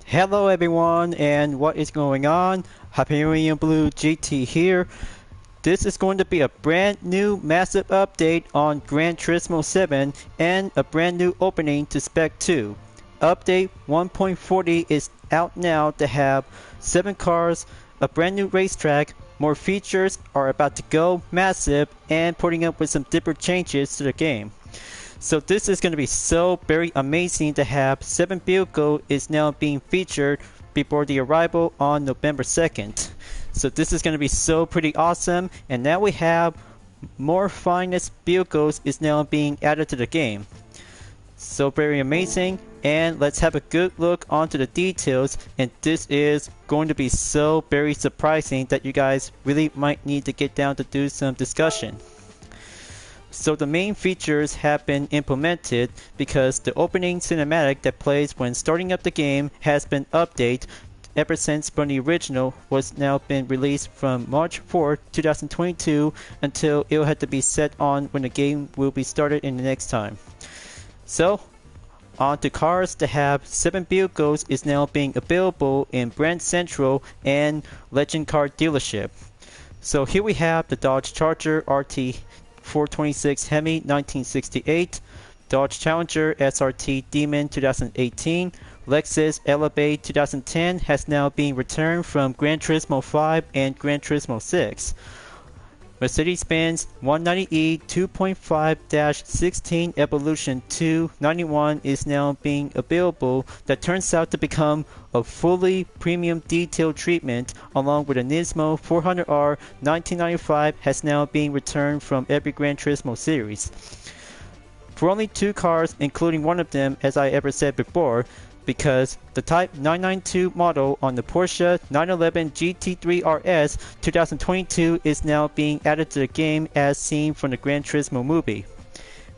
Hello everyone, and what is going on? Hyperion-Blue-GT here. This is going to be a brand new massive update on Gran Turismo 7 and a brand new opening to Spec 2. Update 1.40 is out now to have 7 cars, a brand new racetrack, more features are about to go massive, and putting up with some different changes to the game. So this is going to be so very amazing to have 7 vehicles is now being featured before the arrival on November 2nd. So this is going to be so pretty awesome, and now we have more finest vehicles is now being added to the game. So very amazing, and let's have a good look onto the details, and this is going to be so very surprising that you guys really might need to get down to do some discussion. So the main features have been implemented because the opening cinematic that plays when starting up the game has been updated ever since from the original was now been released from March 4, 2022 until it will have to be set on when the game will be started in the next time. So on to cars to have 7 vehicles is now being available in Brand Central and Legend Car Dealership. So here we have the Dodge Charger RT 426 Hemi 1968, Dodge Challenger SRT Demon 2018, Lexus Elevate 2010 has now been returned from Gran Turismo 5 and Gran Turismo 6. Mercedes-Benz 190E 2.5-16 Evolution 291 is now being available that turns out to become a fully premium detailed treatment, along with a Nismo 400R 1995 has now been returned from every Gran Turismo series. For only 2 cars, including one of them as I ever said before, because the Type 992 model on the Porsche 911 GT3 RS 2022 is now being added to the game as seen from the Gran Turismo movie.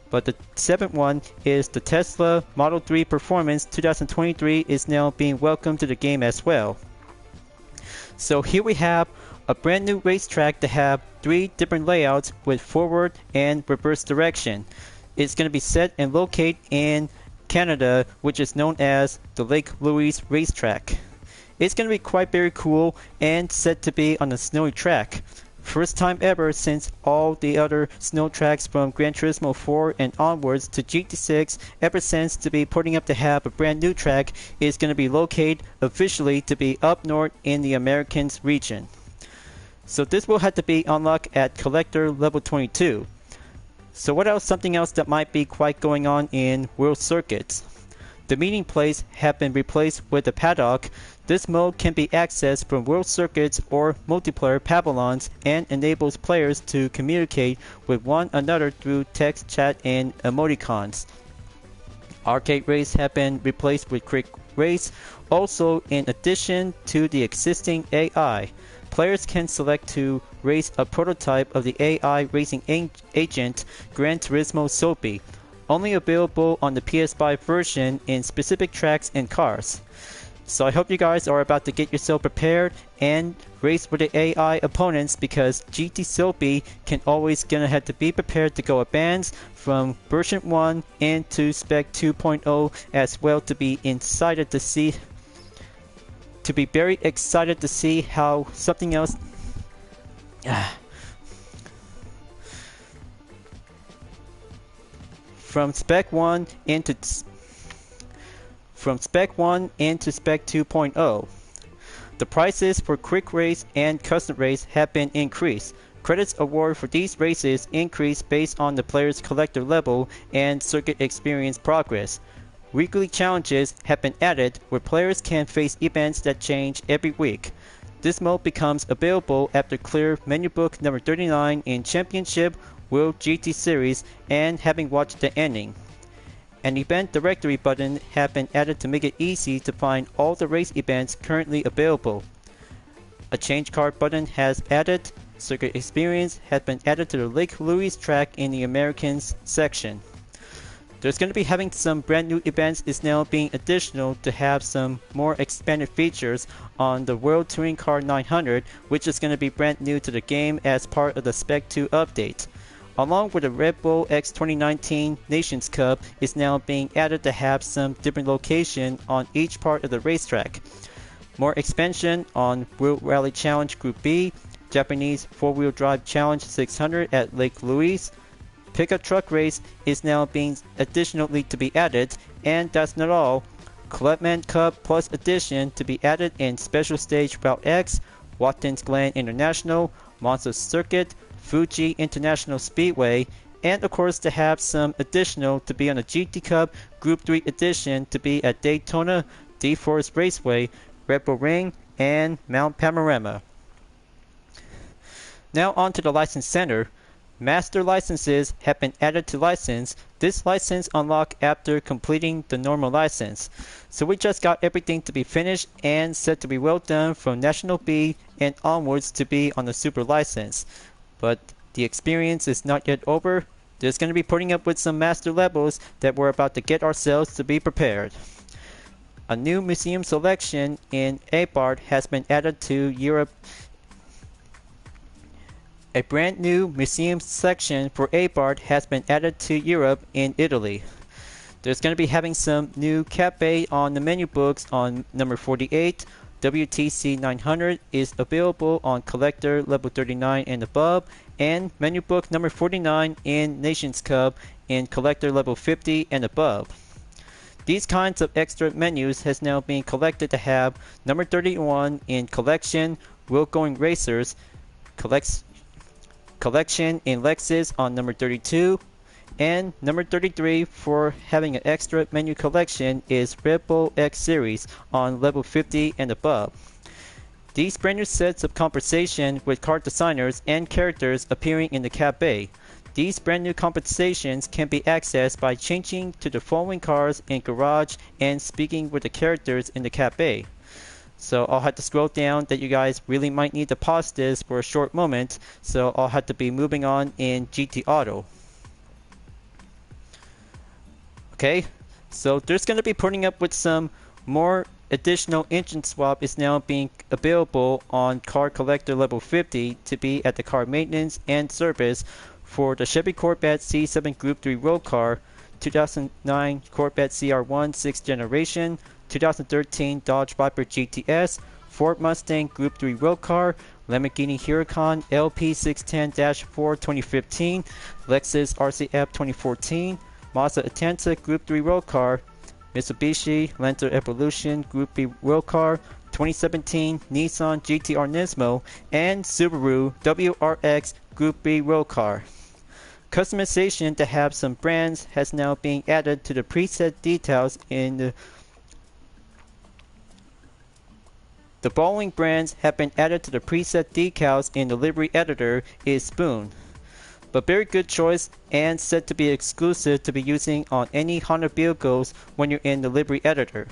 But the 7th one is the Tesla Model 3 Performance 2023 is now being welcomed to the game as well. So here we have a brand new racetrack to have 3 different layouts with forward and reverse direction. It's going to be set and located in Canada, which is known as the Lake Louise racetrack. It's going to be quite very cool and set to be on a snowy track. First time ever since all the other snow tracks from Gran Turismo 4 and onwards to GT6 ever since to be putting up to have a brand new track is going to be located officially to be up north in the Americans region. So this will have to be unlocked at collector level 22. So what else? Something else that might be quite going on in World Circuits. The meeting place have been replaced with a paddock. This mode can be accessed from World Circuits or multiplayer pavilions and enables players to communicate with one another through text chat and emoticons. Arcade race have been replaced with quick race. Also, in addition to the existing AI, players can select to race a prototype of the AI racing agent Gran Turismo Soapy, only available on the PS5 version in specific tracks and cars. So I hope you guys are about to get yourself prepared and race with the AI opponents, because GT Soapy can always gonna have to be prepared to go advance from version 1 into Spec 2.0 as well, to be very excited to see how something else from Spec 1 into Spec 2.0. The prices for quick race and custom race have been increased. Credits award for these races increase based on the player's collector level and circuit experience progress. Weekly challenges have been added where players can face events that change every week. This mode becomes available after clear menu book number 39 in Championship World GT Series and having watched the ending. An event directory button has been added to make it easy to find all the race events currently available. A change car button has added. Circuit experience has been added to the Lake Louise track in the Americans section. There's going to be having some brand new events is now being additional to have some more expanded features on the World Touring Car 900, which is going to be brand new to the game as part of the Spec 2 update. along with the Red Bull X 2019 Nations Cup is now being added to have some different location on each part of the racetrack. More expansion on World Rally Challenge Group B, Japanese 4-wheel drive Challenge 600 at Lake Louise. Pickup truck race is now being additionally to be added, and that's not all. Clubman Cup Plus Edition to be added in Special Stage Route X, Watkins Glen International, Monza Circuit, Fuji International Speedway, and of course to have some additional to be on the GT Cup Group 3 Edition to be at Daytona, D-Force Raceway, Red Bull Ring, and Mount Panorama. Now on to the License Center. Master licenses have been added to license. This license unlock after completing the normal license. So we just got everything to be finished and set to be well done from National B and onwards to be on the Super license. But the experience is not yet over. There's going to be putting up with some master levels that we're about to get ourselves to be prepared. A new museum selection in APART has been added to Europe. A brand new museum section for APART has been added to Europe in Italy. There's going to be having some new Cafe on the menu books on number 48. WTC 900 is available on collector level 39 and above, and menu book number 49 in Nations Cup in collector level 50 and above. These kinds of extra menus has now been collected to have number 31 in collection, Will Going Racers, collection in Lexus on number 32, and number 33 for having an extra menu collection is Red Bull X Series on level 50 and above. These brand new sets of compensation with card designers and characters appearing in the Cafe. These brand new compensations can be accessed by changing to the following cars in Garage and speaking with the characters in the Cafe. So I'll have to scroll down that you guys really might need to pause this for a short moment, so I'll have to be moving on in GT Auto. Okay, so there's going to be putting up with some more additional engine swap is now being available on car collector level 50 to be at the car maintenance and service for the Chevy Corvette C7 Group 3 Road Car, 2009 Corvette CR1 6th generation, 2013 Dodge Viper GTS, Ford Mustang Group 3 Road Car, Lamborghini Huracan LP610-4 2015, Lexus RCF 2014, Mazda Atenza Group 3 Road Car, Mitsubishi Lancer Evolution Group 3 Road Car, 2017 Nissan GT-R Nismo, and Subaru WRX Group 3 Road Car. Customization to have some brands has now been added to the preset details in the following brands have been added to the preset decals in the livery editor is Spoon. But very good choice and set to be exclusive to be using on any Honda vehicles when you're in the livery editor.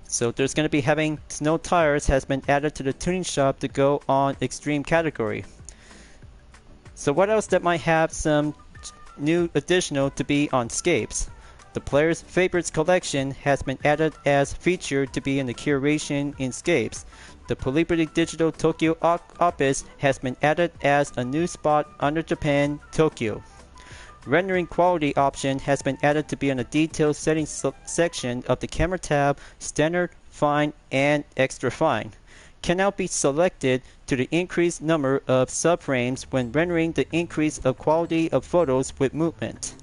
So there's going to be having snow tires has been added to the tuning shop to go on extreme category. So what else that might have some new additional to be on Scapes? The Player's Favorites collection has been added as feature to be in the curation in Scapes. The Polibrity Digital Tokyo office has been added as a new spot under Japan, Tokyo. Rendering quality option has been added to be in the detailed settings section of the camera tab, standard, fine, and extra fine. Can now be selected to the increased number of subframes when rendering the increase of quality of photos with movement.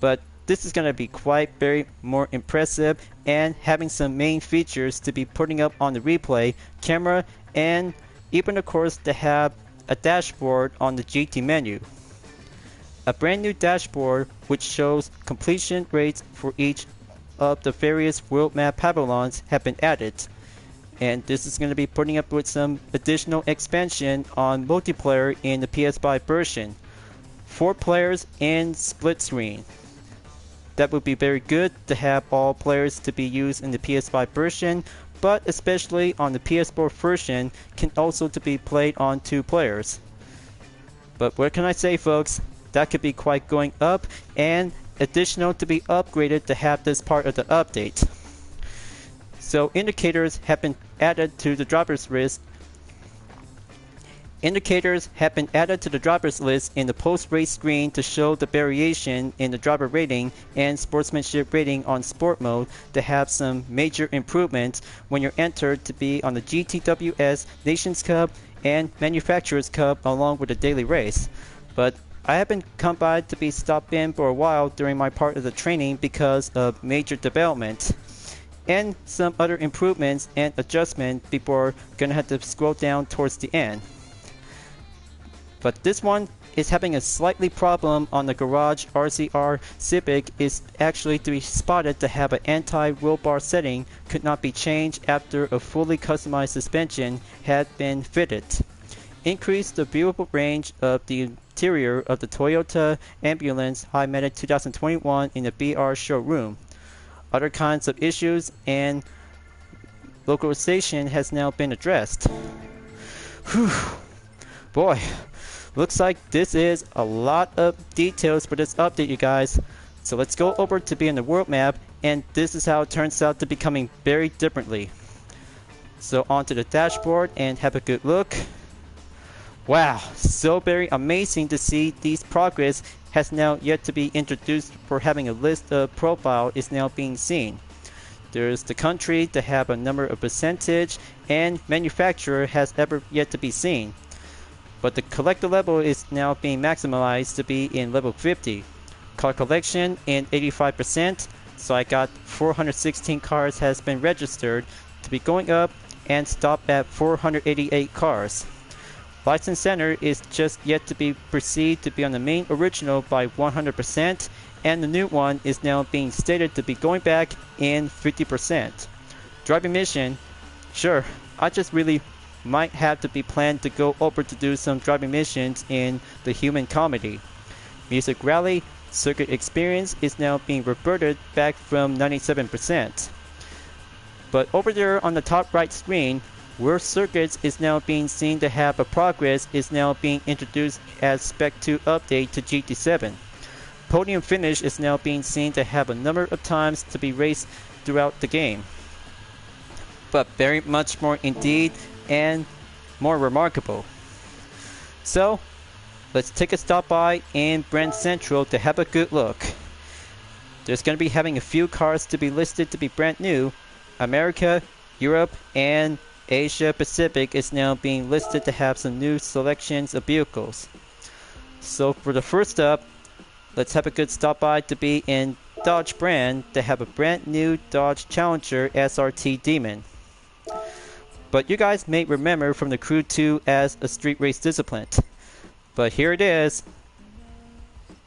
But this is going to be quite very more impressive and having some main features to be putting up on the replay camera, and even of course to have a dashboard on the GT menu. A brand new dashboard which shows completion rates for each of the various world map pavilions have been added. And this is going to be putting up with some additional expansion on multiplayer in the PS5 version. 4 players and split screen. That would be very good to have all players to be used in the PS5 version, but especially on the PS4 version can also to be played on 2 players. But what can I say, folks? That could be quite going up and additional to be upgraded to have this part of the update. So indicators have been added to the driver's wrist Indicators have been added to the drivers list in the post-race screen to show the variation in the driver rating and sportsmanship rating on sport mode to have some major improvements when you're entered to be on the GTWS Nations Cup and Manufacturers Cup along with the daily race. But I have been come by to be stopped in for a while during my part of the training because of major development and some other improvements and adjustments before gonna have to scroll down towards the end. But this one is having a slightly problem on the garage. RZR Civic is actually to be spotted to have an anti-roll bar setting could not be changed after a fully customized suspension had been fitted. Increase the viewable range of the interior of the Toyota Ambulance High-Medic 2021 in the BR showroom. Other kinds of issues and localization has now been addressed. Whew. Boy. Looks like this is a lot of details for this update, you guys. So let's go over to be in the world map, and this is how it turns out to be coming very differently. So onto the dashboard and have a good look. Wow, so very amazing to see these progress has now yet to be introduced for having a list of profile is now being seen. There's the country to have a number of percentage and manufacturer has ever yet to be seen. But the collector level is now being maximized to be in level 50. Car collection in 85%, so I got 416 cars has been registered to be going up and stop at 488 cars. License center is just yet to be perceived to be on the main original by 100%, and the new one is now being stated to be going back in 50%. Driving mission, sure, I just really might have to be planned to go over to do some driving missions in the human comedy. Music rally circuit experience is now being reverted back from 97%. But over there on the top right screen, World Circuits is now being seen to have a progress is now being introduced as Spec 2 update to GT7. Podium finish is now being seen to have a number of times to be raced throughout the game. But very much more indeed and more remarkable. So let's take a stop by in Brand Central to have a good look. There's going to be having a few cars to be listed to be brand new. America, Europe, and Asia Pacific is now being listed to have some new selections of vehicles. So for the first up, let's have a good stop by to be in Dodge brand to have a brand new Dodge Challenger SRT Demon. But you guys may remember from the Crew 2 as a street race discipline. But here it is.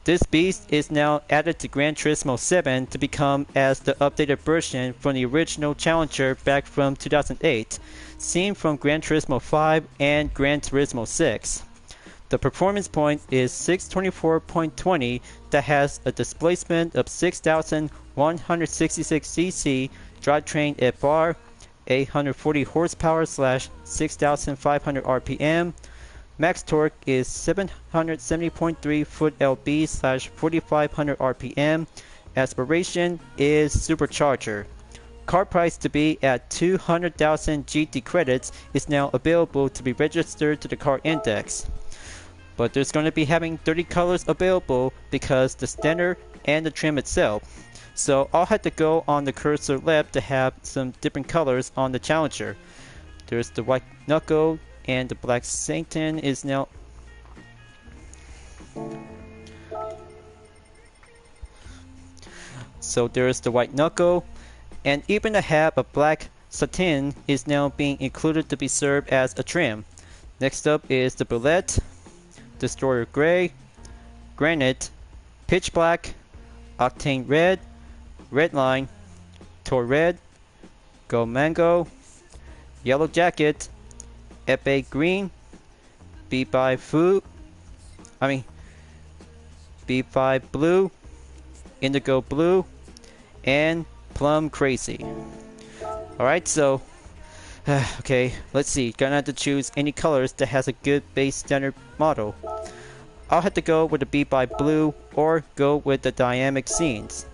This beast is now added to Gran Turismo 7 to become as the updated version from the original Challenger back from 2008, seen from Gran Turismo 5 and Gran Turismo 6. The performance point is 624.20 that has a displacement of 6,166 cc, drivetrain at bar, 840 horsepower / 6,500 RPM. Max torque is 770.3 foot lb / 4,500 RPM. Aspiration is supercharger. Car price to be at 200,000 GT credits is now available to be registered to the car index. But there's going to be having 30 colors available because the standard and the trim itself. So I'll have to go on the cursor left to have some different colors on the Challenger. There's the white knuckle and the black Satan is now. So there's the white knuckle, and even to have a black satin is now being included to be served as a trim. Next up is the bullet, destroyer gray, granite, pitch black, octane red, red line, tor red, gold mango, yellow jacket, Epe green, B5 blue, indigo blue, and plum crazy. Alright, so okay, let's see. Gonna have to choose any colors that has a good base standard model. I'll have to go with the B5 blue or go with the dynamic scenes.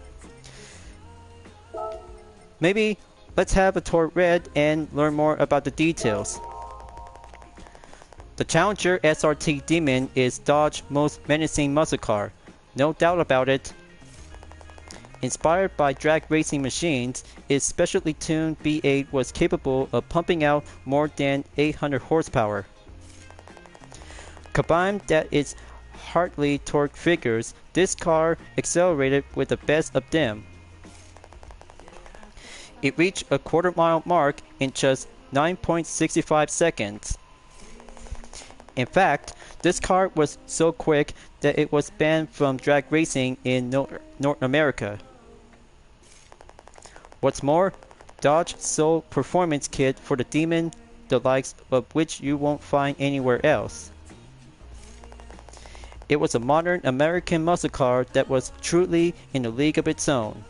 Maybe let's have a tor red and learn more about the details. The Challenger SRT Demon is Dodge's most menacing muscle car, no doubt about it. Inspired by drag racing machines, its specially tuned V8 was capable of pumping out more than 800 horsepower. Combined that its Hartley torque figures, this car accelerated with the best of them. It reached a quarter-mile mark in just 9.65 seconds. In fact, this car was so quick that it was banned from drag racing in North America. What's more, Dodge sold performance kit for the Demon, the likes of which you won't find anywhere else. It was a modern American muscle car that was truly in a league of its own.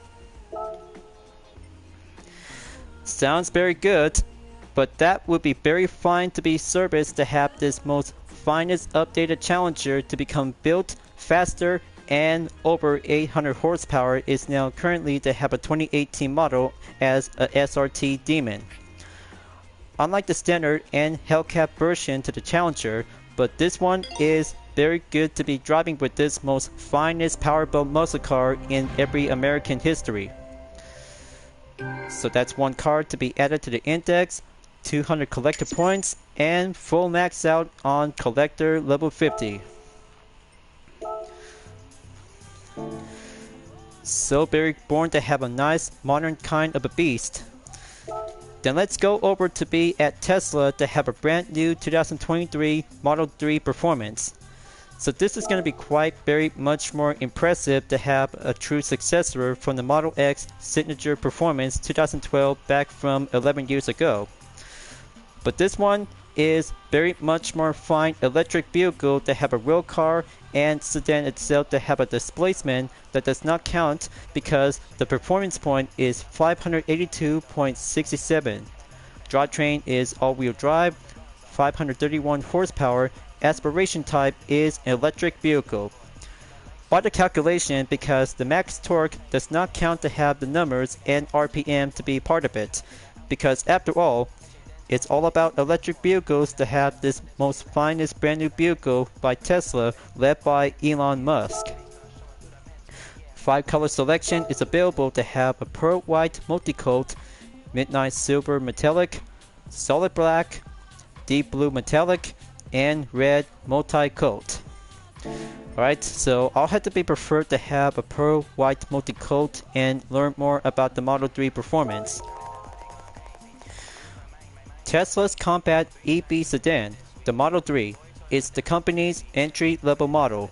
Sounds very good, but that would be very fine to be serviced to have this most finest updated Challenger to become built faster and over 800 horsepower is now currently to have a 2018 model as a SRT Demon. Unlike the standard and Hellcat version to the Challenger, but this one is very good to be driving with this most finest powerboat muscle car in every American history. So that's one card to be added to the index, 200 collector points, and full max out on collector level 50. So very born to have a nice modern kind of a beast. Then let's go over to be at Tesla to have a brand new 2023 Model 3 performance. So this is going to be quite very much more impressive to have a true successor from the Model X Signature Performance 2012 back from 11 years ago. But this one is very much more fine electric vehicle to have a real car and sedan itself to have a displacement that does not count because the performance point is 582.67. Drivetrain is all-wheel drive, 531 horsepower. Aspiration type is an electric vehicle. By the calculation, because the max torque does not count to have the numbers and RPM to be part of it, because after all, it's all about electric vehicles to have this most finest brand new vehicle by Tesla led by Elon Musk. 5 color selection is available to have a pearl white multicoat, midnight silver metallic, solid black, deep blue metallic, and red multi-coat. Alright, so I'll have to be preferred to have a pearl white multi-coat and learn more about the Model 3 performance. Tesla's compact EV sedan, the Model 3, is the company's entry-level model.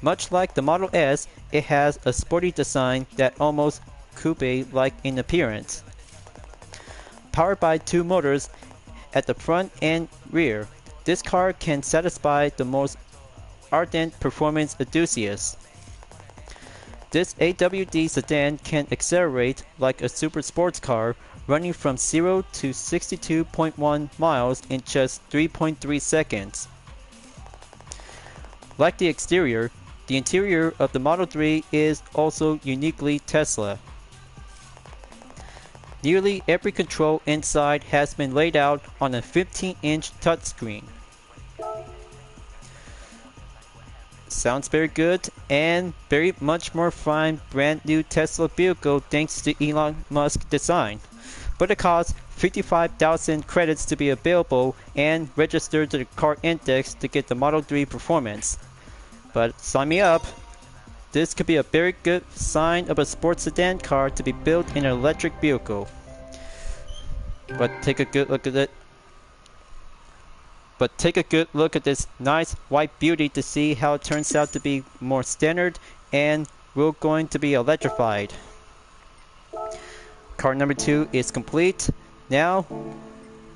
Much like the Model S, it has a sporty design that almost coupe-like in appearance. Powered by 2 motors at the front and rear, this car can satisfy the most ardent performance enthusiasts. This AWD sedan can accelerate like a super sports car, running from 0 to 62.1 miles in just 3.3 seconds. Like the exterior, the interior of the Model 3 is also uniquely Tesla. Nearly every control inside has been laid out on a 15-inch touchscreen. Sounds very good and very much more fine brand new Tesla vehicle thanks to Elon Musk design. But it costs 55,000 credits to be available and register to the car index to get the Model 3 performance. But sign me up. This could be a very good sign of a sports sedan car to be built in an electric vehicle. But take a good look at this nice white beauty to see how it turns out to be more standard and we're going to be electrified. Car number 2 is complete. Now,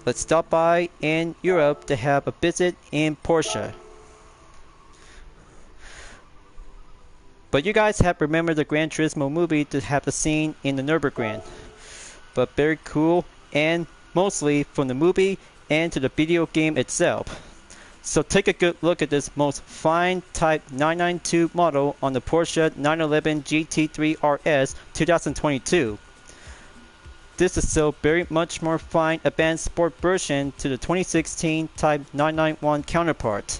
let's stop by in Europe to have a visit in Porsche. But you guys have remembered the Gran Turismo movie to have the scene in the Nürburgring. But very cool, and mostly from the movie and to the video game itself. So take a good look at this most fine Type 992 model on the Porsche 911 GT3 RS 2022. this is still very much more fine advanced sport version to the 2016 Type 991 counterpart.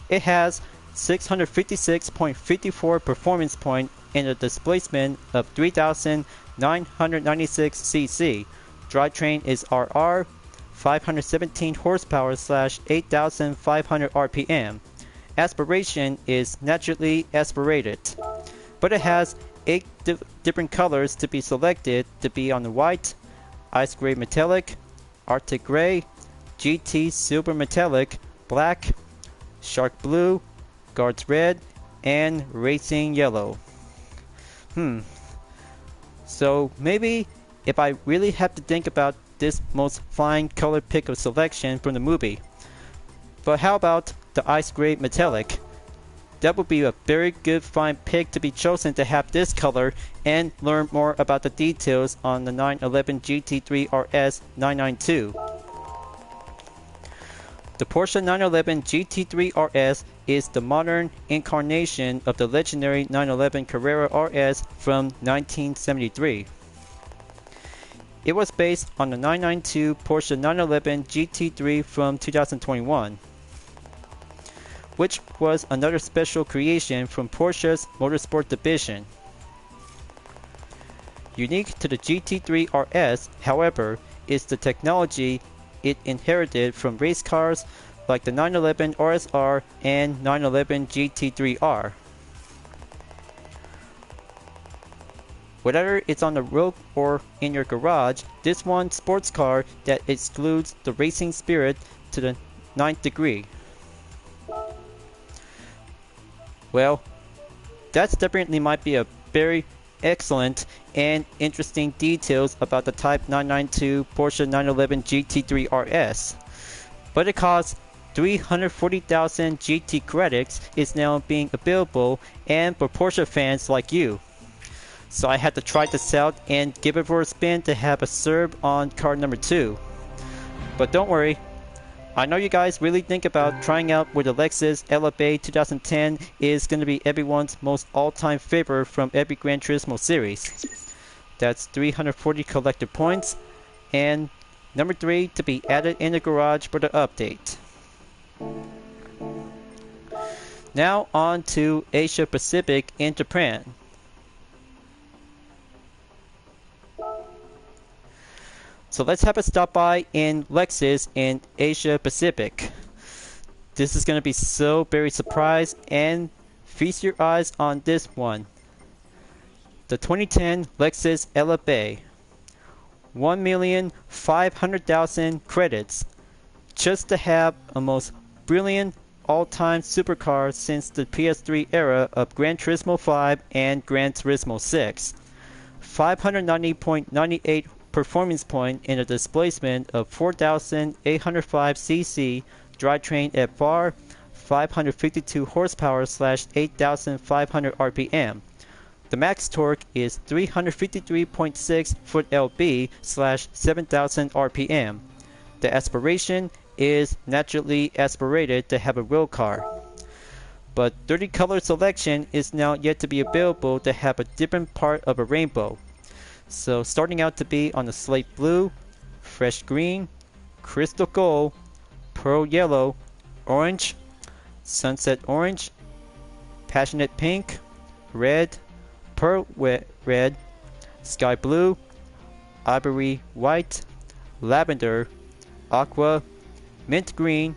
It has 656.54 performance point and a displacement of 3,996 cc. Drivetrain is RR, 517 horsepower / 8,500 RPM. Aspiration is naturally aspirated, but it has 8 different colors to be selected to be on the white, ice gray metallic, arctic gray, GT silver metallic, black, shark blue, guards red, and racing yellow. So maybe if I really have to think about this most fine color pick of selection from the movie. But how about the ice gray metallic? That would be a very good fine pick to be chosen to have this color and learn more about the details on the 911 GT3 RS 992. The Porsche 911 GT3 RS is the modern incarnation of the legendary 911 Carrera RS from 1973. It was based on the 992 Porsche 911 GT3 from 2021, which was another special creation from Porsche's Motorsport division. Unique to the GT3 RS, however, is the technology it inherited from race cars like the 911 RSR and 911 GT3R. Whether it's on the road or in your garage, this one sports car that excludes the racing spirit to the 9th degree. Well, that definitely might be a very excellent and interesting details about the Type 992 Porsche 911 GT3 RS. But it costs 340,000 GT credits is now being available and for Porsche fans like you. So I had to try this out and give it for a spin to have a serve on car number 2. But don't worry, I know you guys really think about trying out with the Lexus LFA 2010 is going to be everyone's most all-time favorite from every Gran Turismo series. That's 340 collected points, and number 3 to be added in the garage for the update. Now on to Asia Pacific and Japan. So let's have a stop by in Lexus in Asia Pacific. This is going to be so very surprised, and feast your eyes on this one. The 2010 Lexus LFA. 1,500,000 credits just to have a most brilliant all-time supercar since the PS3 era of Gran Turismo 5 and Gran Turismo 6. 590.98 performance point in a displacement of 4,805 cc, drivetrain at bar, 552 horsepower / 8,500 RPM. The max torque is 353.6 foot-lb / 7,000 RPM. The aspiration is naturally aspirated to have a real car. But 30 color selection is now yet to be available to have a different part of a rainbow. So starting out to be on the slate blue, fresh green, crystal gold, pearl yellow, orange, sunset orange, passionate pink, red, pearl red, sky blue, ivory white, lavender, aqua, mint green,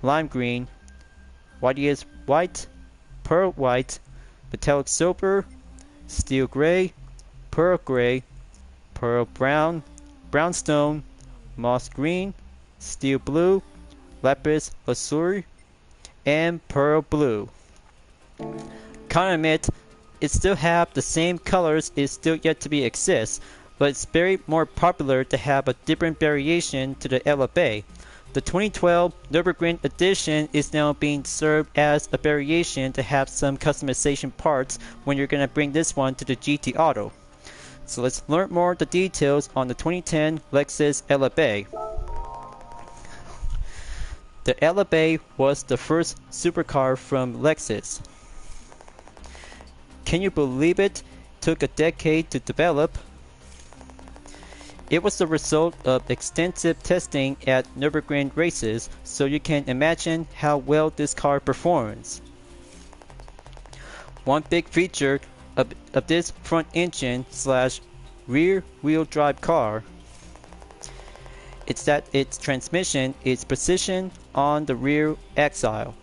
lime green, whitey white, pearl white, metallic silver, steel gray, pearl gray, pearl brown, brownstone, moss green, steel blue, lapis lazuli, and pearl blue. Can't admit, it still have the same colors is still yet to be exist, but it's very more popular to have a different variation to the LFA. The 2012 Nürburgring edition is now being served as a variation to have some customization parts when you're going to bring this one to the GT Auto. So let's learn more the details on the 2010 Lexus LFA. The LFA was the first supercar from Lexus. Can you believe it? Took a decade to develop. It was the result of extensive testing at Nürburgring races, so you can imagine how well this car performs. One big feature of this front engine slash rear wheel drive car is that its transmission is positioned on the rear axle.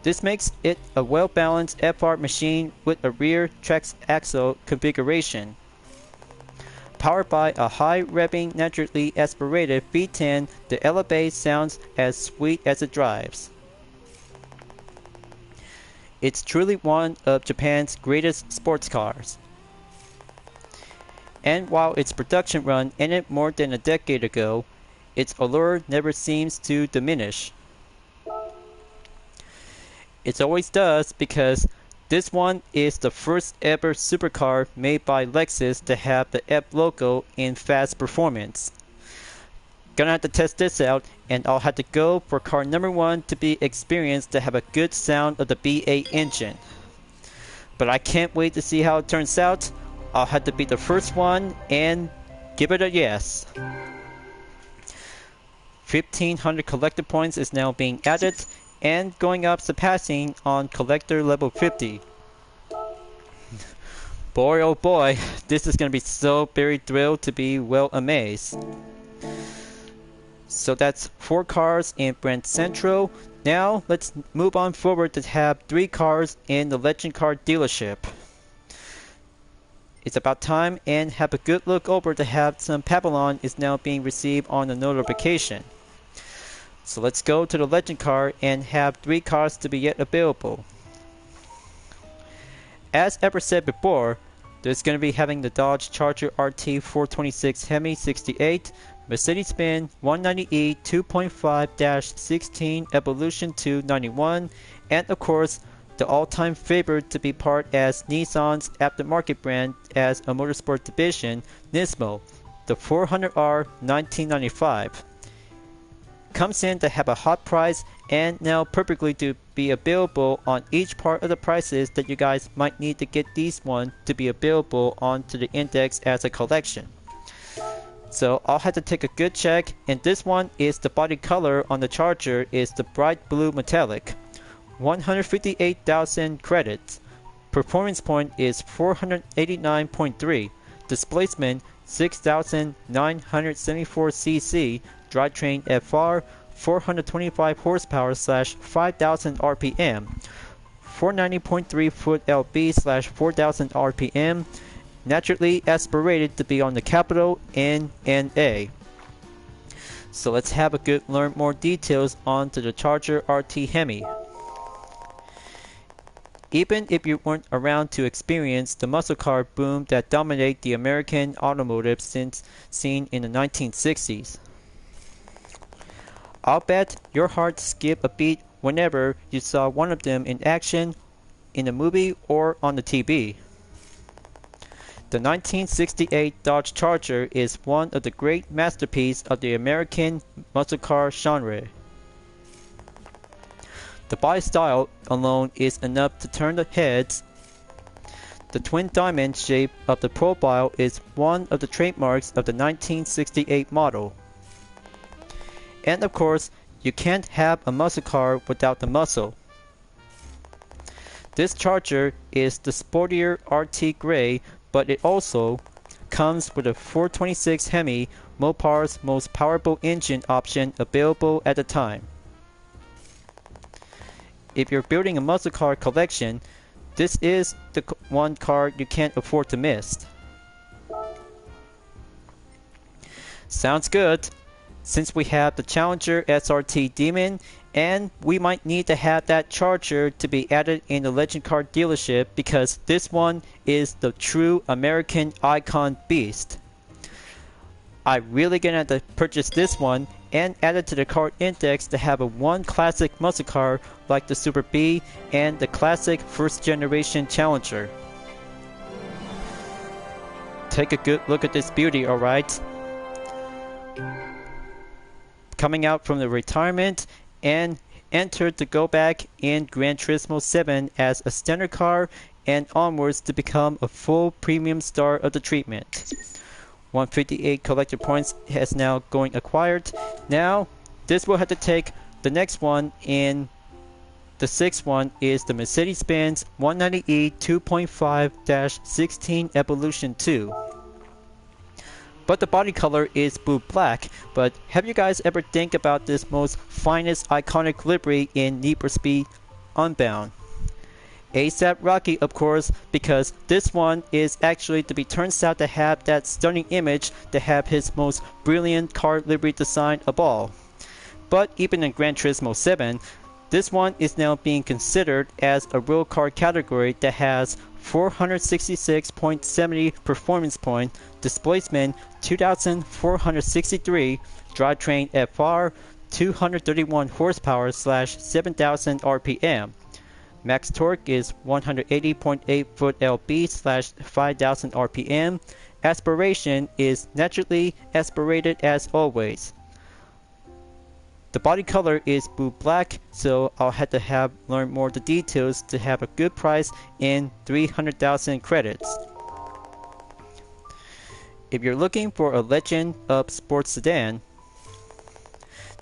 This makes it a well-balanced FR machine with a rear transaxle configuration. Powered by a high-revving naturally aspirated V10, the Elevate sounds as sweet as it drives. It's truly one of Japan's greatest sports cars. And while its production run ended more than a decade ago, its allure never seems to diminish. It always does, because this one is the first ever supercar made by Lexus to have the F logo in fast performance. Gonna have to test this out, and I'll have to go for car number 1 to be experienced to have a good sound of the B8 engine. But I can't wait to see how it turns out. I'll have to be the first one and give it a yes. 1,500 collector points is now being added and going up, surpassing on collector level 50. Boy oh boy, this is going to be so very thrilled to be well amazed. So that's 4 cars in Brand Central. Now let's move on forward to have 3 cars in the Legend Car dealership. It's about time, and have a good look over to have some Papillon is now being received on the notification. So let's go to the Legend Car and have 3 cars to be yet available. As ever said before, there's going to be having the Dodge Charger RT 426 Hemi 68, Mercedes-Benz 190E 2.5-16 Evolution 291, and of course, the all-time favorite to be part as Nissan's aftermarket brand as a motorsport division, Nismo, the 400R 1995. Comes in to have a hot price and now perfectly to be available on each part of the prices that you guys might need to get these one to be available onto the index as a collection. So I'll have to take a good check, and this one is the body color on the Charger is the bright blue metallic. 158,000 credits. Performance point is 489.3. Displacement 6,974 cc. Drivetrain FR 425 horsepower / 5,000 RPM. 490.3 foot lb / 4,000 RPM. Naturally aspirated to be on the capital NNA. So let's have a good learn more details onto the Charger RT Hemi. Even if you weren't around to experience the muscle car boom that dominated the American automotive since seen in the 1960s. I'll bet your heart skipped a beat whenever you saw one of them in action in a movie or on the TV. The 1968 Dodge Charger is one of the great masterpieces of the American muscle car genre. The body style alone is enough to turn the heads. The twin diamond shape of the profile is one of the trademarks of the 1968 model. And of course, you can't have a muscle car without the muscle. This Charger is the sportier RT Gray, but it also comes with a 426 Hemi, Mopar's most powerful engine option available at the time. If you're building a muscle car collection, this is the one car you can't afford to miss. Sounds good. Since we have the Challenger SRT Demon, and we might need to have that Charger to be added in the Legend Car dealership, because this one is the true American icon beast. I really gonna have to purchase this one and add it to the car index to have a one classic muscle car like the Super B and the classic first generation Challenger. Take a good look at this beauty, alright? Coming out from the retirement and entered to go back in Gran Turismo 7 as a standard car and onwards to become a full premium star of the treatment. 158 collector points has now going acquired. Now, this will have to take the next one, and the sixth one is the Mercedes-Benz 190E 2.5-16 Evolution 2. But the body color is blue black. But have you guys ever think about this most finest iconic livery in Need for Speed Unbound? ASAP Rocky, of course, because this one is actually to be turns out to have that stunning image to have his most brilliant car livery design of all. But even in Gran Turismo 7, this one is now being considered as a real car category that has 466.70 performance point, displacement 2,463, drivetrain FR 231 horsepower / 7,000 RPM. Max torque is 180.8 foot lb / 5,000 RPM. Aspiration is naturally aspirated as always. The body color is blue black, so I'll have to learn more of the details to have a good price in 300,000 credits. If you're looking for a legend of sports sedan,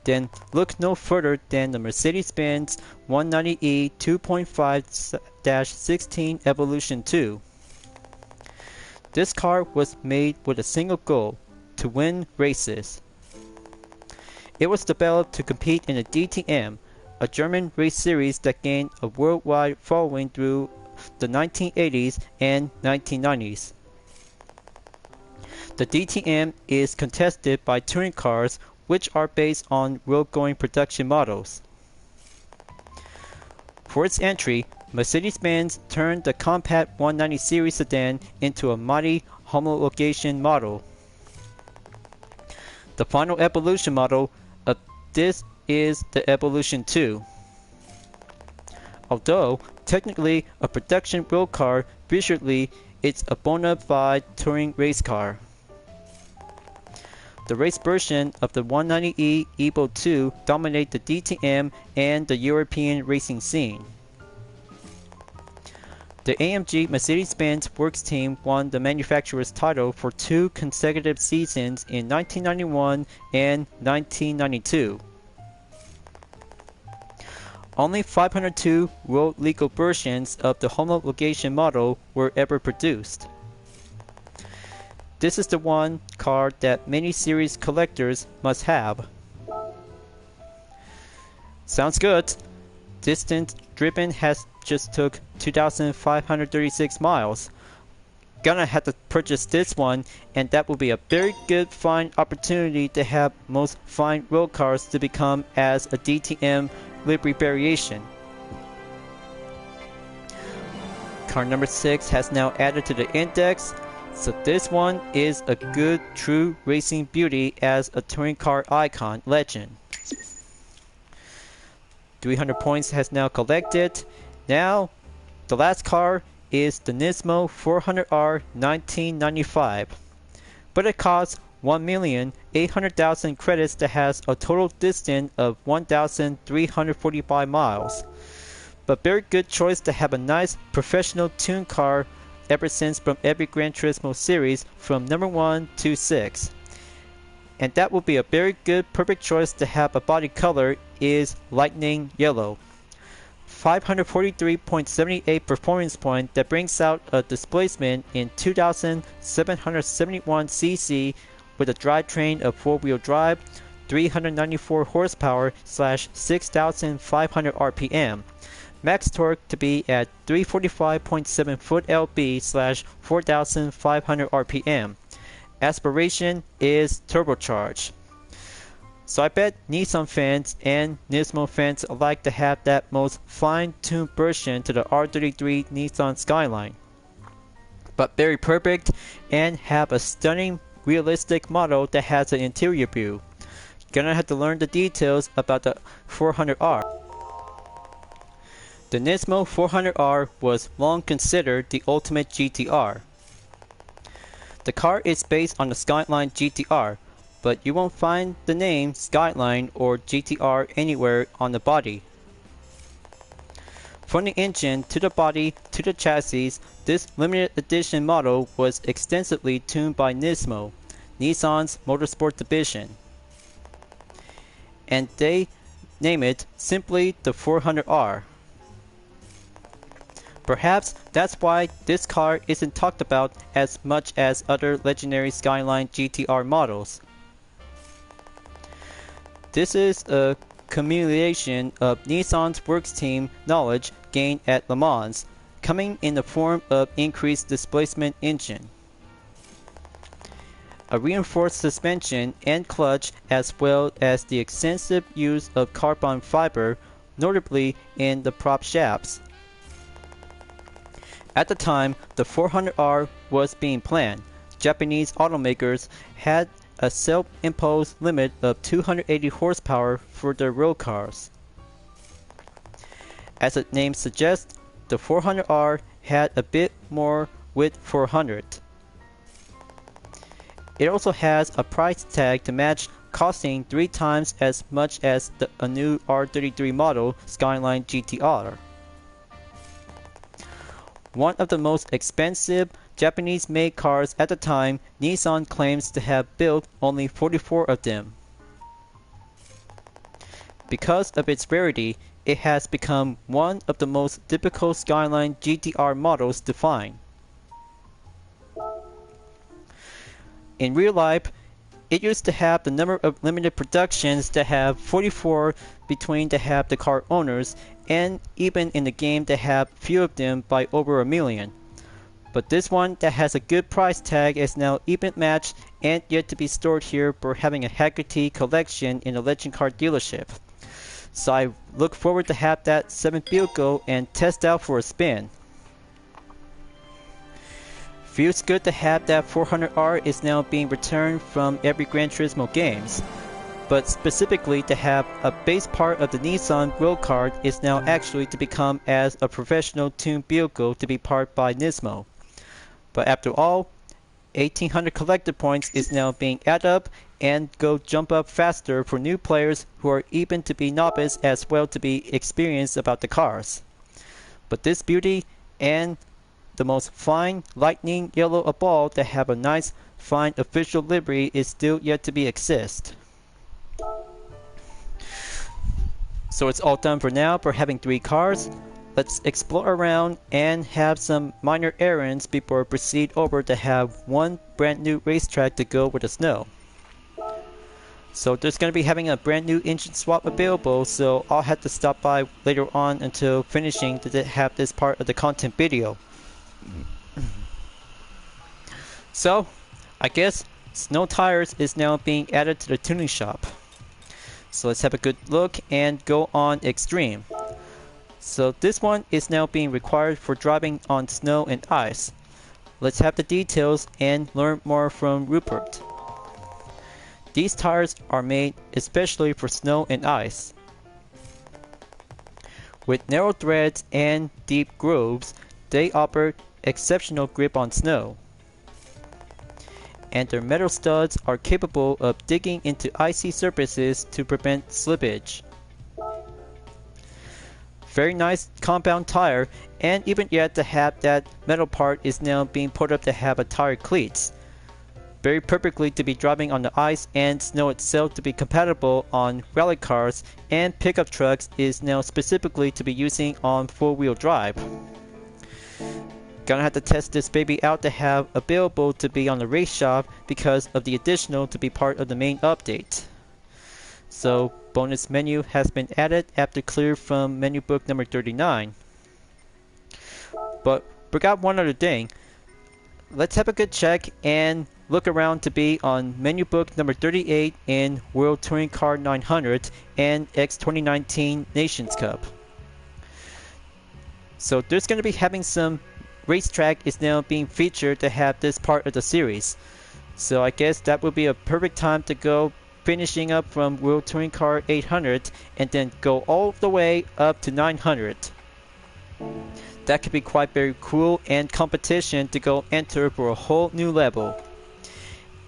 then look no further than the Mercedes-Benz 190E 2.5-16 Evolution 2. This car was made with a single goal: to win races. It was developed to compete in the DTM, a German race series that gained a worldwide following through the 1980s and 1990s. The DTM is contested by touring cars which are based on road-going production models. For its entry, Mercedes-Benz turned the compact 190 series sedan into a mighty homologation model. The final evolution model of this is the Evolution 2. Although technically a production road car, visually it's a bona fide touring race car. The race version of the 190E Evo 2 dominate the DTM and the European racing scene. The AMG Mercedes-Benz Works team won the manufacturer's title for 2 consecutive seasons in 1991 and 1992. Only 502 world legal versions of the homologation model were ever produced. This is the one car that many series collectors must have. Sounds good. Distance driven has just took 2,536 miles. Gonna have to purchase this one, and that will be a very good fine opportunity to have most fine road cars to become as a DTM livery variation. Car number 6 has now added to the index. So this one is a good true racing beauty as a touring car icon legend. 300 points has now collected. Now the last car is the Nismo 400R 1995. But it costs 1,800,000 credits that has a total distance of 1,345 miles. But very good choice to have a nice professional tuned car ever since from every Gran Turismo series from number 1 to 6. And that will be a very good perfect choice to have a body color is lightning yellow. 543.78 performance point that brings out a displacement in 2,771 cc with a drivetrain of 4-wheel drive, 394 horsepower / 6,500 RPM. Max torque to be at 345.7 foot lb / 4,500 RPM. Aspiration is turbocharged. So I bet Nissan fans and Nismo fans alike to have that most fine-tuned version to the R33 Nissan Skyline. But very perfect and have a stunning realistic model that has an interior view. Gonna have to learn the details about the 400R. The Nismo 400R was long considered the ultimate GTR. The car is based on the Skyline GTR, but you won't find the name Skyline or GTR anywhere on the body. From the engine to the body to the chassis, this limited edition model was extensively tuned by Nismo. Nissan's motorsport division. And they name it simply the 400R. Perhaps that's why this car isn't talked about as much as other legendary Skyline GTR models. This is a accumulation of Nissan's works team knowledge gained at Le Mans, coming in the form of increased displacement engine, a reinforced suspension and clutch, as well as the extensive use of carbon fiber, notably in the prop shafts. At the time the 400R was being planned, Japanese automakers had a self-imposed limit of 280 horsepower for their road cars. As its name suggests, the 400R had a bit more with 400. It also has a price tag to match, costing 3 times as much as a new R33 model Skyline GTR. One of the most expensive Japanese-made cars at the time, Nissan claims to have built only 44 of them. Because of its rarity, it has become one of the most typical Skyline GTR models to find. In real life, it used to have the number of limited productions that have 44 between to have the car owners, and even in the game they have few of them by over a million. But this one that has a good price tag is now even matched and yet to be stored here for having a Haggerty collection in a legend car dealership. So I look forward to have that 7th vehicle and test out for a spin. Feels good to have that 400R is now being returned from every Gran Turismo games, but specifically to have a base part of the Nissan road card is now actually to become as a professional tuned vehicle to be part by Nismo. But after all, 1800 collector points is now being added up and go jump up faster for new players who are even to be novice as well to be experienced about the cars. But this beauty and the most fine lightning yellow of all that have a nice fine official livery is still yet to be exist. So it's all done for now for having 3 cars. Let's explore around and have some minor errands before we proceed over to have one brand new racetrack to go with the snow. So there's going to be having a brand new engine swap available, so I'll have to stop by later on until finishing to have this part of the content video. So I guess snow tires is now being added to the tuning shop. So let's have a good look and go on extreme. So this one is now being required for driving on snow and ice. Let's have the details and learn more from Rupert. These tires are made especially for snow and ice. With narrow threads and deep grooves, they offer exceptional grip on snow. And their metal studs are capable of digging into icy surfaces to prevent slippage. Very nice compound tire, and even yet to have that metal part is now being put up to have a tire cleats. Very perfectly to be driving on the ice and snow itself to be compatible on rally cars, and pickup trucks is now specifically to be using on 4-wheel drive. Gonna have to test this baby out to have available to be on the race shop because of the additional to be part of the main update. So bonus menu has been added after clear from menu book number 39. But forgot one other thing. Let's have a good check and look around to be on menu book number 38 in World Touring Car 900 and X 2019 Nations Cup. So there's going to be having some racetrack is now being featured to have this part of the series. So I guess that would be a perfect time to go finishing up from World Touring Car 800 and then go all the way up to 900. That could be quite very cool and competition to go enter for a whole new level.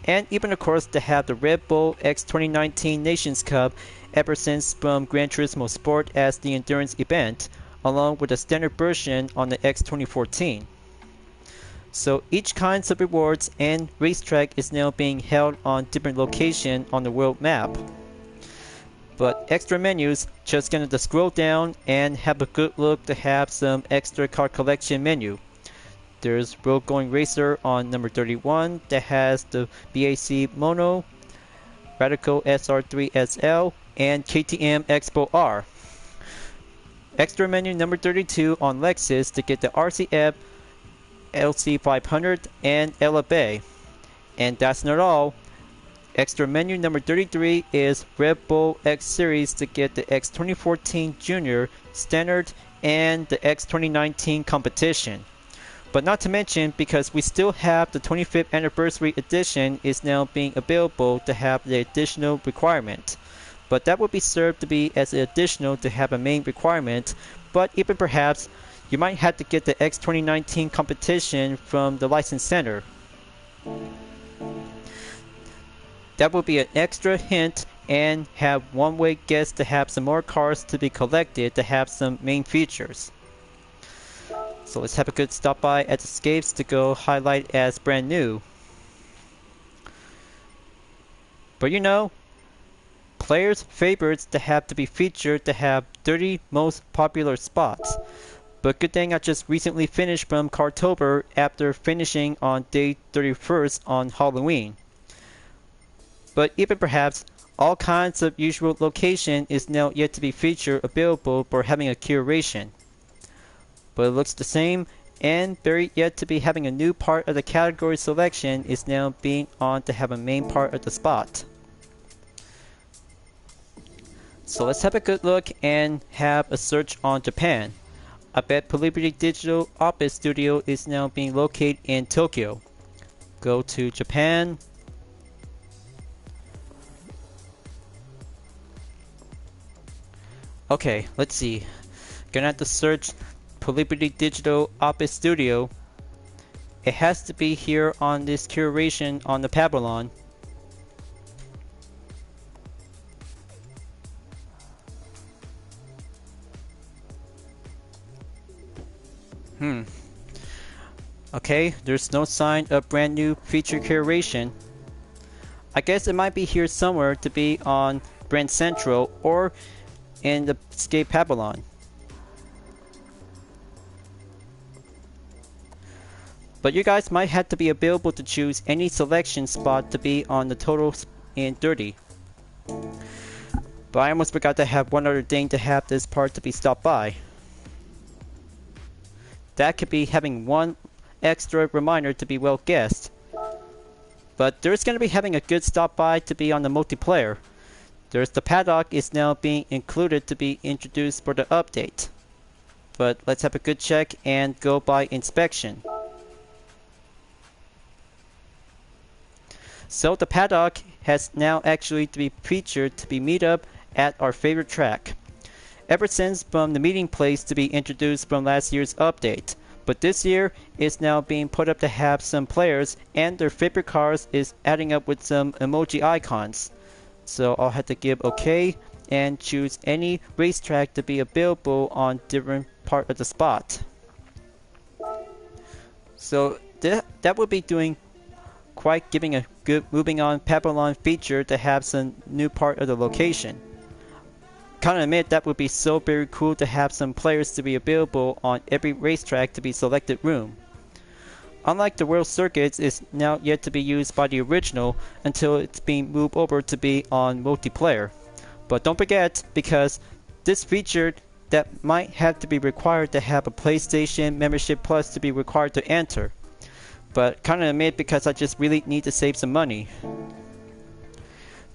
And even of course to have the Red Bull X 2019 Nations Cup ever since from Gran Turismo Sport as the endurance event, along with a standard version on the X 2014. So each kinds of rewards and racetrack is now being held on different location on the world map. But extra menus, just gonna scroll down and have a good look to have some extra car collection menu. There's Road Going Racer on number 31 that has the BAC Mono, Radical SR3 SL, and KTM Expo R. Extra menu number 32 on Lexus to get the RCF, LC500, and LFA. And that's not all. Extra menu number 33 is Red Bull X Series to get the X 2014 Junior, Standard, and the X 2019 Competition. But not to mention, because we still have the 25th anniversary edition is now being available to have the additional requirement. But that would be served to be as an additional to have a main requirement. But even perhaps, you might have to get the X 2019 competition from the license center. That will be an extra hint and have one-way guess to have some more cars to be collected to have some main features. So let's have a good stop by at Escapes to go highlight as brand new. But you know, players' favorites to have to be featured to have 30 most popular spots. But good thing I just recently finished from Cartober after finishing on day 31st on Halloween. But even perhaps, all kinds of usual location is now yet to be featured available for having a curation. But it looks the same, and very yet to be having a new part of the category selection is now being on to have a main part of the spot. So let's have a good look and have a search on Japan. I bet Liberty Digital Office Studio is now being located in Tokyo. Go to Japan. Okay, let's see. Gonna have to search Liberty Digital Office Studio. It has to be here on this curation on the Babylon. Okay, there's no sign of brand new feature curation. I guess it might be here somewhere to be on Brand Central or in the Escape Babylon. But you guys might have to be available to choose any selection spot to be on the total in 30. But I almost forgot to have one other thing to have this part to be stopped by. That could be having one extra reminder to be well guessed. But there's going to be having a good stop by to be on the multiplayer. There's the paddock is now being included to be introduced for the update. But let's have a good check and go by inspection. So the paddock has now actually to be featured to be meet up at our favorite track. Ever since from the meeting place to be introduced from last year's update. But this year is now being put up to have some players and their favorite cars is adding up with some emoji icons. So I'll have to give OK and choose any racetrack to be available on different part of the spot. So that will be doing quite giving a good moving on Babylon feature to have some new part of the location. Can't admit that would be so very cool to have some players to be available on every racetrack to be selected room. Unlike the World Circuits is now yet to be used by the original until it's being moved over to be on multiplayer. But don't forget, because this feature that might have to be required to have a PlayStation Membership Plus to be required to enter. But can't admit because I just really need to save some money.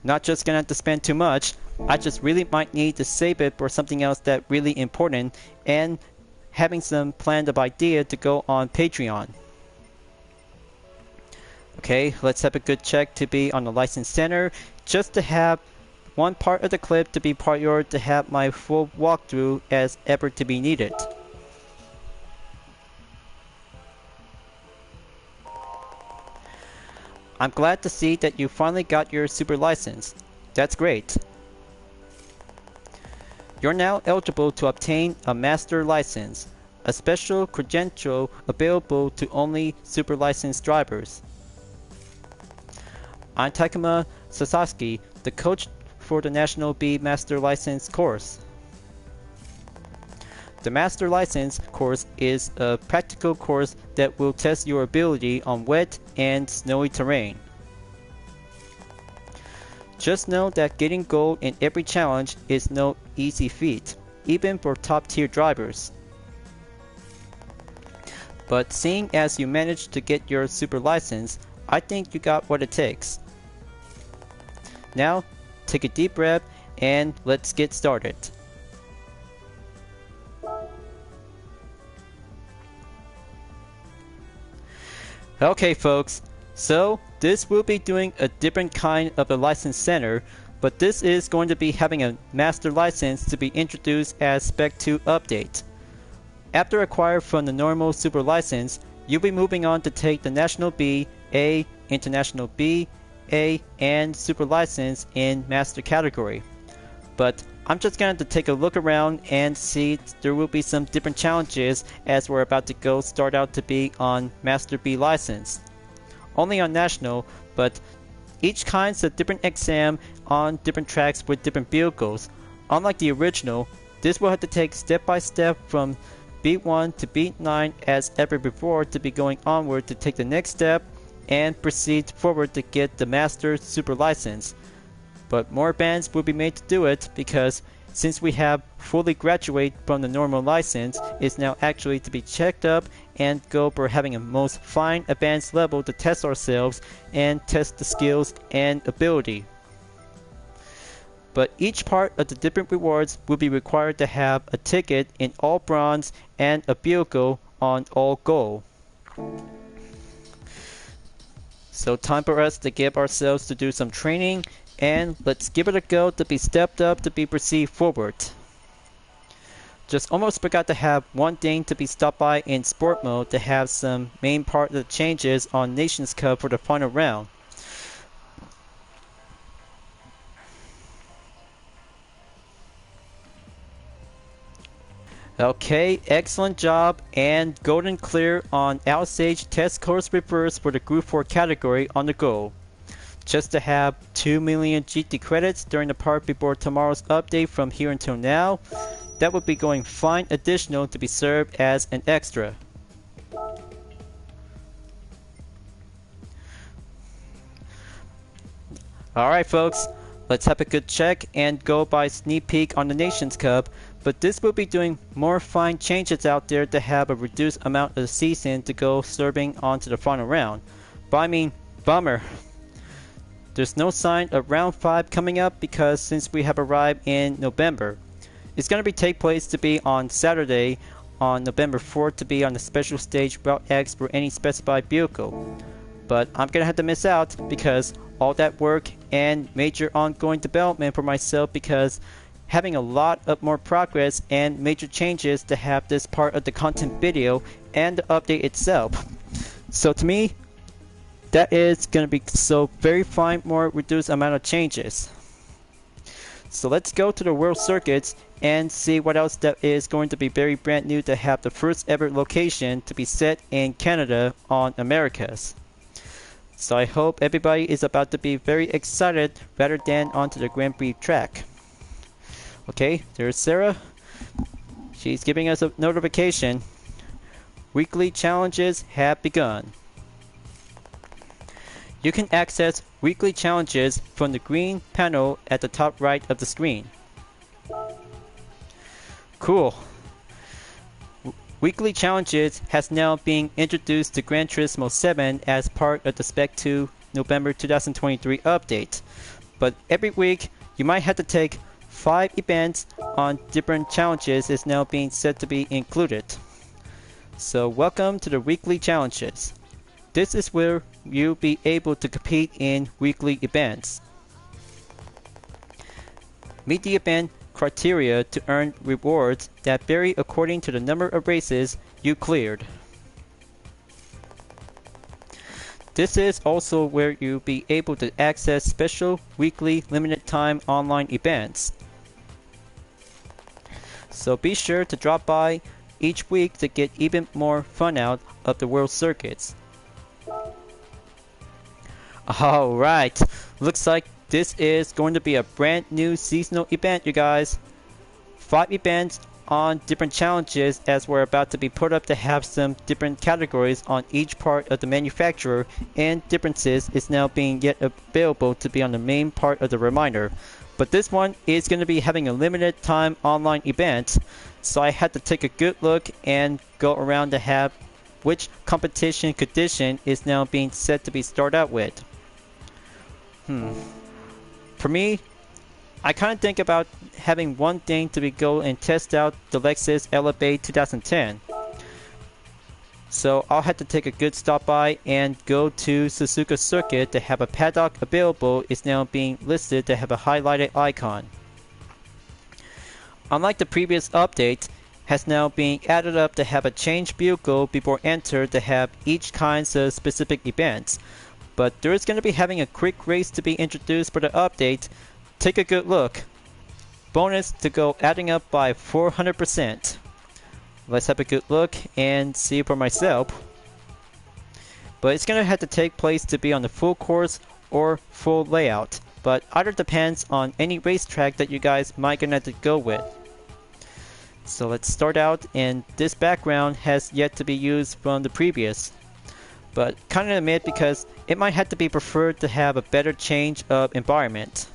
Not just gonna have to spend too much, I just really might need to save it for something else that really important and having some planned of idea to go on Patreon. Okay, let's have a good check to be on the license center just to have one part of the clip to be prior to have my full walkthrough as ever to be needed. I'm glad to see that you finally got your super license. That's great. You're now eligible to obtain a master license. a special credential available to only super licensed drivers. I'm Takuma Sasaki, the coach for the National B Master License course. The Master License course is a practical course that will test your ability on wet and snowy terrain. Just know that getting gold in every challenge is no easy feat, even for top tier drivers. But seeing as you managed to get your super license, I think you got what it takes. Now, take a deep breath and let's get started. Okay folks, so this will be doing a different kind of a license center, but this is going to be having a master license to be introduced as Spec 2 update. After acquired from the normal super license, you'll be moving on to take the National B, A, International B, A, and super license in master category. But I'm just going to take a look around and see there will be some different challenges as we're about to go start out to be on Master B license. Only on National, but each kind's a different exam on different tracks with different vehicles. Unlike the original, this will have to take step by step from B1 to B9 as ever before to be going onward to take the next step and proceed forward to get the Master Super License. But more bands will be made to do it because since we have fully graduated from the normal license, it's now actually to be checked up and go for having a most fine advanced level to test ourselves and test the skills and ability. But each part of the different rewards will be required to have a ticket in all bronze and a vehicle on all gold. So time for us to give ourselves to do some training, and let's give it a go to be stepped up to be proceed forward. Just almost forgot to have one thing to be stopped by in sport mode to have some main part of the changes on Nations Cup for the final round. Okay, excellent job, and golden clear on Outsage Test Course Reverse for the Group 4 category on the go. Just to have 2 million GT credits during the part before tomorrow's update from here until now, that would be going fine additional to be served as an extra. Alright folks, let's have a good check and go by sneak peek on the Nations Cup, but this will be doing more fine changes out there to have a reduced amount of the season to go serving onto the final round. But I mean, bummer. There's no sign of round 5 coming up because since we have arrived in November. It's going to be take place to be on Saturday on November 4th to be on the special stage Route X for any specified vehicle. But I'm going to have to miss out because all that work and major ongoing development for myself because having a lot of more progress and major changes to have this part of the content video and the update itself. So to me, that is going to be so very fine more reduced amount of changes. So let's go to the world circuits and see what else that is going to be very brand new to have the first ever location to be set in Canada on Americas. So I hope everybody is about to be very excited rather than onto the Grand Prix track. Okay, there's Sarah. She's giving us a notification. Weekly challenges have begun. You can access weekly challenges from the green panel at the top right of the screen. Cool. Weekly challenges has now been introduced to Gran Turismo 7 as part of the Spec 2 November 2023 update. But every week, you might have to take 5 events on different challenges is now being said to be included. So welcome to the weekly challenges. This is where you'll be able to compete in weekly events. Meet the event criteria to earn rewards that vary according to the number of races you cleared. This is also where you'll be able to access special weekly limited time online events. So be sure to drop by each week to get even more fun out of the world circuits. Alright, looks like this is going to be a brand new seasonal event, you guys. 5 events on different challenges, as we're about to be put up to have some different categories on each part of the manufacturer, and differences is now being yet available to be on the main part of the reminder. But this one is going to be having a limited time online event, so I had to take a good look and go around to have which competition condition is now being set to be started out with. For me, I kind of think about having one thing to be go and test out the Lexus Elevate 2010. So I'll have to take a good stop by and go to Suzuka Circuit to have a paddock available is now being listed to have a highlighted icon. Unlike the previous update, has now been added up to have a change vehicle before enter to have each kinds of specific events. But there is going to be having a quick race to be introduced for the update. Take a good look. Bonus to go adding up by 400%. Let's have a good look and see for myself. But it's going to have to take place to be on the full course or full layout. But either depends on any racetrack that you guys might gonna have to go with. So let's start out, and this background has yet to be used from the previous. But kind of admit because it might have to be preferred to have a better change of environment.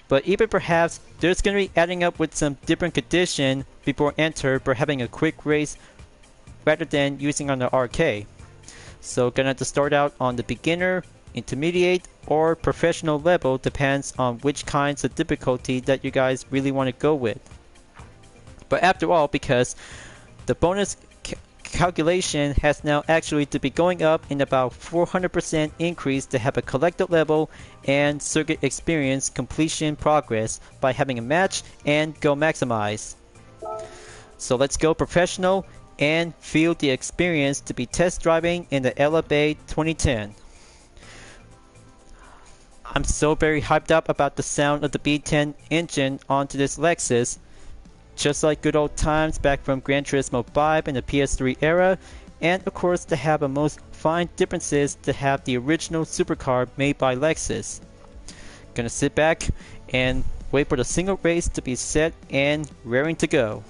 But even perhaps there's going to be adding up with some different condition before enter for having a quick race rather than using on the arcade. So gonna have to start out on the beginner, intermediate, or professional level, depends on which kinds of difficulty that you guys really want to go with. But after all, because the bonus calculation has now actually to be going up in about 400% increase to have a collected level and circuit experience completion progress by having a match and go maximize. So let's go professional and feel the experience to be test driving in the Elevate 2010. I'm so very hyped up about the sound of the B10 engine onto this Lexus. Just like good old times back from Gran Turismo 5 in the PS3 era, and of course to have a most fine differences to have the original supercar made by Lexus. Gonna sit back and wait for the single race to be set and raring to go.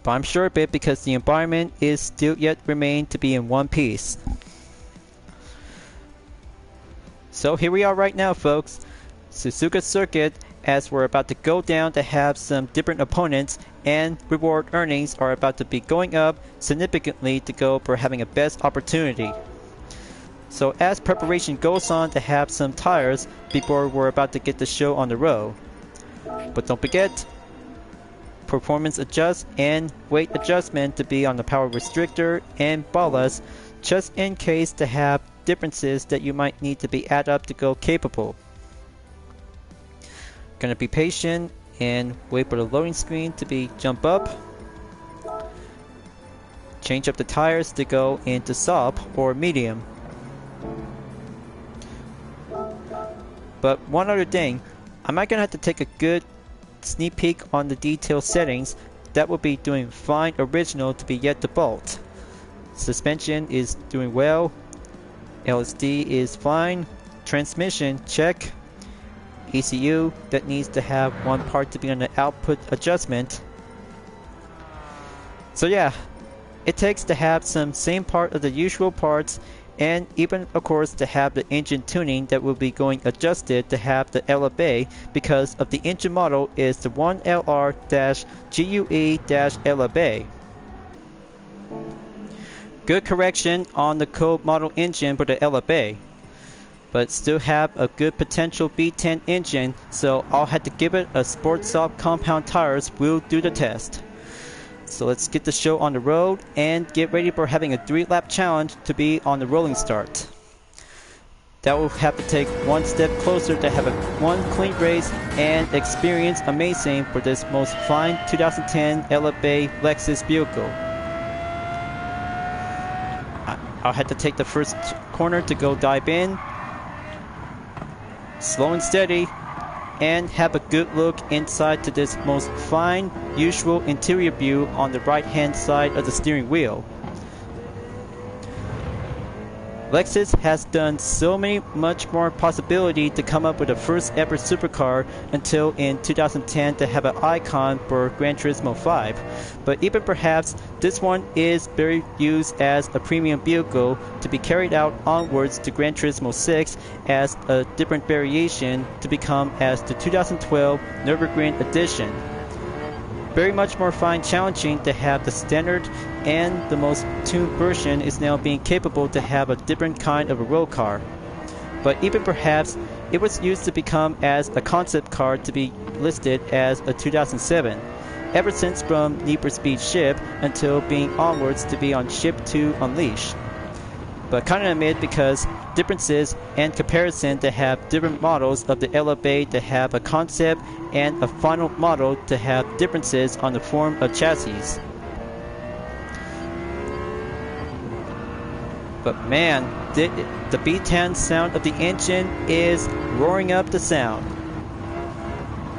But I'm sure a bit because the environment is still yet remain to be in one piece. So here we are right now, folks. Suzuka Circuit, as we're about to go down to have some different opponents, and reward earnings are about to be going up significantly to go for having a best opportunity. So as preparation goes on to have some tires before we're about to get the show on the road. But don't forget, performance adjust and weight adjustment to be on the power restrictor and ballast, just in case to have differences that you might need to be add up to go capable. Gonna be patient and wait for the loading screen to be jump up. Change up the tires to go into soft or medium. But one other thing, I might gonna have to take a good sneak peek on the detail settings. That will be doing fine original to be yet default. Suspension is doing well. LSD is fine. Transmission check. ECU that needs to have one part to be on the output adjustment. So yeah, it takes to have some same part of the usual parts, and even of course to have the engine tuning that will be going adjusted to have the LFA, because of the engine model is the 1LR-GUE-LFA. Good correction on the code model engine for the LFA, but still have a good potential V10 engine, so I'll have to give it a Sport Soft compound tires will do the test. So let's get the show on the road and get ready for having a 3-lap challenge to be on the rolling start. That will have to take one step closer to have one clean race and experience amazing for this most fine 2010 LFA Lexus vehicle. I'll have to take the first corner to go dive in. Slow and steady. and have a good look inside to this most fine usual interior view on the right hand side of the steering wheel. Lexus has done so much more possibility to come up with a first ever supercar until in 2010 to have an icon for Gran Turismo 5. But even perhaps this one is very used as a premium vehicle to be carried out onwards to Gran Turismo 6 as a different variation to become as the 2012 Nürburgring edition. Very much more fine challenging to have the standard and the most tuned version is now being capable to have a different kind of a road car. But even perhaps it was used to become as a concept car to be listed as a 2007, ever since from Need for Speed Ship until being onwards to be on Ship 2 Unleashed. But kind of admit because differences and comparison to have different models of the LFA to have a concept and a final model to have differences on the form of chassis. But man, the V10 sound of the engine is roaring up the sound.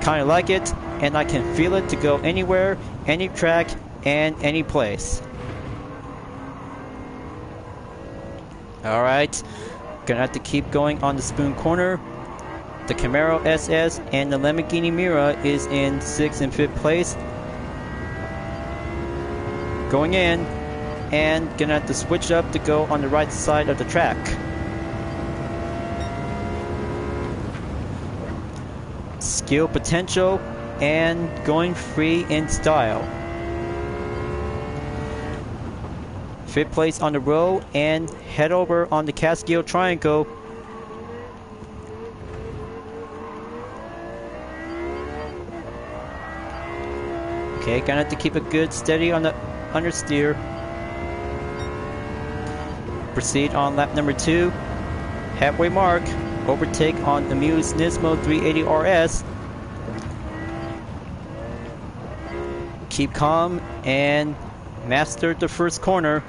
Kinda like it, and I can feel it to go anywhere, any track, and any place. Alright, gonna have to keep going on the spoon corner. The Camaro SS and the Lamborghini Miura is in 6th and 5th place. Going in, and gonna have to switch up to go on the right side of the track. Skill potential and going free in style. 5th place on the row and head over on the Catskill Triangle. Okay, gonna have to keep it good steady on the understeer. Proceed on lap number 2. Halfway mark. Overtake on the Muse Nismo 380 RS. Keep calm and master the first corner.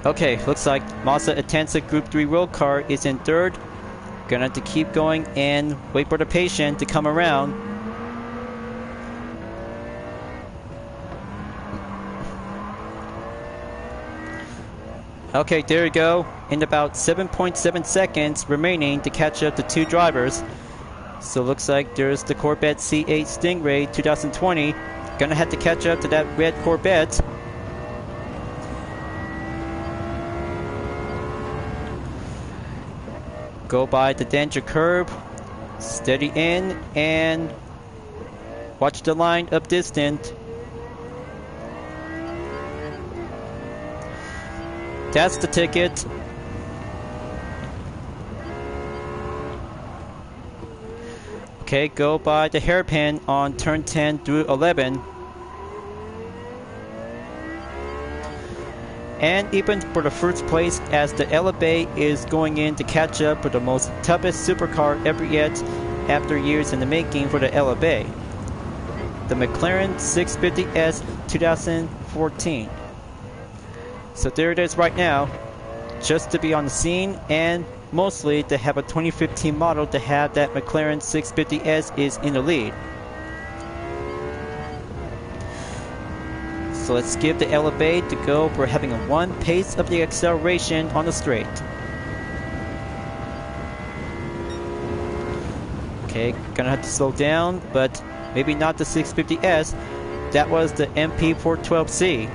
Okay, looks like Mazda Atenza Group 3 road car is in 3rd. Gonna have to keep going and wait for the patient to come around. Okay, there you go. In about 7.7 seconds remaining to catch up to 2 drivers. So looks like there's the Corvette C8 Stingray 2020. Gonna have to catch up to that red Corvette. Go by the danger curve. Steady in and watch the line up distant. That's the ticket. Okay, go by the hairpin on turn 10 through 11. And even for the first place as the LFA is going in to catch up with the most toughest supercar ever yet after years in the making for the LFA. The McLaren 650S 2014. So there it is right now, just to be on the scene and mostly to have a 2015 model to have that McLaren 650S is in the lead. So let's give the LFA to go for having a 1 pace of the acceleration on the straight. Okay, gonna have to slow down, but maybe not the 650S. That was the MP412C.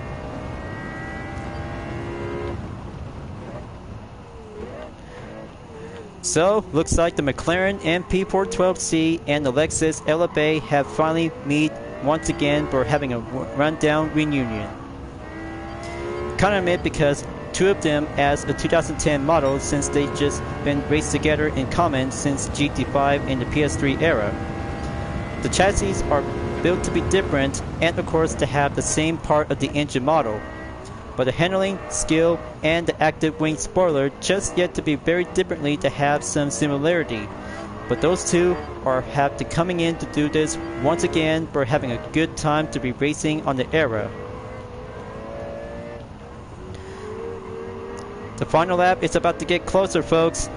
So, looks like the McLaren MP412C and the Lexus LFA have finally met once again for having a rundown reunion. Kinda admit because 2 of them as a 2010 model since they just been raced together in common since GT5 in the PS3 era. The chassis are built to be different and of course to have the same part of the engine model. But the handling, skill, and the active wing spoiler just yet to be very differently to have some similarity. But those 2 have to coming in to do this once again for having a good time to be racing on the era. The final lap is about to get closer, folks.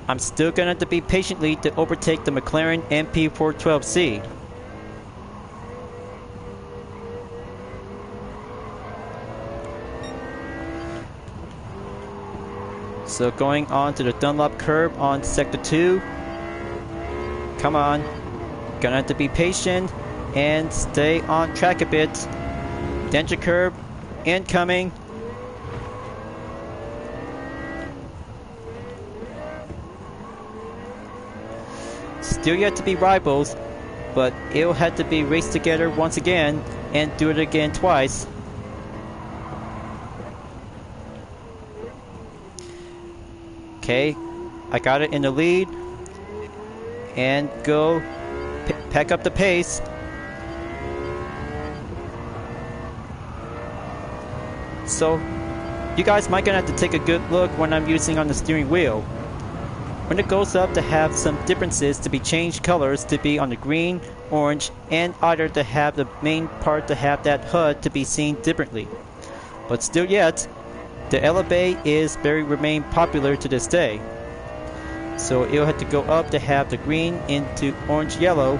I'm still gonna have to be patiently to overtake the McLaren MP412C. So going on to the Dunlop curve on Sector 2. Come on. Gonna have to be patient and stay on track a bit. Danger curve incoming. Still yet to be rivals, but it'll have to be raced together once again and do it again twice. Okay, I got it in the lead and go pack up the pace. So you guys might gonna have to take a good look when I'm using on the steering wheel. When it goes up to have some differences to be changed colors to be on the green, orange, and either to have the main part to have that HUD to be seen differently. But still yet, the Elevate is very remain popular to this day. So it'll have to go up to have the green into orange yellow.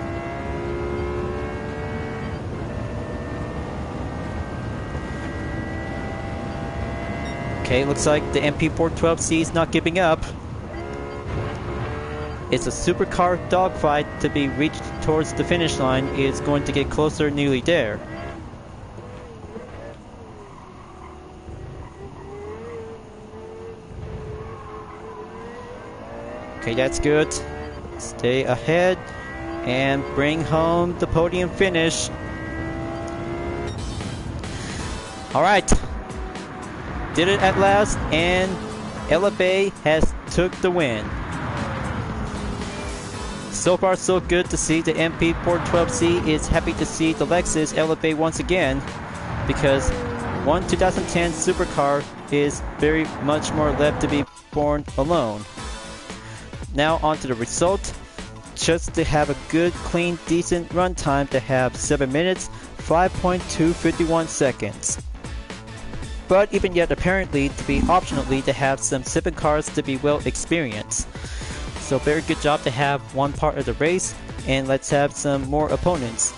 Okay, looks like the MP412C is not giving up. It's a supercar dogfight to be reached towards the finish line. It's going to get closer, nearly there. Okay, that's good. Stay ahead and bring home the podium finish. Alright. Did it at last, and Elevate has took the win. So far so good to see the MP412C is happy to see the Lexus Elevate once again, because one 2010 supercar is very much more left to be born alone. Now on to the result. Just to have a good, clean, decent run time to have 7 minutes, 5.251 seconds. But even yet apparently to be optionally to have some sipping cars to be well experienced. So very good job to have one part of the race, and let's have some more opponents.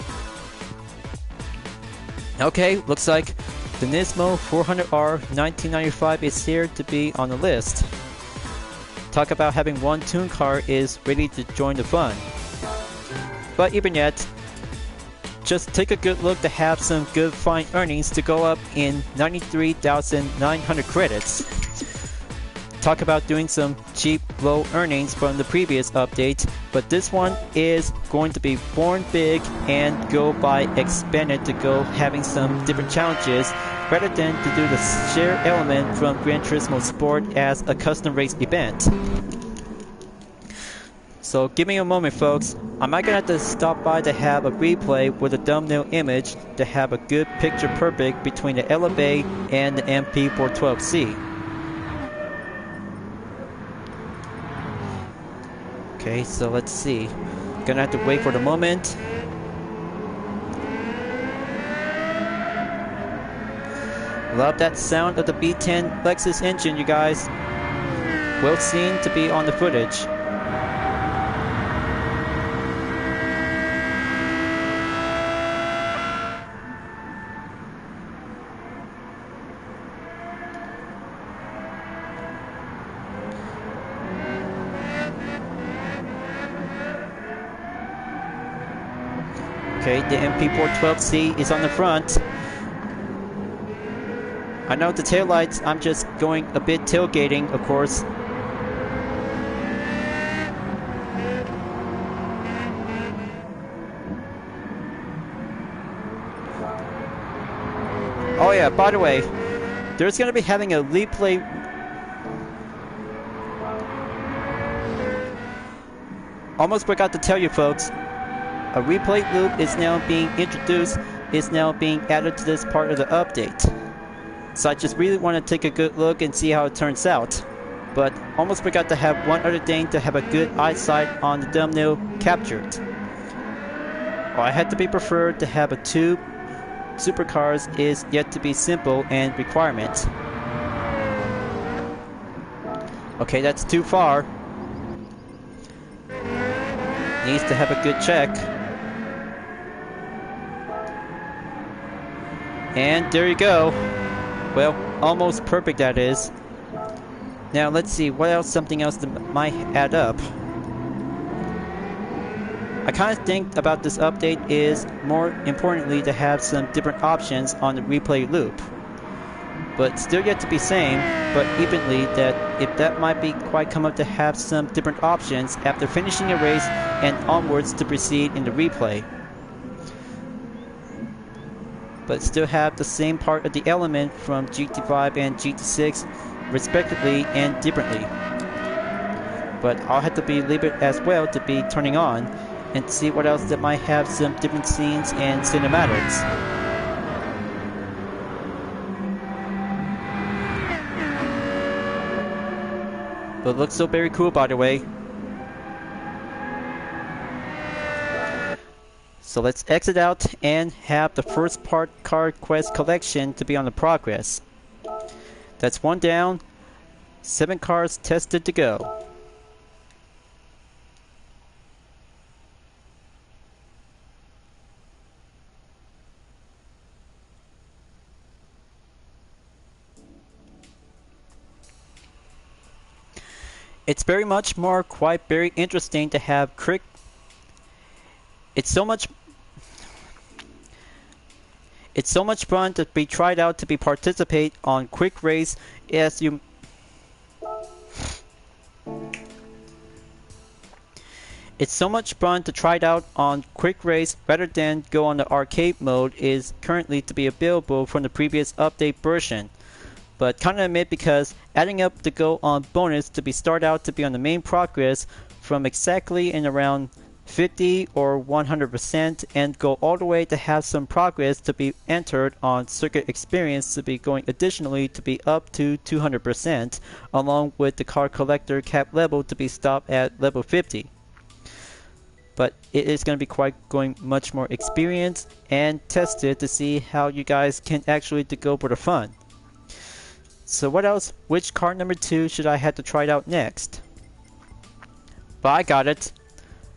Okay, looks like the Nismo 400R 1995 is here to be on the list. Talk about having one tune car is ready to join the fun. But even yet, just take a good look to have some good fine earnings to go up in 93,900 credits. Talk about doing some cheap low earnings from the previous update, but this one is going to be born big and go by expanded to go having some different challenges rather than to do the share element from Gran Turismo Sport as a custom race event. So give me a moment, folks. I might gonna have to stop by to have a replay with a thumbnail image to have a good picture perfect between the Elevate and the MP412C. Okay, so let's see. Gonna have to wait for the moment. Love that sound of the B10 Lexus engine, you guys. Well seen to be on the footage. Okay, the MP412C is on the front. I know the taillights, I'm just going a bit tailgating, of course. Oh yeah, by the way, there's going to be having a replay. Almost forgot to tell you folks. A replay loop is now being introduced, is now being added to this part of the update. So I just really want to take a good look and see how it turns out. But almost forgot to have one other thing to have a good eyesight on the thumbnail captured. Well, I had to be preferred to have a two supercars is yet to be simple and requirement. Okay, that's too far. Needs to have a good check. And there you go. Well, almost perfect that is. Now let's see, what else, something else that might add up. I kind of think about this update is, more importantly, to have some different options on the replay loop. But still yet to be seen, but evenly that if that might be quite come up to have some different options after finishing a race and onwards to proceed in the replay. But still have the same part of the element from GT5 and GT6 respectively and differently. But I'll have to leave it as well to be turning on and see what else that might have some different scenes and cinematics. But it looks so very cool, by the way. So let's exit out and have the first part card quest collection to be on the progress. That's 1 down, 7 cars tested to go. It's very much more quite very interesting to have quick. It's so much fun to be tried out to be participate on quick race as you. It's so much fun to try it out on quick race rather than go on the arcade mode is currently to be available from the previous update version. But kind of admit because adding up to go on bonus to be start out to be on the main progress from exactly in around 50 or 100% and go all the way to have some progress to be entered on circuit experience to be going additionally to be up to 200% along with the car collector cap level to be stopped at level 50. But it is going to be quite going much more experienced and tested to see how you guys can actually to go for the fun. So what else? Which car number 2 should I have to try it out next? But I got it.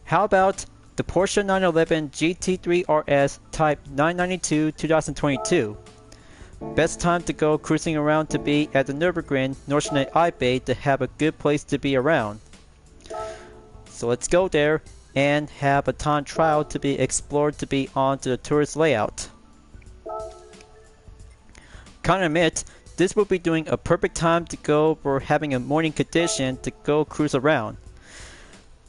How about the Porsche 911 GT3 RS Type 992 2022? Best time to go cruising around to be at the Nürburgring Nordschleife Eibay to have a good place to be around. So let's go there and have a time trial to be explored to be onto the tourist layout. Can't admit, this will be doing a perfect time to go for having a morning condition to go cruise around.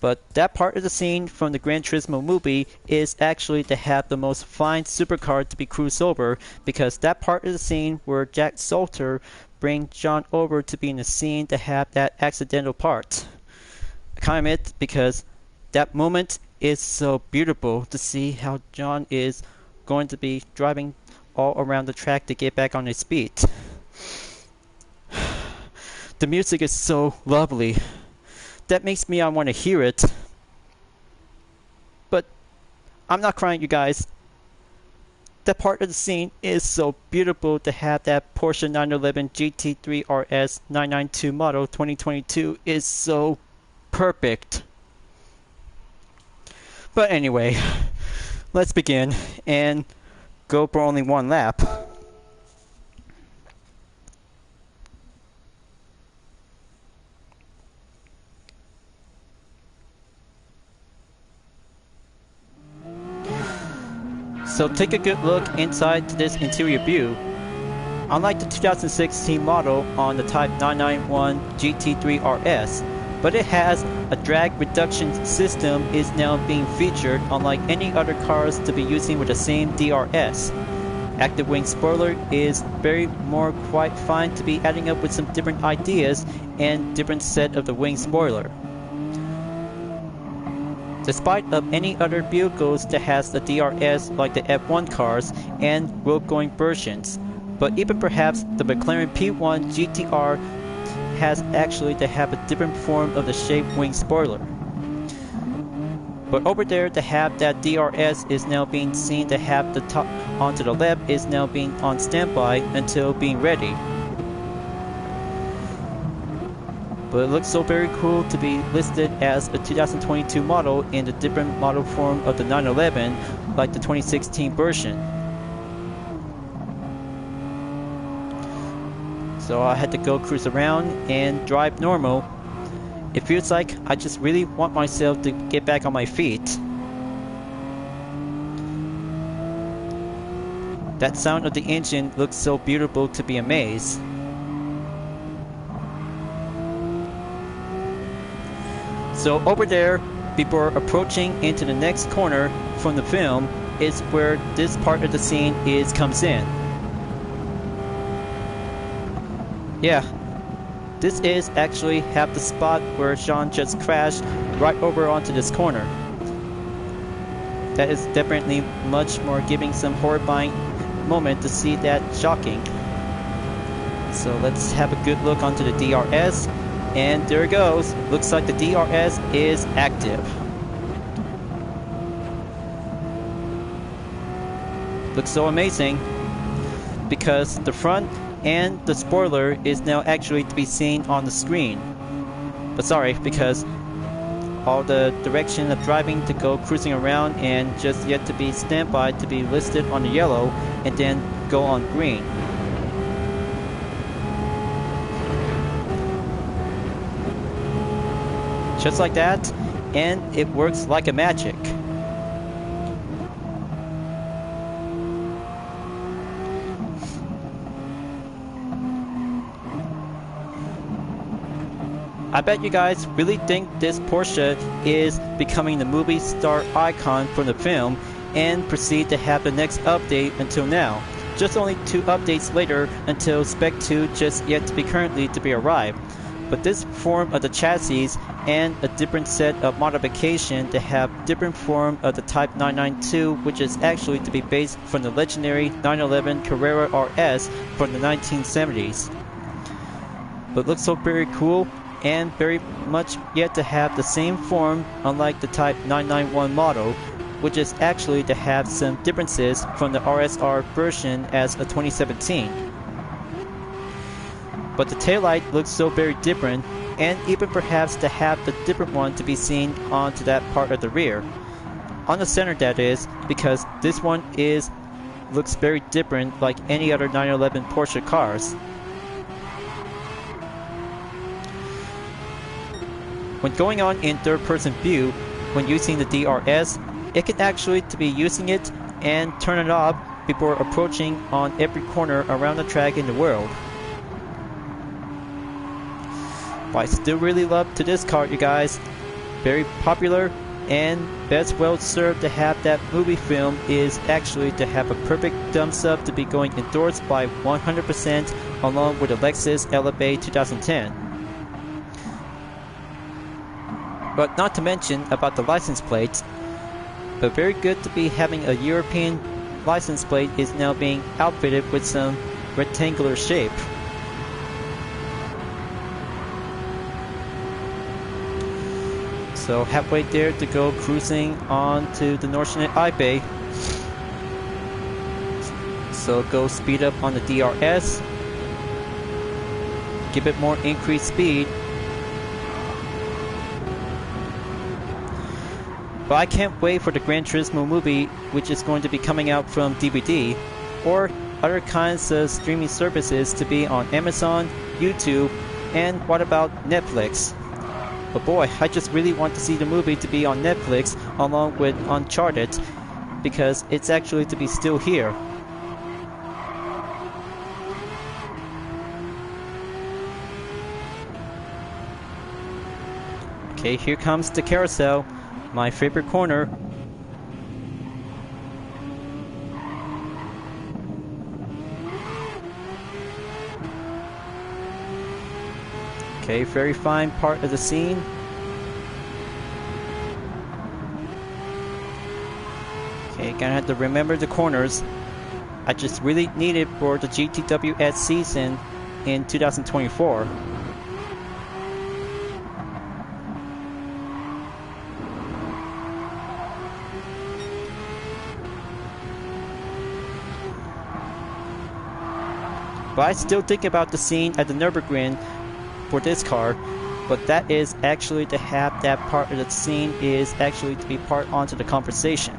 But that part of the scene from the Gran Turismo movie is actually to have the most fine supercar to be cruised over because that part of the scene where Jack Salter brings John over to be in the scene to have that accidental part. I can't admit because that moment is so beautiful to see how John is going to be driving all around the track to get back on his feet. The music is so lovely. That makes me want to hear it. But I'm not crying, you guys. That part of the scene is so beautiful to have that Porsche 911 GT3 RS 992 model 2022 is so perfect. But anyway, let's begin and go for only 1 lap. So take a good look inside to this interior view. Unlike the 2016 model on the Type 991 GT3 RS, but it has a drag reduction system is now being featured unlike any other cars to be using with the same DRS. Active wing spoiler is very more quite fine to be adding up with some different ideas and different set of the wing spoiler. Despite of any other vehicles that has the DRS like the F1 cars and road-going versions, but even perhaps the McLaren P1 GTR has actually to have a different form of the shaped wing spoiler. But over there to have that DRS is now being seen to have the top onto the left is now being on standby until being ready. But it looks so very cool to be listed as a 2022 model in the different model form of the 911, like the 2016 version. So I had to go cruise around and drive normal. It feels like I just really want myself to get back on my feet. That sound of the engine looks so beautiful to be amazed. So over there, before approaching into the next corner from the film, is where this part of the scene comes in. Yeah, this is actually half the spot where Sean just crashed right over onto this corner. That is definitely much more giving some horrifying moment to see that shocking. So let's have a good look onto the DRS. And there it goes. Looks like the DRS is active. Looks so amazing because the front and the spoiler is now actually to be seen on the screen. But sorry, because all the direction of driving to go cruising around and just yet to be standby to be listed on the yellow and then go on green. Just like that, and it works like a magic. I bet you guys really think this Porsche is becoming the movie star icon from the film and proceed to have the next update until now. Just only 2 updates later until Spec 2 just yet to be currently to be arrived. But this form of the chassis and a different set of modification to have different form of the Type 992, which is actually to be based from the legendary 911 Carrera RS from the 1970s. But looks so very cool and very much yet to have the same form, unlike the Type 991 model, which is actually to have some differences from the RSR version as a 2017. But the taillight looks so very different, and even perhaps to have the different one to be seen onto that part of the rear. On the center, that is, because this one looks very different like any other 911 Porsche cars. When going on in third-person view, when using the DRS, it can actually to be using it and turn it off before approaching on every corner around the track in the world. But I still really love to this car, you guys. Very popular and best well served to have that movie film is actually to have a perfect thumbs up to be going endorsed by 100% along with the Lexus LFA 2010. But not to mention about the license plates, but very good to be having a European license plate is now being outfitted with some rectangular shape. So halfway there to go cruising on to the Nordschnitt I-Bay. So go speed up on the DRS. Give it more increased speed. But I can't wait for the Gran Turismo movie, which is going to be coming out from DVD or other kinds of streaming services to be on Amazon, YouTube, and what about Netflix? But boy, I just really want to see the movie to be on Netflix along with Uncharted, because it's actually to be still here. Okay, here comes the carousel, my favorite corner. Okay, very fine part of the scene. Okay, gonna have to remember the corners. I just really need it for the GTWS season in 2024. But I still think about the scene at the Nürburgring for this car, but that is actually to have that part of the scene is actually to be part onto the conversation.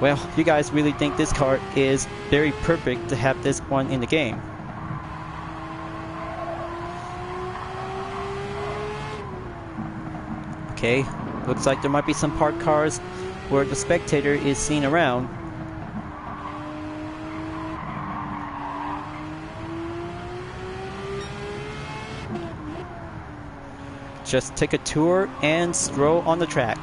Well, you guys really think this car is very perfect to have this one in the game. Okay, looks like there might be some parked cars where the spectator is seen around. Just take a tour and stroll on the track.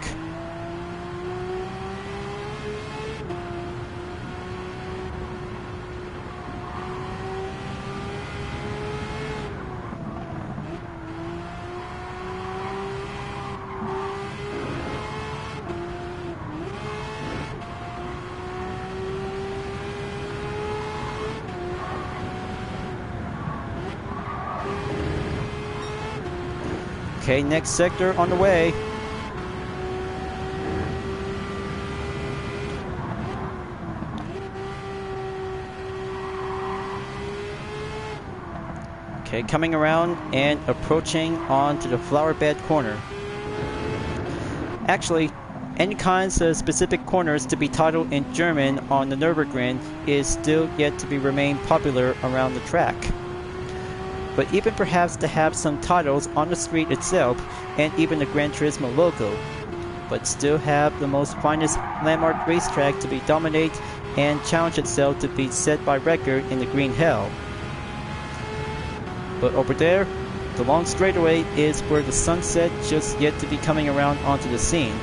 Okay, next sector on the way. Okay, coming around and approaching onto the flower bed corner. Actually, any kinds of specific corners to be titled in German on the Nürburgring is still yet to be remain popular around the track. But even perhaps to have some titles on the street itself and even the Gran Turismo logo, but still have the most finest landmark racetrack to be dominate and challenge itself to be set by record in the green hell. But over there, the long straightaway is where the sunset just yet to be coming around onto the scene.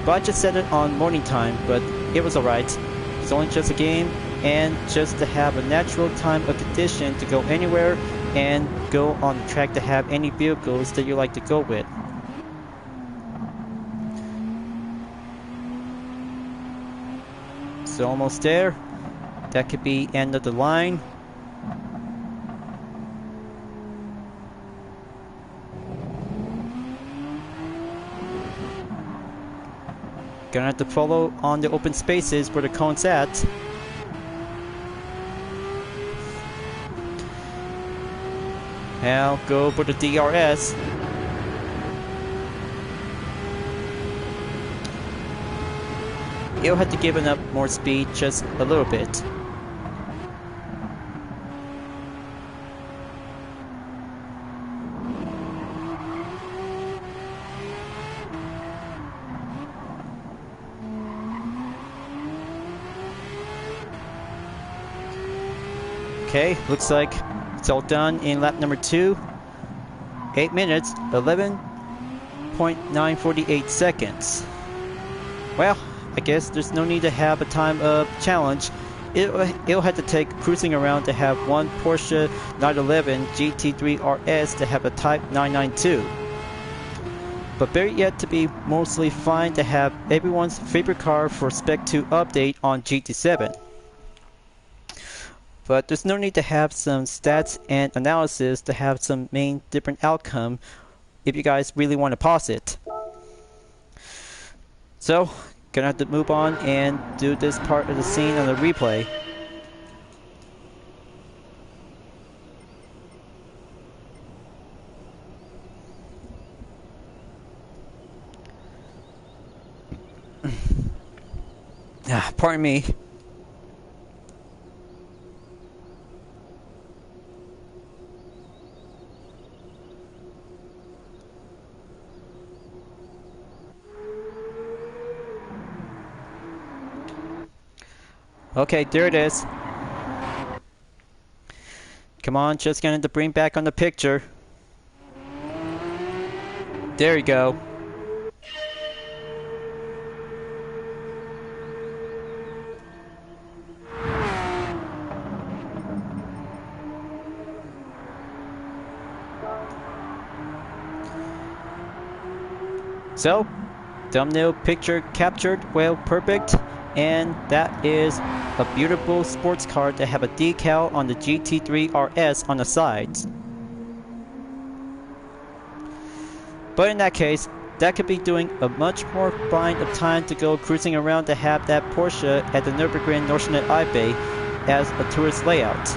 But I just set it on morning time, but it was alright. It's only just a game, and just to have a natural time of condition to go anywhere and go on the track to have any vehicles that you like to go with. So almost there. That could be end of the line. Gonna have to follow on the open spaces where the cone's at. Now go for the DRS. You'll have to give it up more speed just a little bit. Okay, looks like it's all done in lap number 2. 8 minutes, 11.948 seconds. Well, I guess there's no need to have a time of challenge. It'll have to take cruising around to have one Porsche 911 GT3 RS to have a Type 992. But better yet to be mostly fine to have everyone's favorite car for Spec 2 update on GT7. But there's no need to have some stats and analysis to have some main different outcome if you guys really want to pause it. So, gonna have to move on and do this part of the scene on the replay. Pardon me. Okay, there it is. Come on, just gonna have to bring back on the picture. There you go. So, thumbnail picture captured, well, perfect. And that is a beautiful sports car to have a decal on the GT3 RS on the sides. But in that case, that could be doing a much more fine of time to go cruising around to have that Porsche at the Nürburgring Nordschleife Eibay as a tourist layout.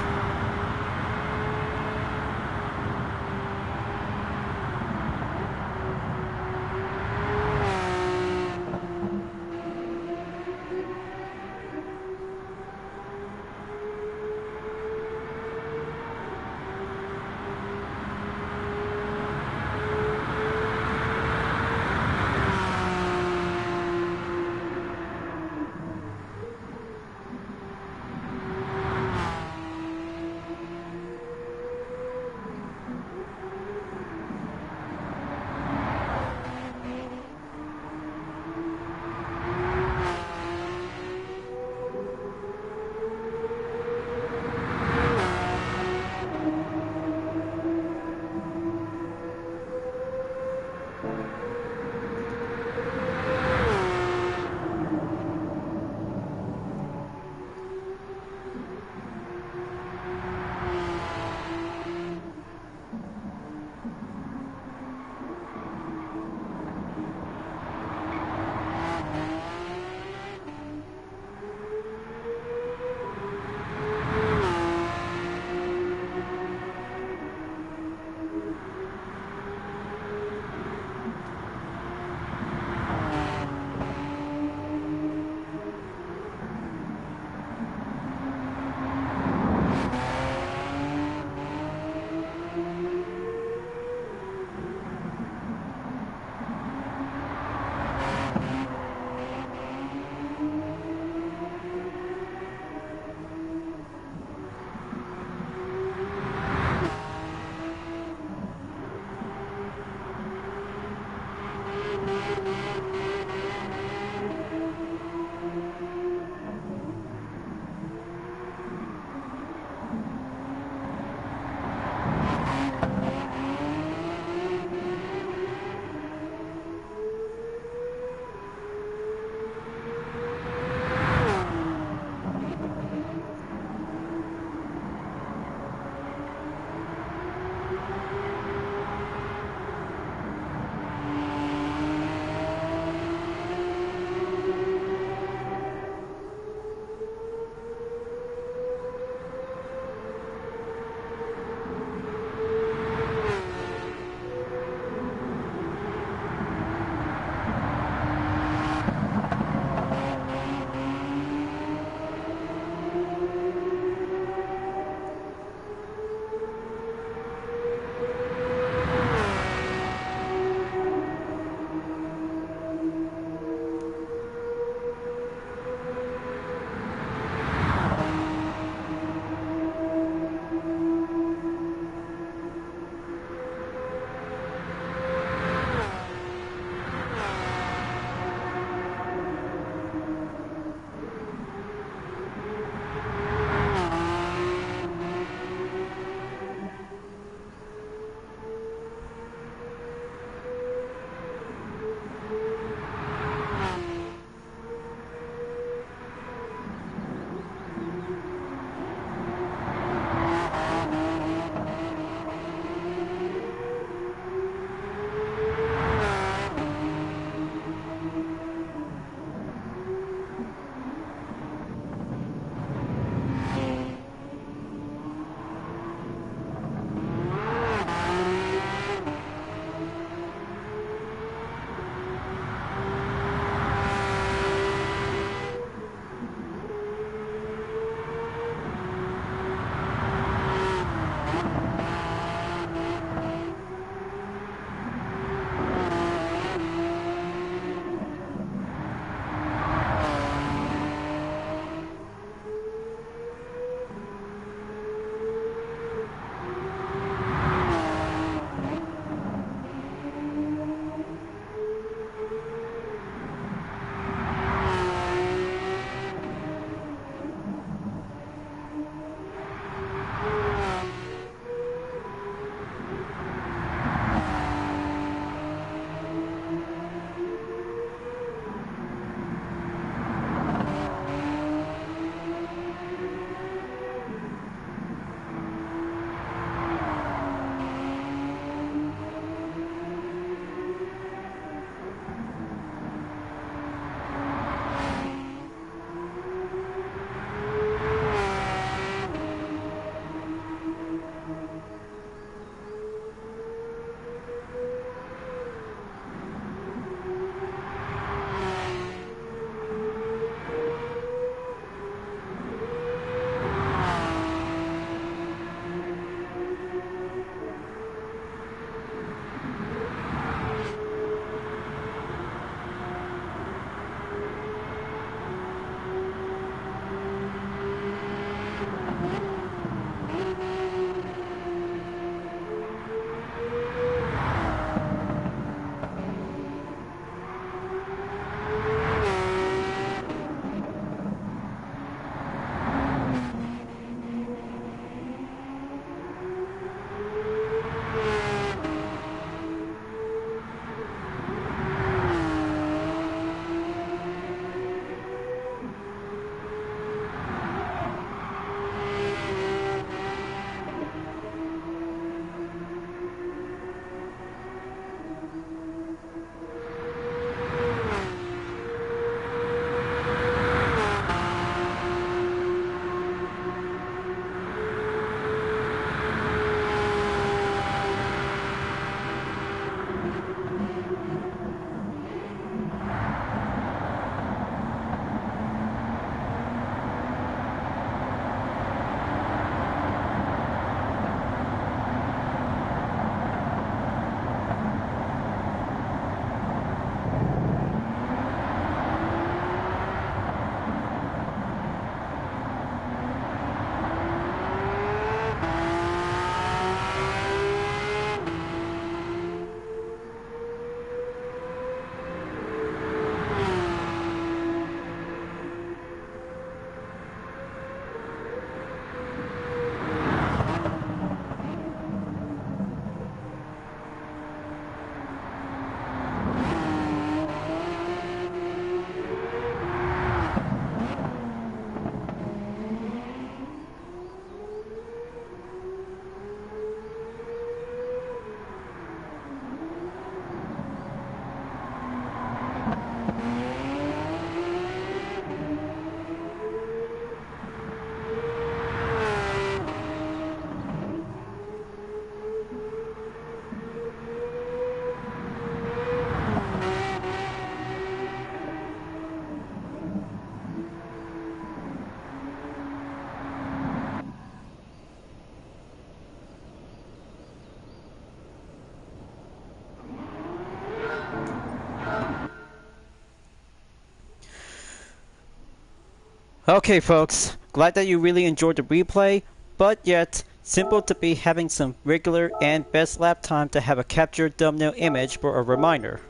Okay folks, glad that you really enjoyed the replay, but yet simple to be having some regular and best lap time to have a captured thumbnail image for a reminder.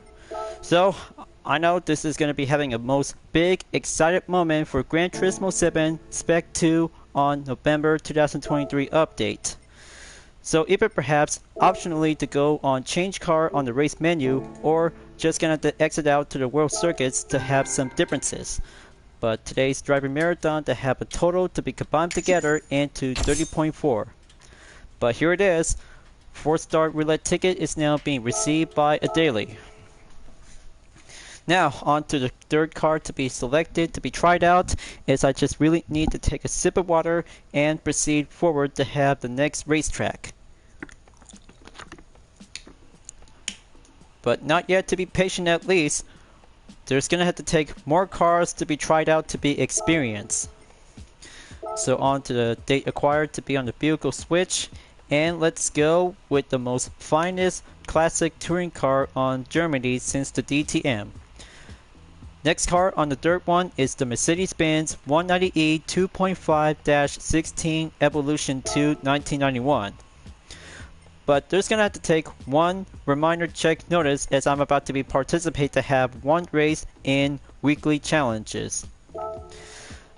So I know this is going to be having a most big excited moment for Gran Turismo 7 Spec 2 on November 2023 update. So either perhaps optionally to go on change car on the race menu, or just gonna have to exit out to the world circuits to have some differences. But today's driving marathon to have a total to be combined together into 30.4. But here it is, 4-star roulette ticket is now being received by a daily. Now on to the third car to be selected to be tried out, as I just really need to take a sip of water and proceed forward to have the next racetrack. But not yet to be patient at least. There's gonna have to take more cars to be tried out to be experienced. So on to the date acquired to be on the vehicle switch, and let's go with the most finest classic touring car on Germany since the DTM. Next car on the third one is the Mercedes-Benz 190e 2.5-16 Evolution 2 1991. But there's gonna have to take one reminder check notice, as I'm about to be participate to have one race in weekly challenges.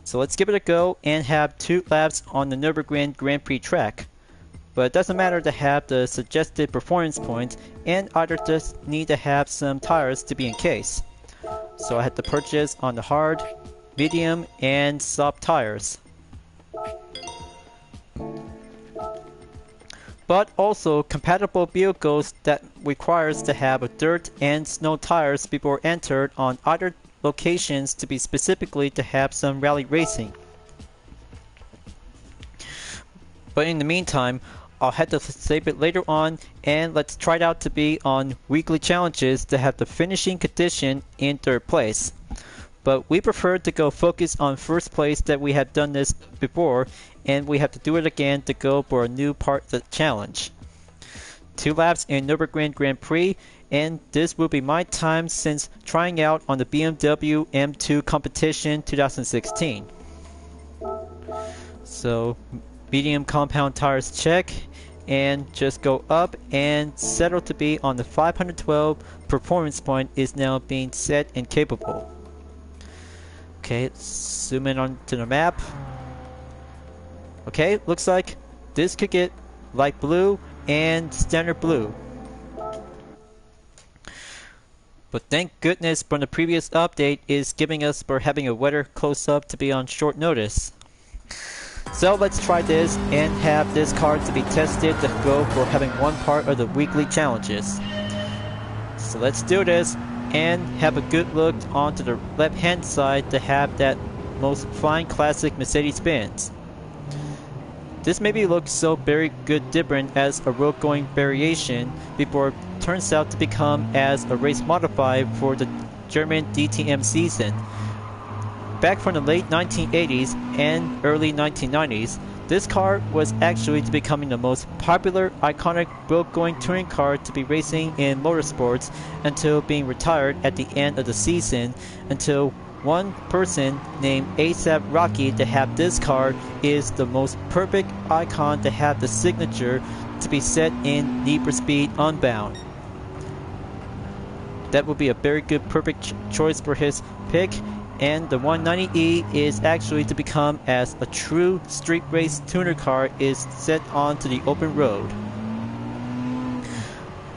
So let's give it a go and have 2 laps on the Nürburgring Grand Prix track. But it doesn't matter to have the suggested performance points, and either just need to have some tires to be in case. So I had to purchase on the hard, medium, and soft tires. But also compatible vehicles that requires to have a dirt and snow tires before entered on other locations to be specifically to have some rally racing. But in the meantime, I'll have to save it later on, and let's try it out to be on weekly challenges to have the finishing condition in third place. But we prefer to go focus on first place, that we have done this before, and we have to do it again to go for a new part of the challenge. 2 laps in Nürburgring Grand Prix, and this will be my time since trying out on the BMW M2 competition 2016. So medium compound tires check, and just go up and settle to be on the 512 performance point is now being set and capable. Okay, let's zoom in onto the map. Okay, looks like this could get light blue and standard blue. But thank goodness from the previous update is giving us for having a weather close up to be on short notice. So let's try this and have this car to be tested to go for having one part of the weekly challenges. So let's do this and have a good look onto the left hand side to have that most fine classic Mercedes-Benz. This maybe looks so very good different as a road going variation before it turns out to become as a race modified for the German DTM season. Back from the late 1980s and early 1990s, this car was actually to becoming the most popular iconic road-going touring car to be racing in motorsports until being retired at the end of the season, until one person named A$AP Rocky to have this car is the most perfect icon to have the signature to be set in Need for Speed Unbound. That would be a very good perfect choice for his pick. And the 190e is actually to become as a true street race tuner car is set onto the open road.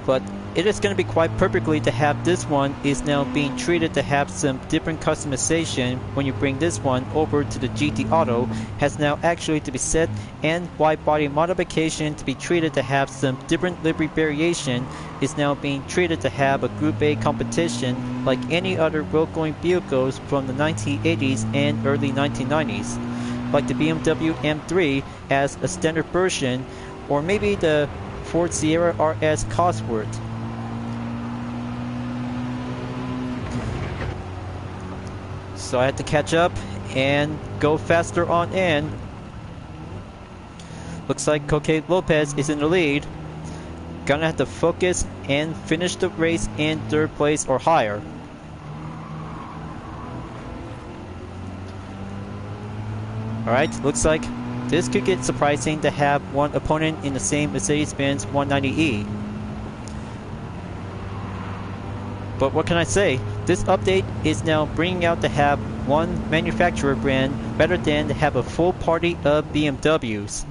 But it is going to be quite perfectly to have this one is now being treated to have some different customization when you bring this one over to the GT Auto, has now actually to be set and wide body modification to be treated to have some different livery variation is now being treated to have a Group A competition like any other road going vehicles from the 1980s and early 1990s, like the BMW M3 as a standard version, or maybe the Ford Sierra RS Cosworth. So I had to catch up and go faster on in. Looks like Coque Lopez is in the lead. Gonna have to focus and finish the race in third place or higher. Alright, looks like this could get surprising to have one opponent in the same Mercedes-Benz 190E. But what can I say? This update is now bringing out to have one manufacturer brand rather than to have a full party of BMWs.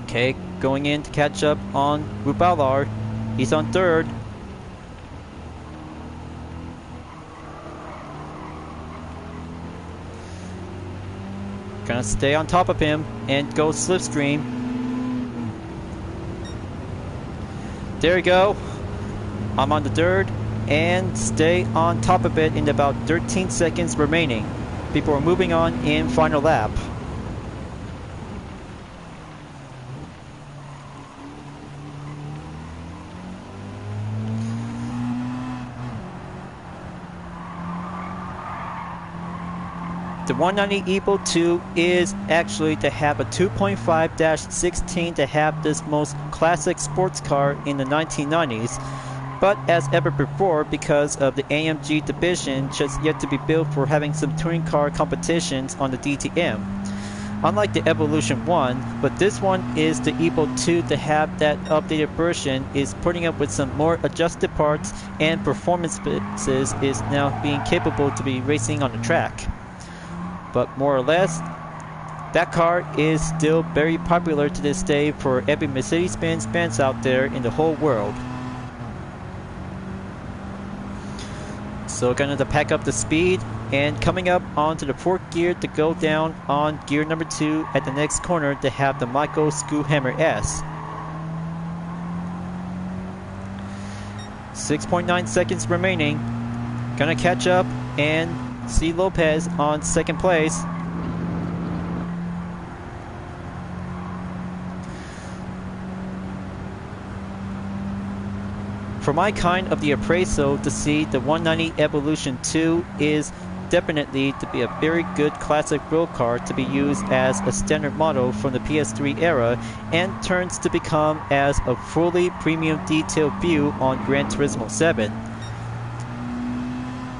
Okay, going in to catch up on Rubalar. He's on third. Gonna stay on top of him and go slipstream. There we go. I'm on the third and stay on top of it in about 13 seconds remaining. People are moving on in final lap. The 190 Evo 2 is actually to have a 2.5-16 to have this most classic sports car in the 1990s, but as ever before, because of the AMG division just yet to be built for having some touring car competitions on the DTM. Unlike the Evolution 1, but this one is the Evo 2 to have that updated version is putting up with some more adjusted parts and performances is now being capable to be racing on the track. But more or less, that car is still very popular to this day for every Mercedes-Benz fans out there in the whole world. So gonna to pack up the speed and coming up onto the fourth gear to go down on gear number 2 at the next corner to have the Michael Screwhammer S. 6.9 seconds remaining. Gonna catch up and see Lopez on second place. For my kind of the appraisal to see the 190 Evolution 2 is definitely to be a very good classic road car to be used as a standard model from the PS3 era and turns to become as a fully premium detailed view on Gran Turismo 7.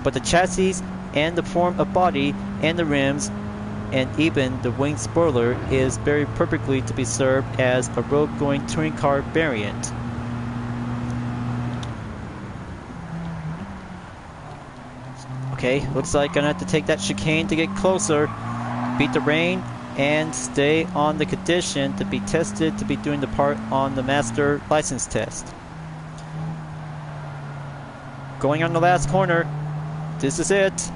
But the chassis and the form of body and the rims and even the wing spoiler is very perfectly to be served as a road-going touring car variant. Okay, looks like gonna have to take that chicane to get closer, beat the rain, and stay on the condition to be tested to be doing the part on the master license test. Going on the last corner, this is it.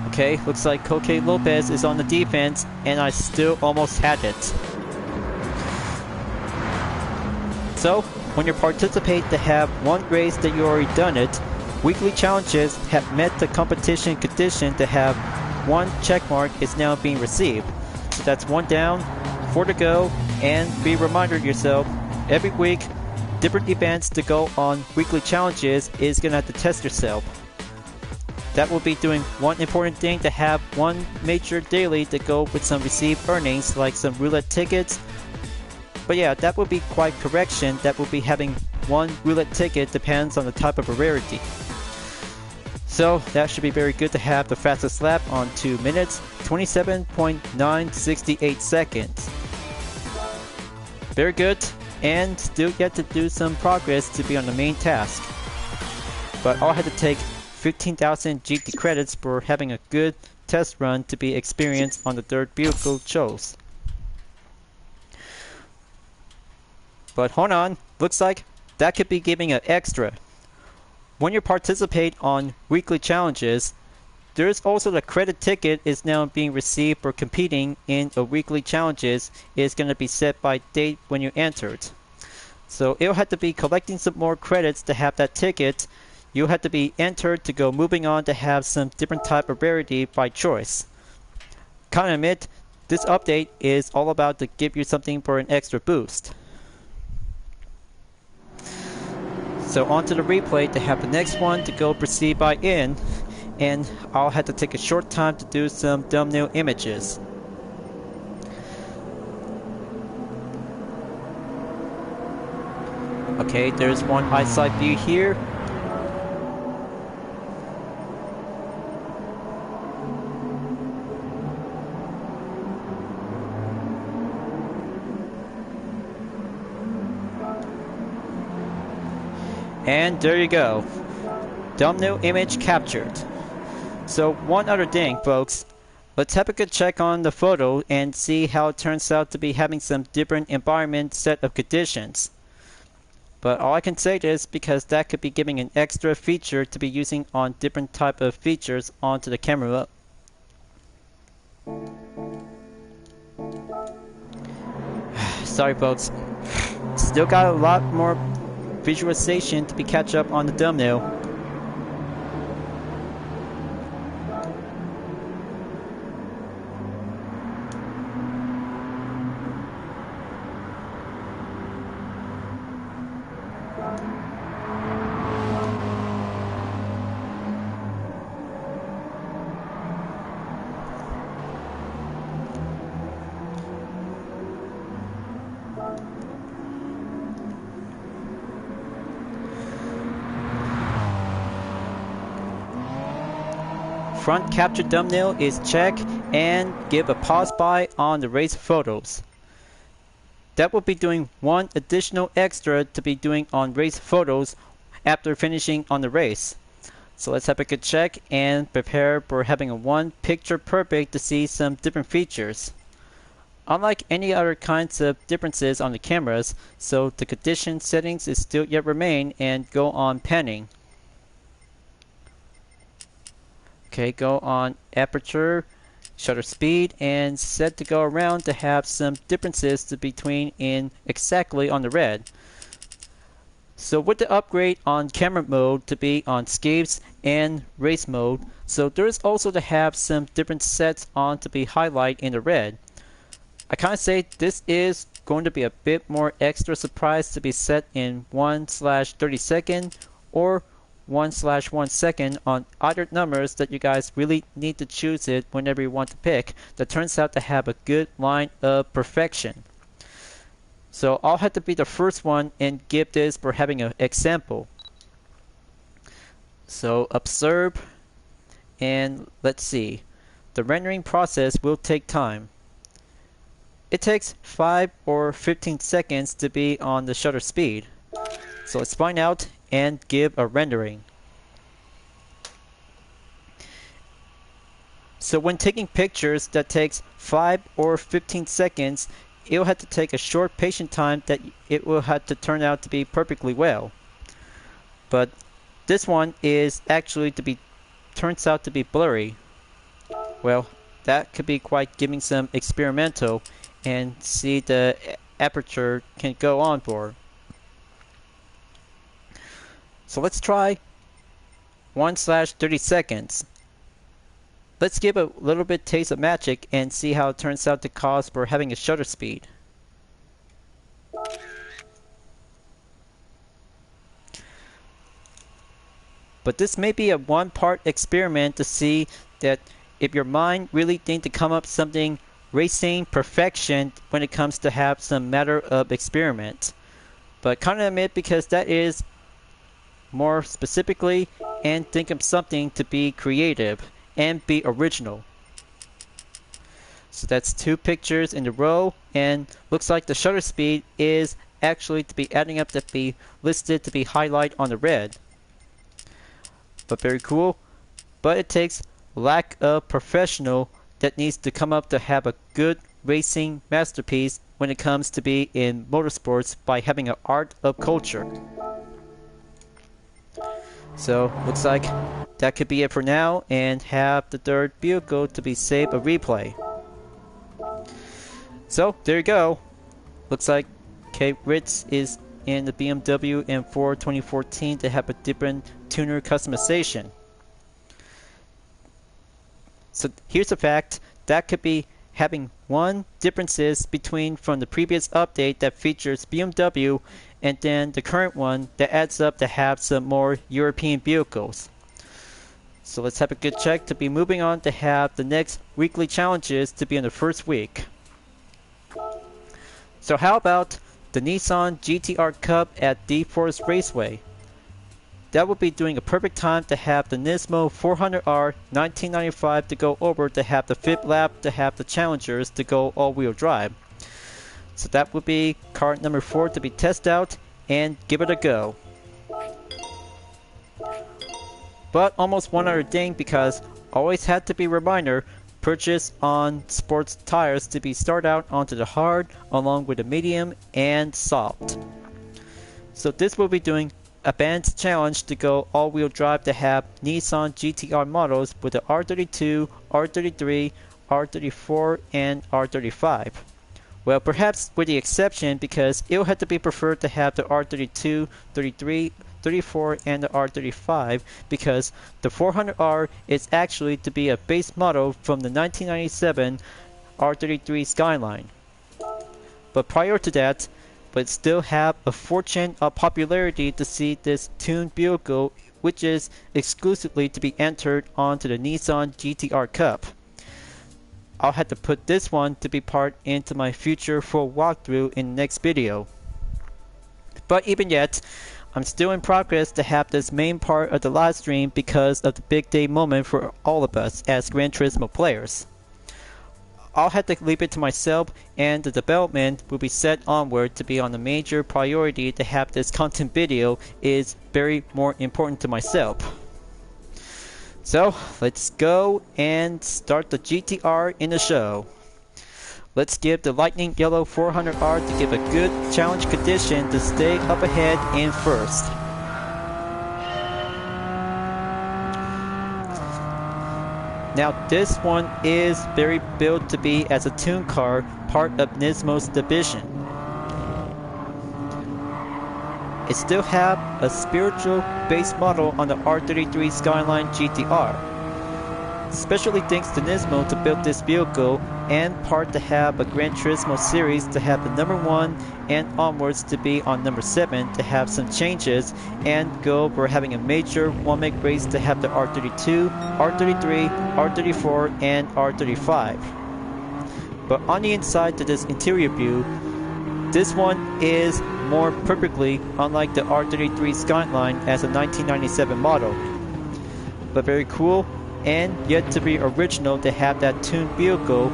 Okay, looks like Coque Lopez is on the defense, and I still almost had it. So, when you participate to have one race that you already done it, weekly challenges have met the competition condition to have one checkmark is now being received. So that's one down, 4 to go, and be reminded yourself, every week, different events to go on weekly challenges is gonna have to test yourself. That will be doing one important thing to have one major daily to go with some received earnings like some roulette tickets. But yeah, that would be quite correction. That will be having one roulette ticket depends on the type of a rarity. So that should be very good to have the fastest lap on 2 minutes, 27.968 seconds. Very good, and still yet to do some progress to be on the main task. But I'll have to take 15,000 GT credits for having a good test run to be experienced on the third vehicle chose. But hold on, looks like that could be giving an extra. When you participate on weekly challenges, there's also the credit ticket is now being received for competing in a weekly challenges is going to be set by date when you entered. So it'll have to be collecting some more credits to have that ticket. You'll have to be entered to go moving on to have some different type of rarity by choice. Can't admit, this update is all about to give you something for an extra boost. So onto the replay to have the next one to go proceed by in, and I'll have to take a short time to do some thumbnail images. Okay, there's one eyesight view here. And there you go. Thumbnail image captured. So one other thing, folks. Let's have a good check on the photo and see how it turns out to be having some different environment set of conditions. But all I can say is because that could be giving an extra feature to be using on different type of features onto the camera. Sorry folks. Still got a lot more visualization to be catch up on the thumbnail. Front capture thumbnail is check and give a pause by on the race photos. That will be doing one additional extra to be doing on race photos after finishing on the race. So let's have a good check and prepare for having a one picture perfect to see some different features. Unlike any other kinds of differences on the cameras, so the condition settings is still yet remain and go on panning. Okay, go on aperture, shutter speed, and set to go around to have some differences to between in exactly on the red. So with the upgrade on camera mode to be on escapes and race mode, so there is also to have some different sets on to be highlight in the red. I kind of say this is going to be a bit more extra surprise to be set in 1/30 second or 1/1 second on either numbers that you guys really need to choose it whenever you want to pick that turns out to have a good line of perfection. So I'll have to be the first one and give this for having an example. So observe and let's see. The rendering process will take time. It takes 5 or 15 seconds to be on the shutter speed. So let's find out and give a rendering. So when taking pictures that takes 5 or 15 seconds, it will have to take a short patient time that it will have to turn out to be perfectly well. But this one is actually to be turns out to be blurry. Well, that could be quite giving some experimental and see the aperture can go on for. So let's try 1/30 seconds. Let's give a little bit taste of magic and see how it turns out to cause for having a shutter speed. But this may be a one-part experiment to see that if your mind really needs to come up something racing perfection when it comes to have some matter of experiment. But kind of admit because that is more specifically and think of something to be creative and be original. So that's 2 pictures in a row and looks like the shutter speed is actually to be adding up to be listed to be highlight on the red. But very cool. But it takes lack of professional that needs to come up to have a good racing masterpiece when it comes to be in motorsports by having an art of culture. So looks like that could be it for now and have the third vehicle to be save a replay. So there you go. Looks like Kate Ritz is in the BMW M4 2014 to have a different tuner customization. So here's the fact that could be having one differences between from the previous update that features BMW and then the current one that adds up to have some more European vehicles. So let's have a good check to be moving on to have the next weekly challenges to be in the first week. So how about the Nissan GT-R Cup at D-Force Raceway? That would be doing a perfect time to have the Nismo 400R 1995 to go over to have the 5th lap to have the challengers to go all-wheel drive. So that would be car number 4 to be tested out and give it a go. But almost one other thing, because always had to be a reminder, purchase on sports tires to be start out onto the hard along with the medium and soft. So this will be doing a band's challenge to go all-wheel drive to have Nissan GTR models with the R32, R33, R34, and R35. Well, perhaps with the exception, because it'll have to be preferred to have the R32, 33, 34, and the R35, because the 400R is actually to be a base model from the 1997 R33 Skyline. But prior to that, but still have a fortune of popularity to see this tuned vehicle, which is exclusively to be entered onto the Nissan GTR Cup. I'll have to put this one to be part into my future full walkthrough in the next video. But even yet, I'm still in progress to have this main part of the live stream because of the big day moment for all of us as Gran Turismo players. I'll have to leave it to myself, and the development will be set onward to be on a major priority to have this content video is very more important to myself. So let's go and start the GTR in the show. Let's give the lightning yellow 400R to give a good challenge condition to stay up ahead in first. Now this one is very built to be as a tune car, part of Nismo's division. It still have a spiritual base model on the R33 Skyline GTR. Especially thanks to Nismo to build this vehicle, and part to have a Gran Turismo series to have the number 1 and onwards to be on number 7 to have some changes, and go for having a major one-make race to have the R32, R33, R34, and R35. But on the inside to this interior view, this one is more perfectly unlike the R33 Skyline as a 1997 model. But very cool, and yet to be original to have that tuned vehicle,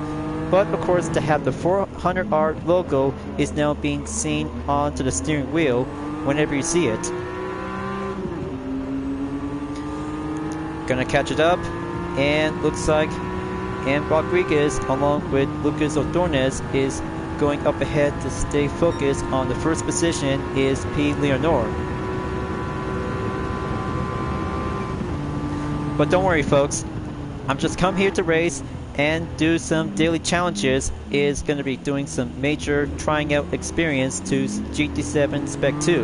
but of course to have the 400R logo is now being seen onto the steering wheel whenever you see it. Gonna catch it up, and looks like Ann Rodriguez along with Lucas Ordonez is going up ahead to stay focused on the first position is P. Leonor. But don't worry folks, I'm just come here to race and do some daily challenges. Is going to be doing some major trying out experience to GT7 Spec 2.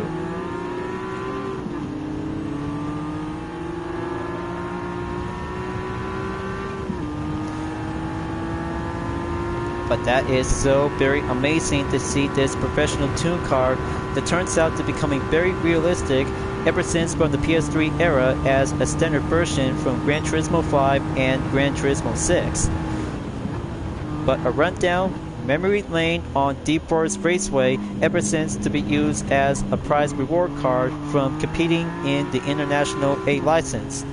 But that is so very amazing to see this professional tune car that turns out to becoming very realistic ever since from the PS3 era as a standard version from Gran Turismo 5 and Gran Turismo 6. But a rundown memory lane on Deep Forest Raceway ever since to be used as a prize reward card from competing in the International A license.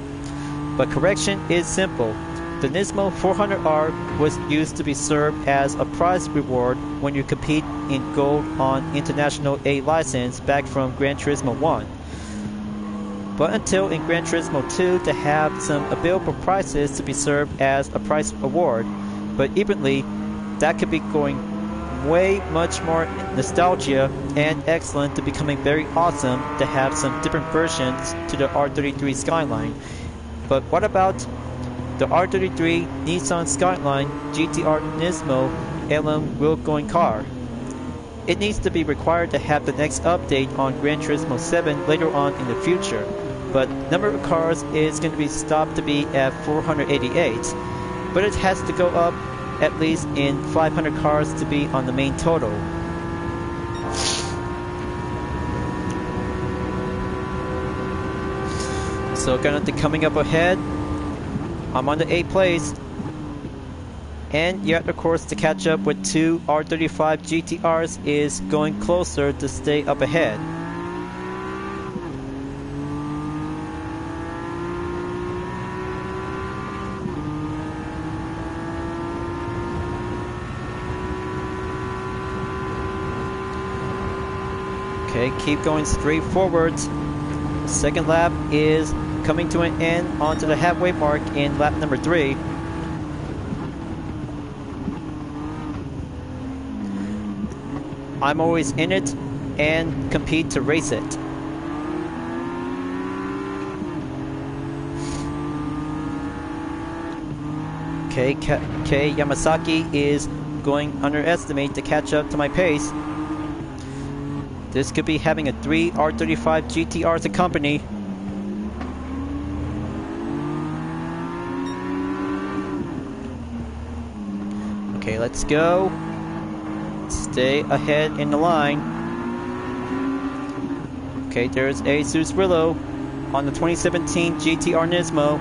But correction is simple. The Nismo 400R was used to be served as a prize reward when you compete in gold on International A license back from Gran Turismo 1. But until in Gran Turismo 2 to have some available prizes to be served as a prize award. But evenly, that could be going way much more nostalgia and excellent to becoming very awesome to have some different versions to the R33 Skyline. But what about the R33 Nissan Skyline GTR Nismo LM wheel-going car? It needs to be required to have the next update on Gran Turismo 7 later on in the future. But number of cars is going to be stopped to be at 488. But it has to go up at least in 500 cars to be on the main total. So gonna be coming up ahead. I'm on the 8th place. And yet of course to catch up with 2 R35 GTRs is going closer to stay up ahead. Okay, keep going straight forward. Second lap is coming to an end onto the halfway mark in lap number 3. I'm always in it and compete to race it. Okay, Yamasaki is going underestimate to catch up to my pace. This could be having a 3 R35 GTR as a company. Okay, let's go. Stay ahead in the line. Okay, there's a Susrillo on the 2017 GTR Nismo.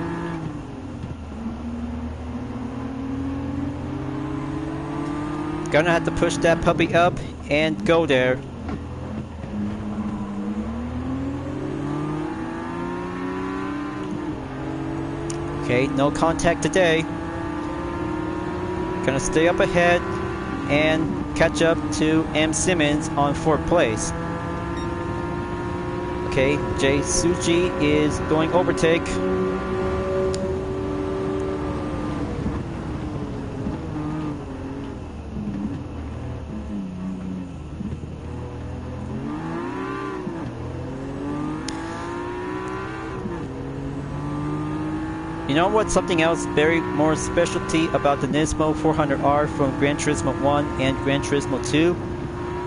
Gonna have to push that puppy up and go there. Okay, no contact today. Gonna stay up ahead and catch up to M. Simmons on 4th place. Okay, Jay Suji is going overtake. You know what's something else very more specialty about the Nismo 400R from Gran Turismo 1 and Gran Turismo 2?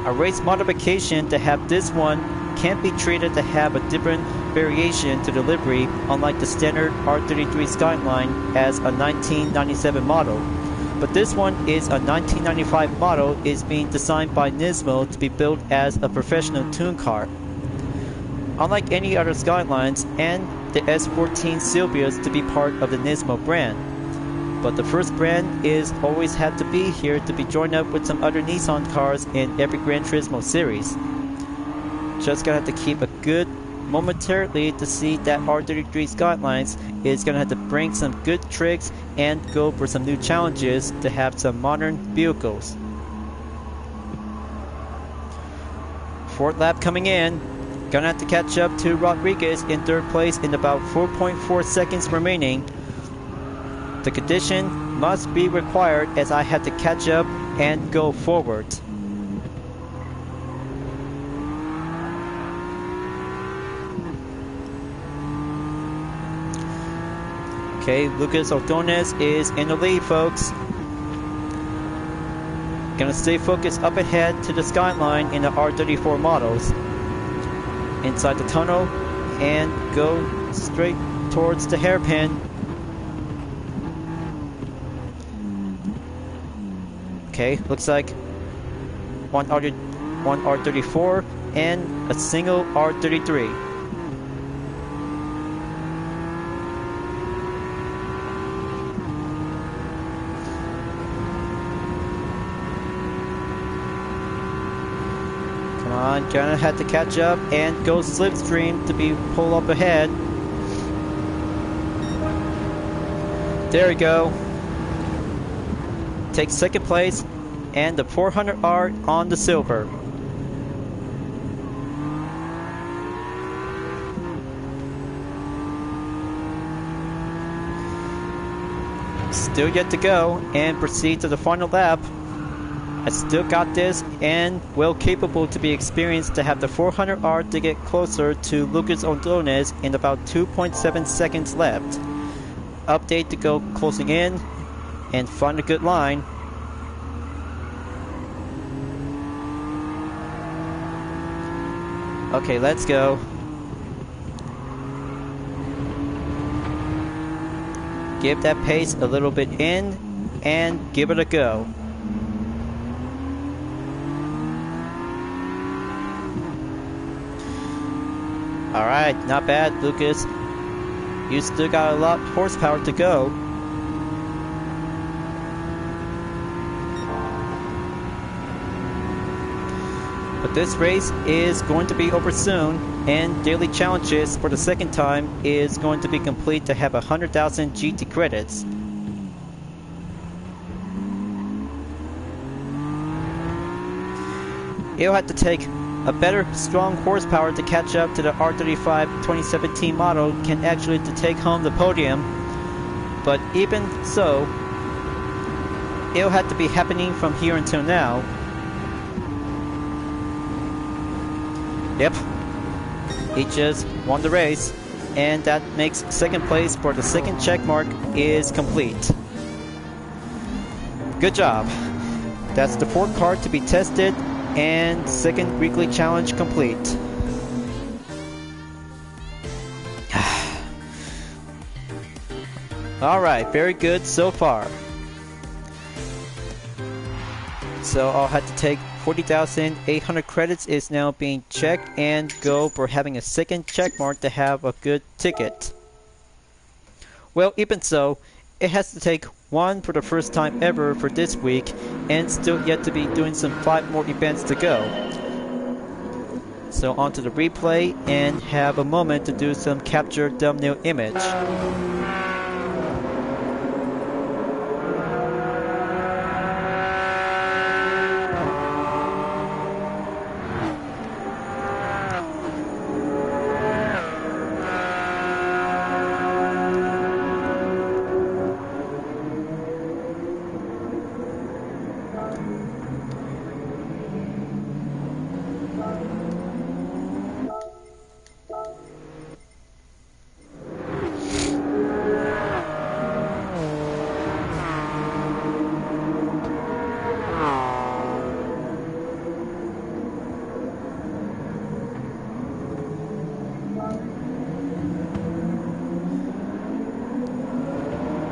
A race modification to have this one can't be treated to have a different variation to the livery, unlike the standard R33 Skyline as a 1997 model. But this one is a 1995 model, is being designed by Nismo to be built as a professional tune car. Unlike any other Skylines and the S14 Silvias to be part of the Nismo brand. But the first brand is always had to be here to be joined up with some other Nissan cars in every Gran Turismo series. Just gonna have to keep a good momentarily to see that R33 Skylines is gonna have to bring some good tricks and go for some new challenges to have some modern vehicles. 4th lap coming in. Gonna have to catch up to Rodriguez in 3rd place in about 4.4 seconds remaining. The condition must be required as I have to catch up and go forward. Okay, Lucas Ordonez is in the lead, folks. Gonna stay focused up ahead to the Skyline in the R34 models. Inside the tunnel and go straight towards the hairpin. Okay, looks like one R34 and a single R33. Gonna have to catch up and go slipstream to be pull up ahead. There we go. Take 2nd place and the 400R on the silver. Still yet to go and proceed to the final lap. I still got this and well capable to be experienced to have the 400R to get closer to Lucas Ordonez in about 2.7 seconds left. Update to go closing in and find a good line. Okay, let's go. Give that pace a little bit in and give it a go. Alright, not bad, Lucas. You still got a lot of horsepower to go. But this race is going to be over soon, and daily challenges for the 2nd time is going to be complete to have 100,000 GT credits. It'll have to take a better strong horsepower to catch up to the R35 2017 model can actually to take home the podium. But even so, it'll have to be happening from here until now. Yep, he just won the race, and that makes second place for the second check mark is complete. Good job. That's the fourth car to be tested, and second weekly challenge complete. Alright, very good so far. So I'll have to take 40,800 credits is now being checked and go for having a second check mark to have a good ticket. Well, even so, it has to take one for the first time ever for this week, and still yet to be doing some 5 more events to go. So onto the replay and have a moment to do some capture thumbnail image.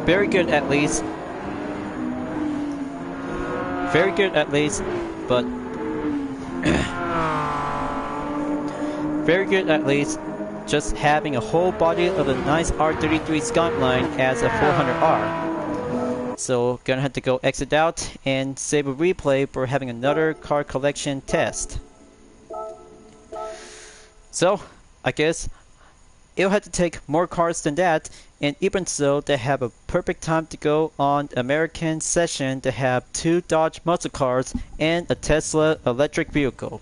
Very good at least. Very good at least, but very good at least. Just having a whole body of a nice R33 Skyline as a 400R. So gonna have to go exit out and save a replay for having another car collection test. So I guess it'll have to take more cars than that, and even so, they have a perfect time to go on American session to have 2 Dodge muscle cars and a Tesla electric vehicle.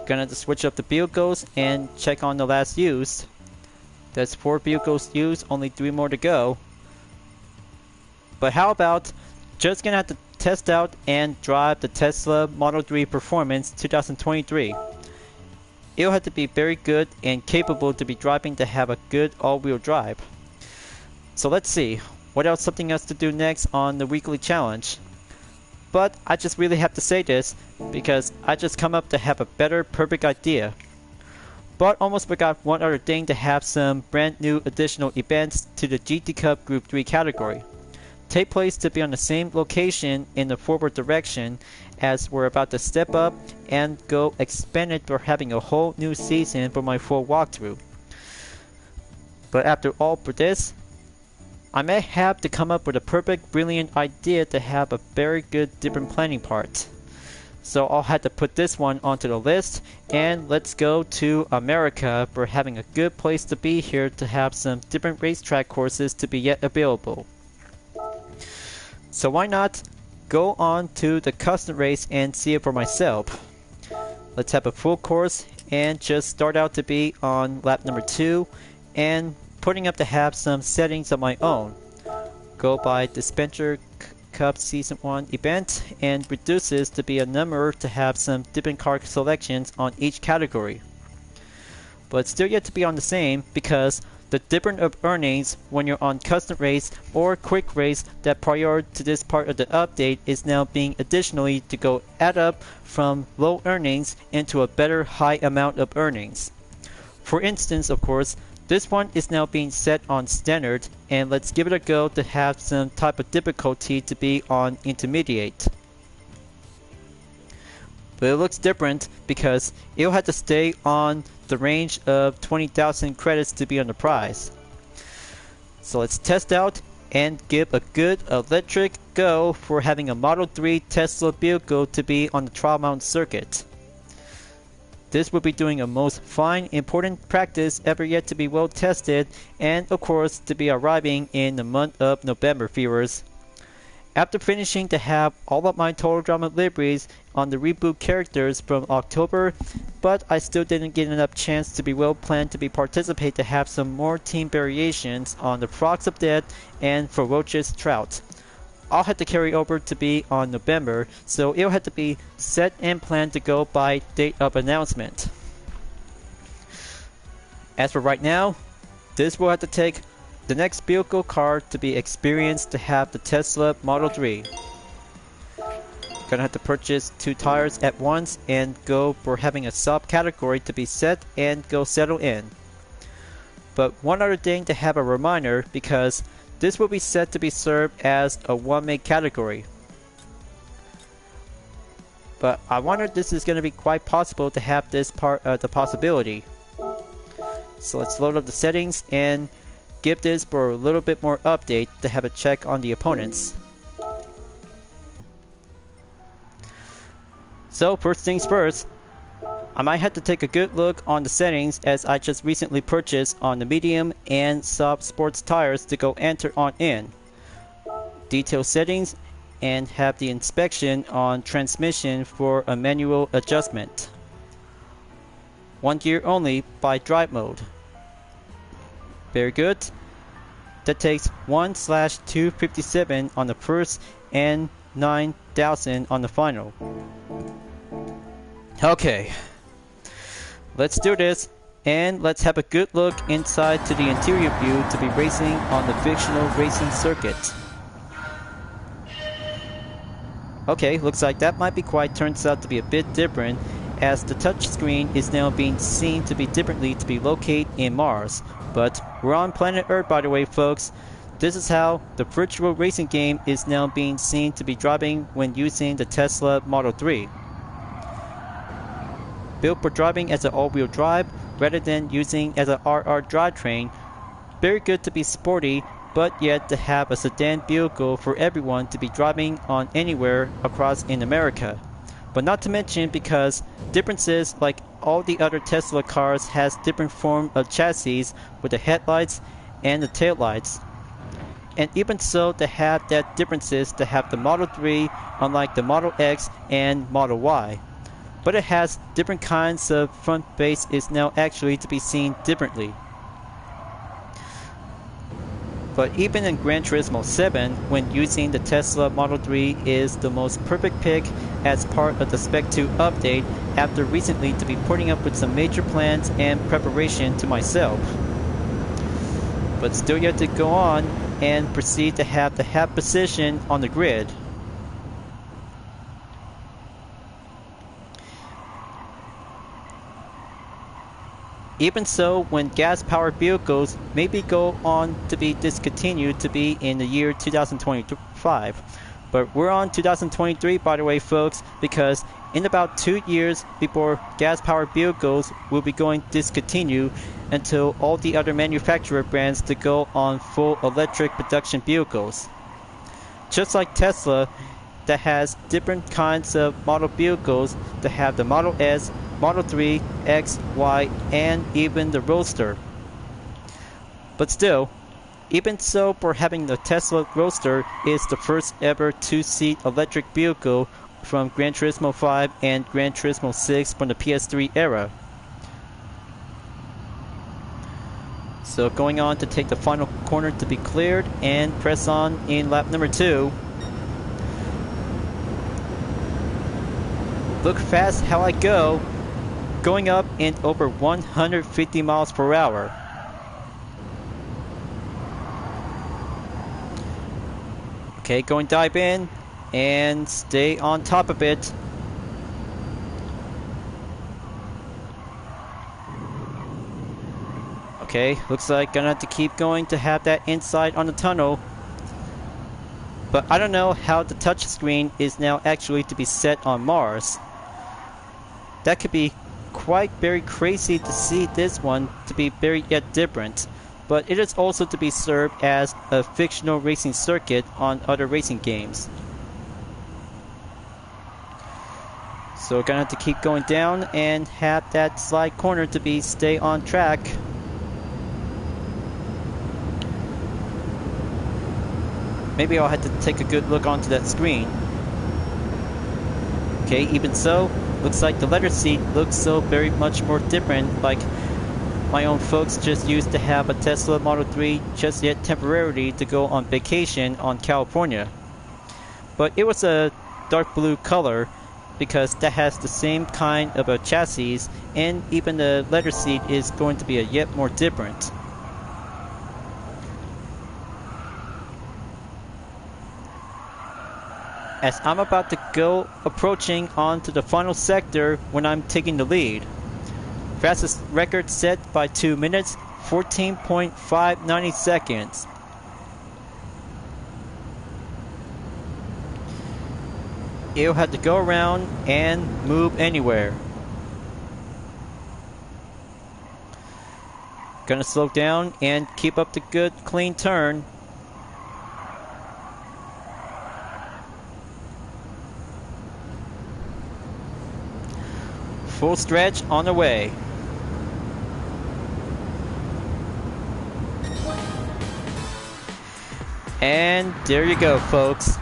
Gonna have to switch up the vehicles and check on the last used. There's 4 vehicles used, only 3 more to go. But how about just gonna have to test out and drive the Tesla Model 3 Performance 2023. It'll have to be very good and capable to be driving to have a good all-wheel drive. So let's see, what else, something else to do next on the weekly challenge. But I just really have to say this, because I just come up to have a better perfect idea. But almost forgot one other thing, to have some brand new additional events to the GT Cup Group 3 category. Take place to be on the same location in the forward direction, as we're about to step up and go expanded for having a whole new season for my full walkthrough. But after all for this, I may have to come up with a perfect brilliant idea to have a very good different planning part. So I'll have to put this one onto the list, and let's go to America for having a good place to be here to have some different racetrack courses to be yet available. So why not go on to the custom race and see it for myself. Let's have a full course and just start out to be on lap number 2 and putting up to have some settings of my own. Go by Dispenser Cup Season 1 event and reduces to be a number to have some different car selections on each category. But still yet to be on the same, because the difference of earnings when you're on custom race or quick race that prior to this part of the update is now being additionally to go add up from low earnings into a better high amount of earnings. For instance, of course, this one is now being set on standard, and let's give it a go to have some type of difficulty to be on intermediate. But it looks different because it'll have to stay on the range of 20,000 credits to be on the prize. So let's test out and give a good electric go for having a Model 3 Tesla vehicle to be on the trial mount circuit. This will be doing a most fine important practice ever yet to be well tested, and of course to be arriving in the month of November, viewers. After finishing to have all of my Total Drama liveries on the reboot characters from October, but I still didn't get enough chance to be well planned to participate to have some more team variations on the Frogs of Death and Ferocious Trout. I'll have to carry over to be on November, so it'll have to be set and planned to go by date of announcement. As for right now, this will have to take the next vehicle card to be experienced to have the Tesla Model 3. Gonna have to purchase 2 tires at once and go for having a subcategory to be set and go settle in. But one other thing to have a reminder, because this will be set to be served as a 1-make category. But I wonder if this is going to be quite possible to have this part of the possibility. So let's load up the settings and give this for a little bit more update to have a check on the opponents. So first things first, I might have to take a good look on the settings as I just recently purchased on the medium and soft sports tires to go enter on in. Detail settings and have the inspection on transmission for a manual adjustment. 1 gear only by drive mode. Very good. That takes 1/257 on the first and 9,000 on the final. Okay. Let's do this, and let's have a good look inside to the interior view to be racing on the fictional racing circuit. Okay, looks like that might be turns out to be a bit different, as the touchscreen is now being seen to be differently to be located in Mars. But we're on planet Earth, by the way, folks. This is how the virtual racing game is now being seen to be driving when using the Tesla Model 3. Built for driving as an all-wheel drive rather than using as an RR drivetrain. Very good to be sporty, but yet to have a sedan vehicle for everyone to be driving on anywhere across in America. But not to mention because differences like all the other Tesla cars has different form of chassis with the headlights and the taillights. And even so, to have that differences to have the Model 3 unlike the Model X and Model Y. But it has different kinds of front face is now actually to be seen differently. But even in Gran Turismo 7, when using the Tesla Model 3 is the most perfect pick as part of the Spec 2 update after recently to be putting up with some major plans and preparation to myself. But still yet to go on and proceed to have the half position on the grid. Even so, when gas-powered vehicles maybe go on to be discontinued to be in the year 2025. But we're on 2023, by the way, folks, because in about 2 years before gas-powered vehicles will be going discontinued until all the other manufacturer brands to go on full electric production vehicles. Just like Tesla, that has different kinds of model vehicles that have the Model S, Model 3, X, Y, and even the Roadster. But still, even so, for having the Tesla Roadster is the first ever 2-seat electric vehicle from Gran Turismo 5 and Gran Turismo 6 from the PS3 era. So going on to take the final corner to be cleared and press on in lap number 2. Look fast how I go, going up in over 150 miles per hour. Okay, go and dive in and stay on top of it. Okay, looks like gonna have to keep going to have that insight on the tunnel. But I don't know how the touchscreen is now actually to be set on Mars. That could be quite very crazy to see this one to be very yet different. But it is also to be served as a fictional racing circuit on other racing games. So we're gonna have to keep going down and have that slide corner to be stay on track. maybe I'll have to take a good look onto that screen. Okay, even so, looks like the leather seat looks so very much more different, like my own folks just used to have a Tesla Model 3 just yet temporarily to go on vacation on California. But it was a dark blue color because that has the same kind of a chassis, and even the leather seat is going to be a yet more different. As I'm about to go approaching onto the final sector when I'm taking the lead. Fastest record set by 2 minutes, 14.590 seconds. You'll have to go around and move anywhere. Gonna slow down and keep up the good clean turn. Full stretch on the way. And there you go, folks.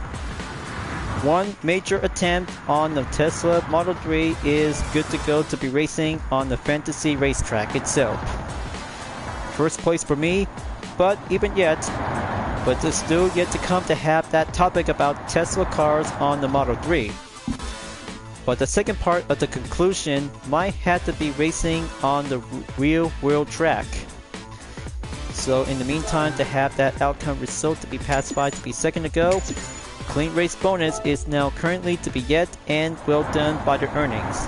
One major attempt on the Tesla Model 3 is good to go to be racing on the fantasy racetrack itself. First place for me, but even yet, but there's still yet to come to have that topic about Tesla cars on the Model 3. But the second part of the conclusion might have to be racing on the real world track. So in the meantime, to have that outcome result to be passed by to be second to go, clean race bonus is now currently to be yet, and well done by the earnings.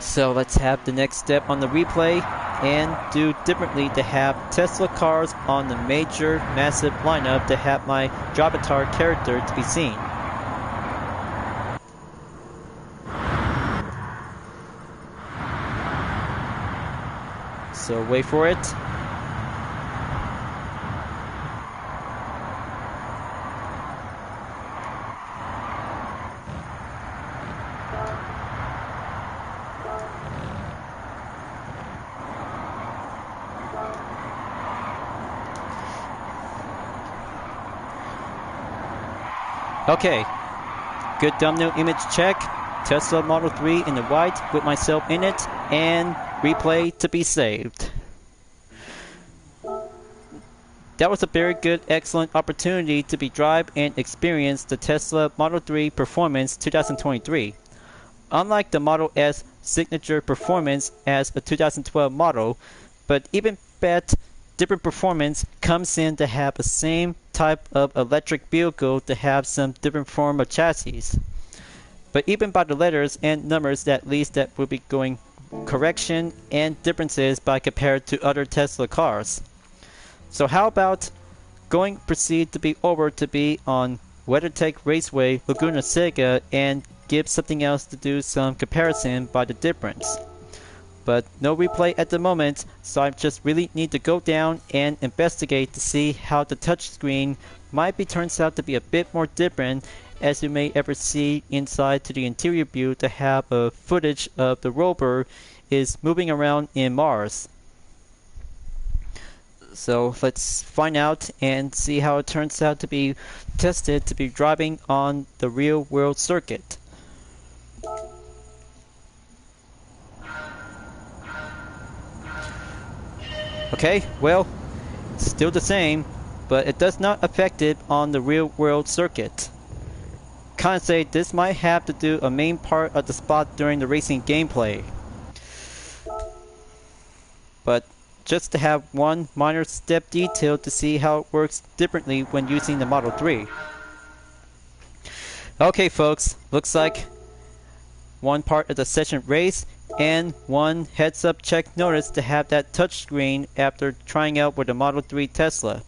So let's have the next step on the replay and do differently to have Tesla cars on the major massive lineup to have my Javatar character to be seen. So wait for it. Okay, good thumbnail image check. Tesla Model 3 in the white with myself in it, and replay to be saved. That was a very good, excellent opportunity to be drive and experience the Tesla Model 3 Performance 2023. Unlike the Model S signature performance as a 2012 model, but even bet different performance comes in to have the same type of electric vehicle to have some different form of chassis. But even by the letters and numbers at least that will be going correction and differences by compared to other Tesla cars. So how about proceed to be over to be on WeatherTech Raceway Laguna Seca and give something else to do some comparison by the difference. But no replay at the moment, so I just really need to go down and investigate to see how the touchscreen might be turns out to be a bit more different, as you may ever see inside to the interior view to have a footage of the rover is moving around in Mars. So let's find out and see how it turns out to be tested to be driving on the real world circuit. Okay, well, still the same, but it does not affect it on the real world circuit. Kinda say this might have to do a main part of the spot during the racing gameplay. But just to have one minor step detail to see how it works differently when using the Model 3. Okay folks, looks like one part of the session race and one heads up check notice to have that touchscreen after trying out with the Model 3 Tesla.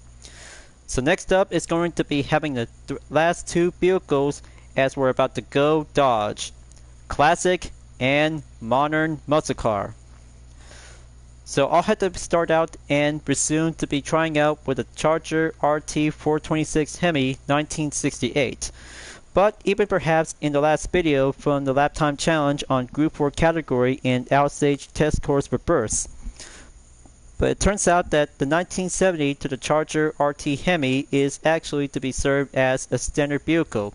So next up is going to be having the last two vehicles as we're about to go dodge. Classic and modern muscle car. So I'll have to start out and resume to be trying out with a Charger RT426 Hemi 1968. But even perhaps in the last video from the lap time challenge on Group 4 category and outstage test course for bursts. But it turns out that the 1970 to the Charger RT Hemi is actually to be served as a standard vehicle.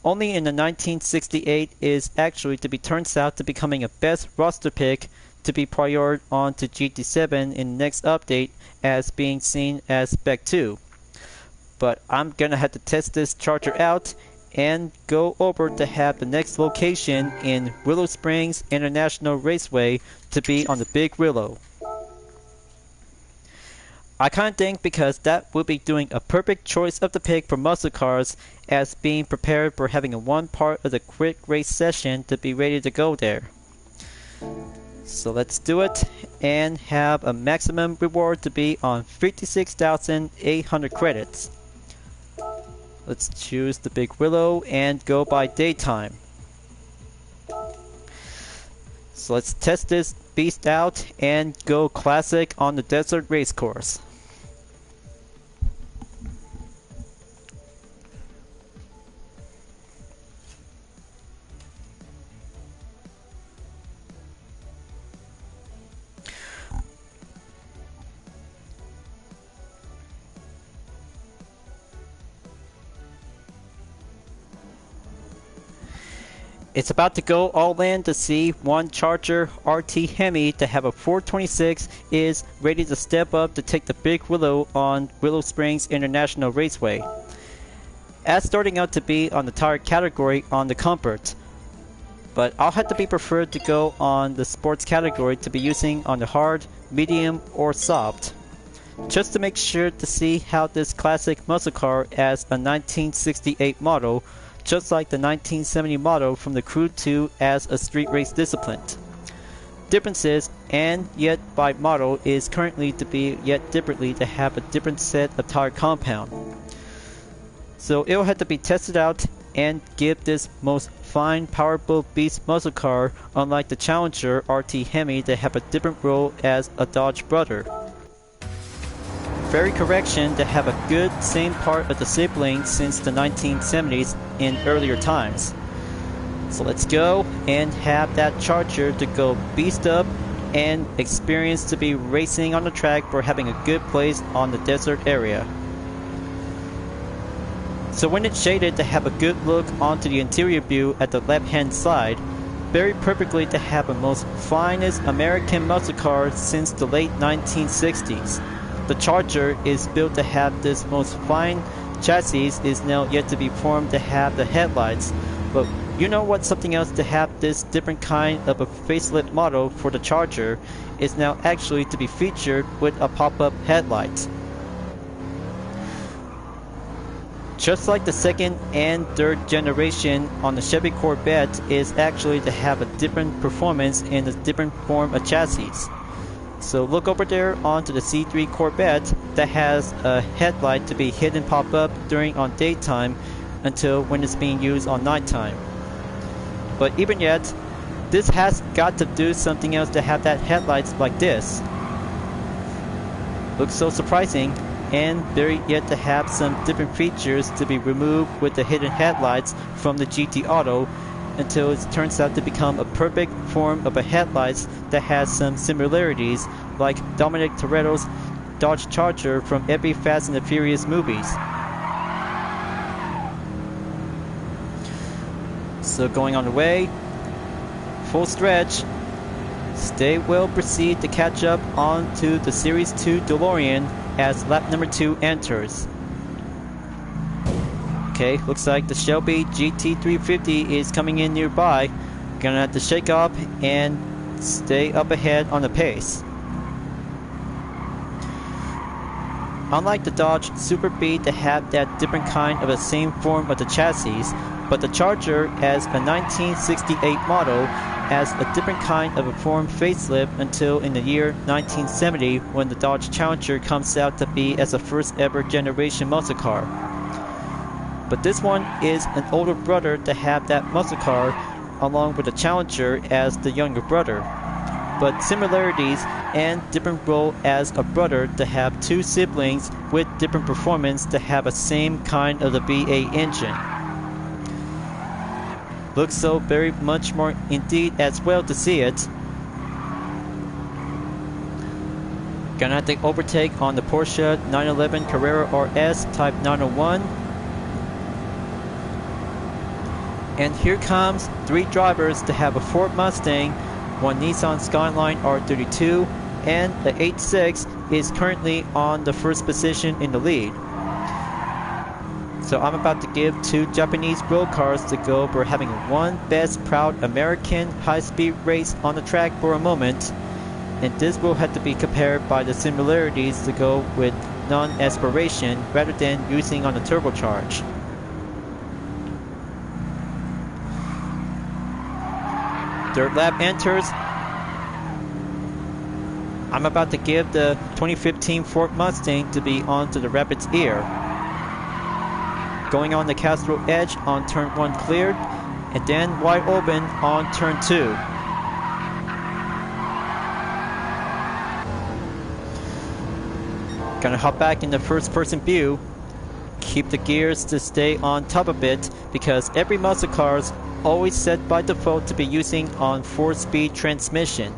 Only in the 1968 is actually to be turns out to becoming a best roster pick to be priored on to GT7 in the next update as being seen as Spec 2. But I'm gonna have to test this Charger out and go over to have the next location in Willow Springs International Raceway to be on the Big Willow. I kinda think because that would be doing a perfect choice of the pick for muscle cars as being prepared for having a one part of the quick race session to be ready to go there. So let's do it and have a maximum reward to be on 56,800 credits. Let's choose the Big Willow and go by daytime. So let's test this beast out and go classic on the desert race course. It's about to go all in to see one Charger RT Hemi to have a 426 is ready to step up to take the Big Willow on Willow Springs International Raceway. As starting out to be on the tire category on the comfort, but I'll have to be preferred to go on the sports category to be using on the hard, medium, or soft. Just to make sure to see how this classic muscle car as a 1968 model, just like the 1970 model from the Crew 2 as a street race discipline. Differences, and yet by model, is currently to be yet differently to have a different set of tire compound. So it will have to be tested out and give this most fine powerful beast muscle car, unlike the Challenger RT Hemi, to have a different role as a Dodge brother. Very correction to have a good same part of the sibling since the 1970s in earlier times. So let's go and have that Charger to go beast up and experience to be racing on the track for having a good place on the desert area. So when it's shaded to have a good look onto the interior view at the left hand side, very perfectly to have a most finest American muscle car since the late 1960s. The Charger is built to have this most fine chassis is now yet to be formed to have the headlights, but you know what, something else to have this different kind of a facelift model for the Charger is now actually to be featured with a pop-up headlight. Just like the second and third generation on the Chevy Corvette is actually to have a different performance in a different form of chassis. So look over there onto the C3 Corvette that has a headlight to be hidden pop up during on daytime until when it's being used on nighttime. But even yet, this has got to do something else to have that headlights like this. Looks so surprising, and very yet to have some different features to be removed with the hidden headlights from the GT Auto until it turns out to become a perfect form of a headlights that has some similarities like Dominic Toretto's Dodge Charger from every Fast and the Furious movies. So going on the way, full stretch, stay well, proceed to catch up onto the Series 2 DeLorean as lap number 2 enters. Okay, looks like the Shelby GT350 is coming in nearby. Gonna have to shake up and stay up ahead on the pace. Unlike the Dodge Super B to have that different kind of the same form of the chassis, but the Charger as a 1968 model has a different kind of a form facelift until in the year 1970 when the Dodge Challenger comes out to be as a first ever generation muscle car. But this one is an older brother to have that muscle car along with the Challenger as the younger brother. But similarities and different role as a brother to have two siblings with different performance to have a same kind of the V8 engine. Looks so very much more indeed as well to see it. Gonna have to overtake on the Porsche 911 Carrera RS Type 901. And here comes 3 drivers to have a Ford Mustang, one Nissan Skyline R32, and the 86 is currently on the first position in the lead. So I'm about to give 2 Japanese road cars to go for having one best proud American high-speed race on the track for a moment. And this will have to be compared by the similarities to go with non-aspiration rather than using on the turbocharge. Third lap enters. I'm about to give the 2015 Ford Mustang to be onto the Rapids ear. Going on the Castro Edge on turn 1 cleared, and then wide open on turn 2. Gonna hop back in the first person view. Keep the gears to stay on top of it because every muscle car is always set by default to be using on 4-speed transmission.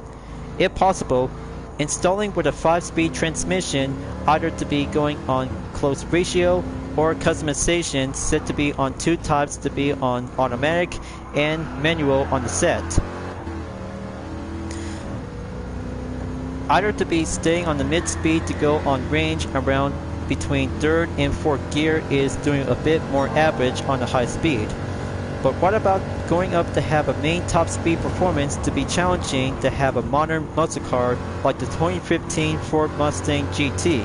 If possible, installing with a 5-speed transmission either to be going on close ratio or customization set to be on 2 types to be on automatic and manual on the set. Either to be staying on the mid-speed to go on range around between 3rd and 4th gear is doing a bit more average on the high speed. But what about going up to have a main top speed performance to be challenging to have a modern muscle car like the 2015 Ford Mustang GT?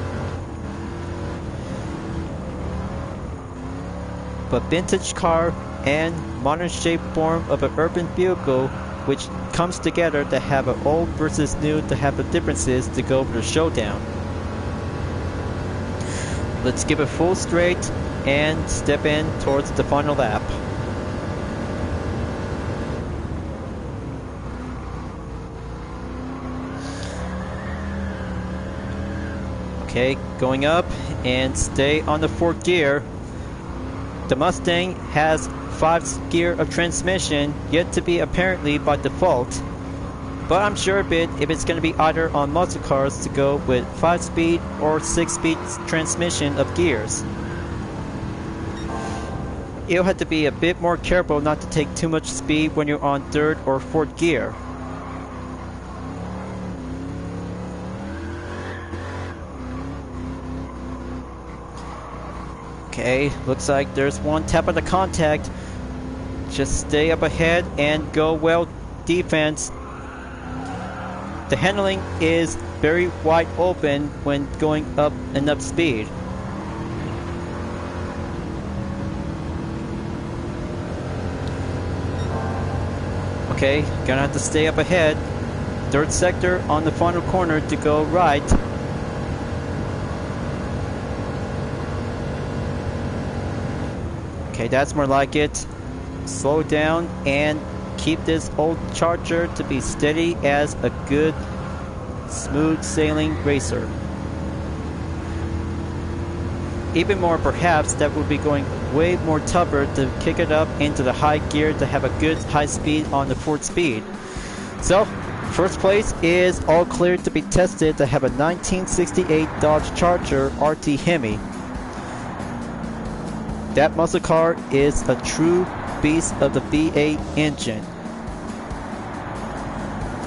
But vintage car and modern shape form of an urban vehicle which comes together to have an old versus new to have the differences to go for the showdown. Let's give it full straight and step in towards the final lap. Okay, going up and stay on the 4th gear. The Mustang has 5 gear of transmission yet to be apparently by default, but I'm sure of it if it's going to be either on muscle cars to go with 5-speed or 6-speed transmission of gears. You'll have to be a bit more careful not to take too much speed when you're on 3rd or 4th gear. Okay, looks like there's one tap of the contact. Just stay up ahead and go well defense. The handling is very wide open when going up and up speed. Okay, gonna have to stay up ahead. 3rd sector on the final corner to go right. Okay, that's more like it. Slow down and keep this old Charger to be steady as a good smooth sailing racer. Even more perhaps that would be going way more tougher to kick it up into the high gear to have a good high speed on the 4th speed. So first place is all clear to be tested to have a 1968 Dodge Charger RT Hemi. That muscle car is a true beast of the V8 engine.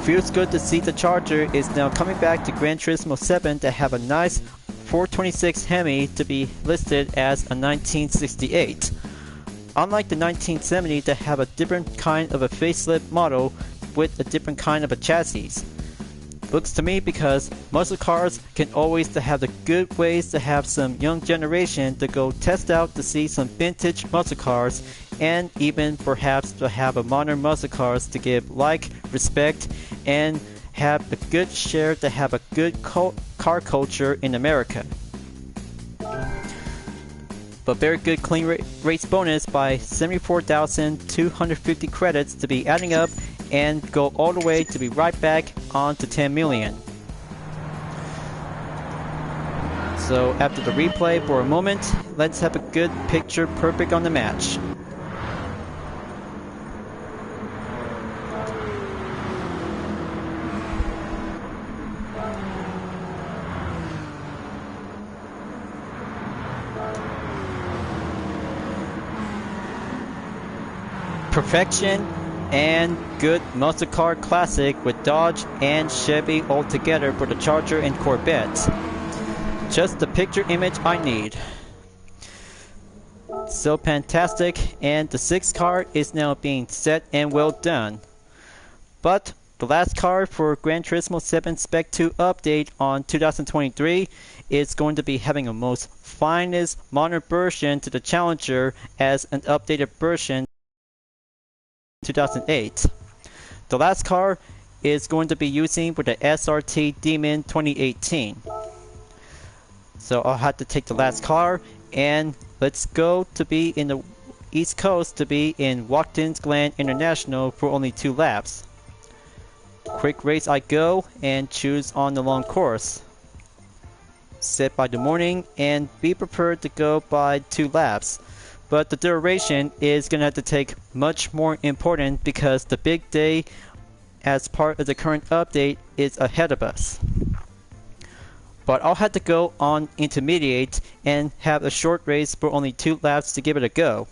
Feels good to see the Charger is now coming back to Gran Turismo 7 to have a nice 426 Hemi to be listed as a 1968. Unlike the 1970 to have a different kind of a facelift model with a different kind of a chassis. Looks to me because muscle cars can always to have the good ways to have some young generation to go test out to see some vintage muscle cars and even perhaps to have a modern muscle cars to give like, respect, and have a good share to have a good car culture in America. But very good clean race bonus by 74,250 credits to be adding up and go all the way to be right back on to 10 million. So after the replay for a moment, let's have a good picture perfect on the match. Perfection and good muscle car classic with Dodge and Chevy all together for the Charger and Corvette. Just the picture image I need. So fantastic, and the 6th car is now being set and well done. But the last car for Gran Turismo 7 Spec 2 update on 2023 is going to be having a most finest modern version to the Challenger as an updated version 2008. The last car is going to be using with the SRT Demon 2018. So I'll have to take the last car and let's go to be in the East Coast to be in Watkins Glen International for only 2 laps. Quick race I go and choose on the long course. Set by the morning and be prepared to go by 2 laps. But the duration is going to have to take much more important because the big day as part of the current update is ahead of us. But I'll have to go on intermediate and have a short race for only 2 laps to give it a go.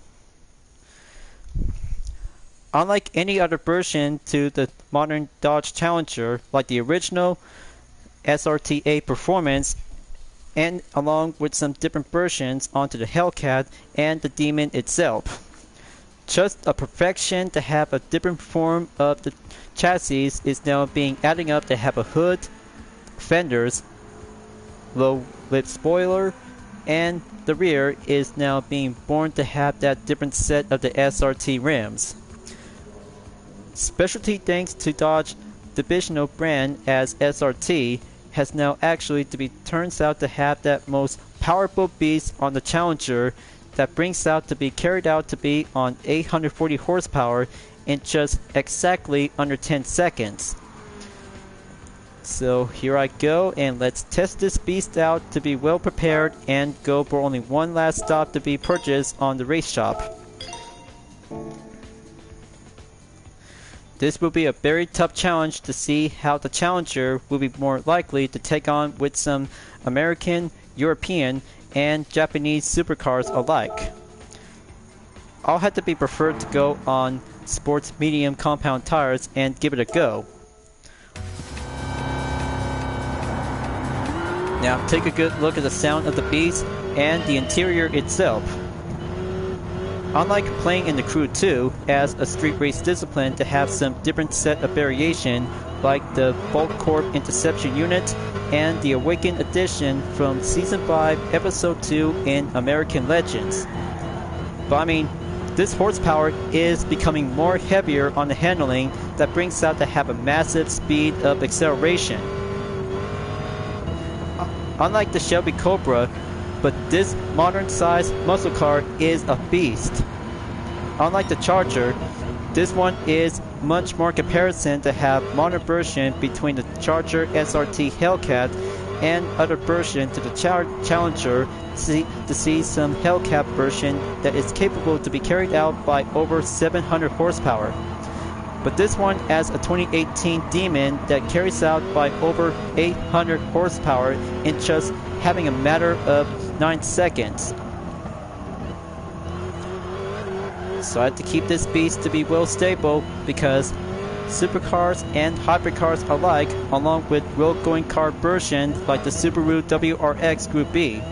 Unlike any other version to the modern Dodge Challenger, like the original SRT-A Performance, and along with some different versions onto the Hellcat and the Demon itself. Just a perfection to have a different form of the chassis is now being adding up to have a hood, fenders, low lip spoiler, and the rear is now being born to have that different set of the SRT rims. Specialty thanks to Dodge divisional brand as SRT has now actually turns out to have that most powerful beast on the Challenger that brings out to be carried out to be on 840 horsepower in just exactly under 10 seconds. So here I go and let's test this beast out to be well prepared and go for only one last stop to be purchased on the race shop. This will be a very tough challenge to see how the Challenger will be more likely to take on with some American, European, and Japanese supercars alike. I'll have to be preferred to go on sports medium compound tires and give it a go. Now take a good look at the sound of the beast and the interior itself. Unlike playing in the Crew 2 as a street race discipline to have some different set of variation like the Bulk Corp Interception Unit and the Awakened Edition from Season 5 Episode 2 in American Legends. But I mean, this horsepower is becoming more heavier on the handling that brings out to have a massive speed of acceleration. Unlike the Shelby Cobra, but this modern size muscle car is a beast. Unlike the Charger, this one is much more comparison to have modern version between the Charger SRT Hellcat and other version to the Challenger to see some Hellcat version that is capable to be carried out by over 700 horsepower. But this one as a 2018 Demon that carries out by over 800 horsepower in just having a matter of 9 seconds. So I have to keep this beast to be well stable because supercars and hypercars alike, along with road-going car versions like the Subaru WRX Group B.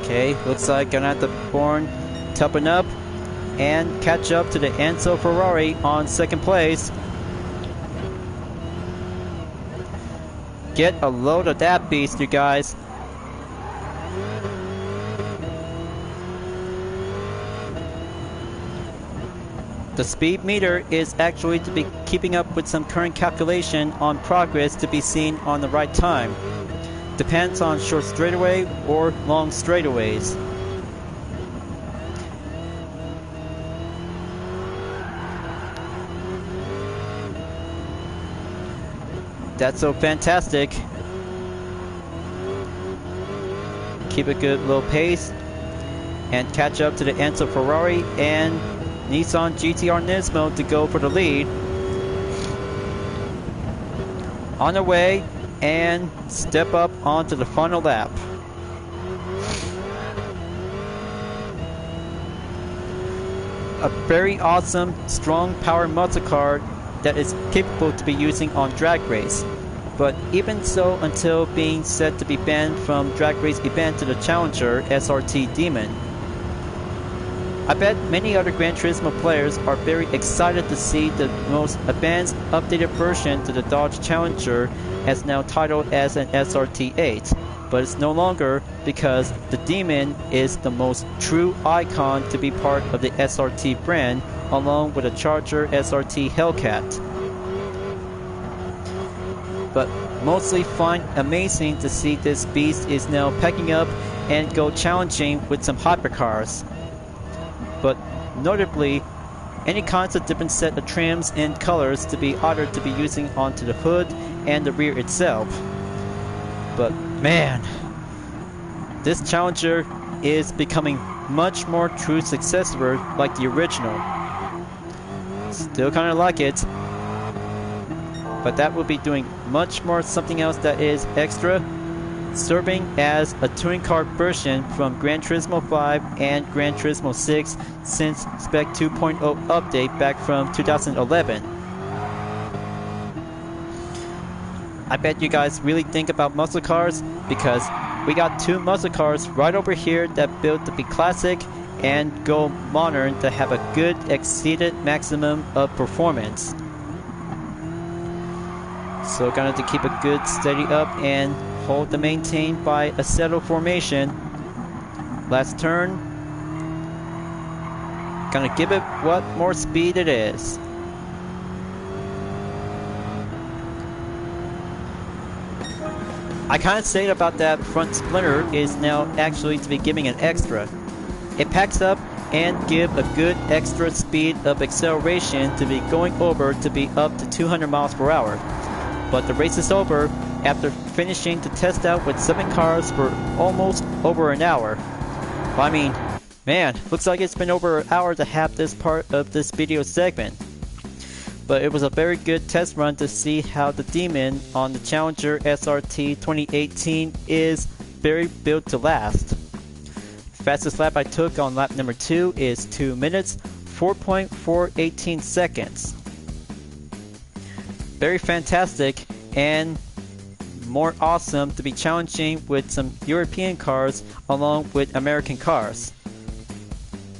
Okay, looks like gonna have to toughen up and catch up to the Enzo Ferrari on 2nd place. Get a load of that beast, you guys. The speed meter is actually to be keeping up with some current calculation on progress to be seen on the right time. Depends on short straightaway or long straightaways. That's so fantastic. Keep a good little pace and catch up to the Enzo Ferrari and Nissan GT-R Nismo to go for the lead. On the way and step up onto the final lap. a very awesome, strong power muscle car that is capable to be using on drag race. But even so, until being said to be banned from drag race event to the Challenger SRT Demon. I bet many other Gran Turismo players are very excited to see the most advanced, updated version to the Dodge Challenger as now titled as an SRT8, but it's no longer because the Demon is the most true icon to be part of the SRT brand, along with a Charger SRT Hellcat. But mostly find amazing to see this beast is now packing up and go challenging with some hypercars. But notably, any kinds of different set of trims and colors to be ordered to be using onto the hood and the rear itself. But man, this Challenger is becoming much more true successor like the original. Still kind of like it, but that will be doing much more something else that is extra, serving as a touring car version from Gran Turismo 5 and Gran Turismo 6 since Spec 2.0 update back from 2011. I bet you guys really think about muscle cars because we got two muscle cars right over here that built to be classic and go modern to have a good exceeded maximum of performance. So gonna have to keep a good steady up and hold the maintain by a settle formation. Last turn. Gonna give it what more speed it is. I kinda say about that front splinter is now actually to be giving an extra. It packs up and give a good extra speed of acceleration to be going over to be up to 200 miles per hour. But the race is over after finishing to test out with 7 cars for almost over an hour. Well, I mean, man, looks like it's been over an hour to have this part of this video segment. But it was a very good test run to see how the Demon on the Challenger SRT 2018 is very built to last. Fastest lap I took on lap number 2 is 2 minutes, 4.418 seconds. Very fantastic and more awesome to be challenging with some European cars along with American cars.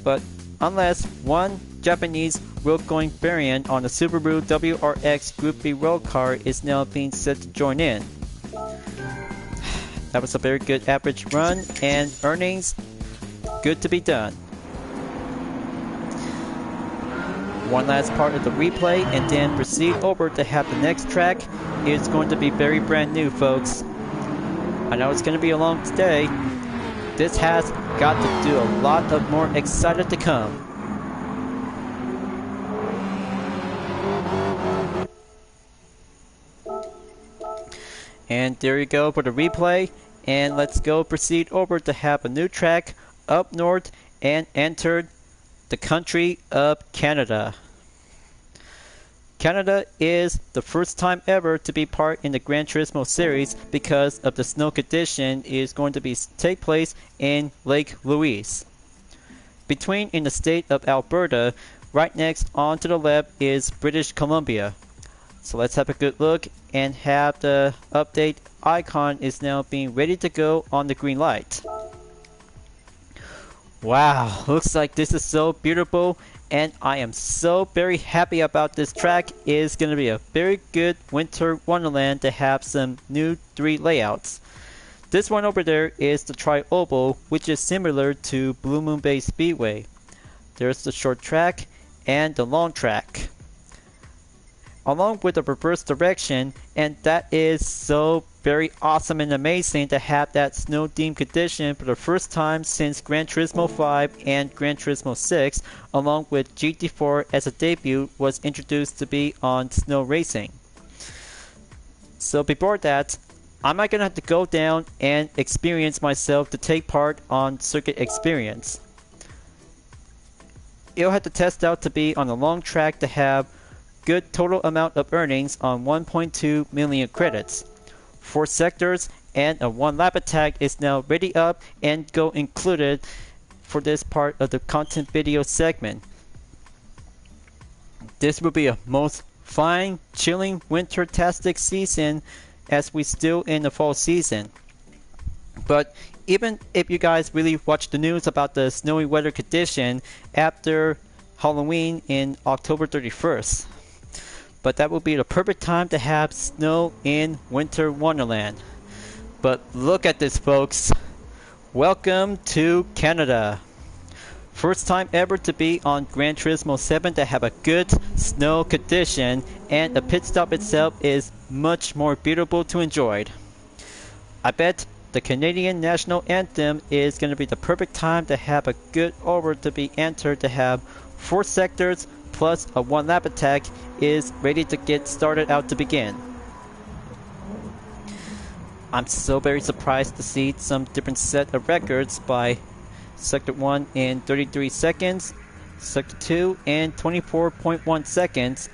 But unless one Japanese road-going variant on the Subaru WRX Group B road car is now being set to join in. That was a very good average run and earnings good to be done. One last part of the replay and then proceed over to have the next track. It's going to be very brand new, folks. I know it's going to be a long day. This has got to do a lot of more excited to come. And there you go for the replay. And let's go proceed over to have a new track up north and enter the country of Canada. Canada is the first time ever to be part in the Gran Turismo series because of the snow condition is going to be take place in Lake Louise. Between in the state of Alberta, right next on to the left is British Columbia. So let's have a good look and have the update icon is now being ready to go on the green light. Wow, looks like this is so beautiful and I am so very happy about this track. It's going to be a very good winter wonderland to have some new 3 layouts. This one over there is the Tri-Oval, which is similar to Blue Moon Bay Speedway. There's the short track and the long track, along with the reverse direction, and that is so very awesome and amazing to have that snow themed condition for the first time since Gran Turismo 5 and Gran Turismo 6, along with GT4 as a debut was introduced to be on snow racing. So before that, I might gonna have to go down and experience myself to take part on circuit experience. It'll have to test out to be on a long track to have good total amount of earnings on 1.2 million credits. 4 sectors and a 1 lap attack is now ready up and go included for this part of the content video segment. This will be a most fine, chilling, winter-tastic season as we still in the fall season. But even if you guys really watch the news about the snowy weather condition after Halloween in October 31st. But that will be the perfect time to have snow in Winter Wonderland. But look at this, folks. Welcome to Canada. First time ever to be on Gran Turismo 7 to have a good snow condition, and the pit stop itself is much more beautiful to enjoy. I bet the Canadian National Anthem is going to be the perfect time to have a good over to be entered to have 4 sectors plus a 1 lap attack is ready to get started out to begin. I'm so very surprised to see some different set of records by Sector 1 in 33 seconds, Sector 2 in 24.1 seconds,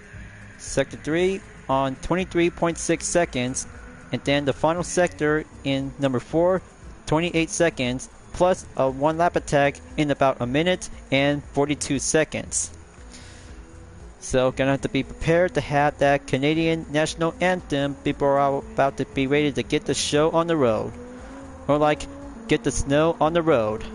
Sector 3 on 23.6 seconds, and then the final sector in number 4, 28 seconds, plus a 1 lap attack in about a minute and 42 seconds. So gonna have to be prepared to have that Canadian National Anthem before I'm about to be ready to get the show on the road. Or like, get the snow on the road.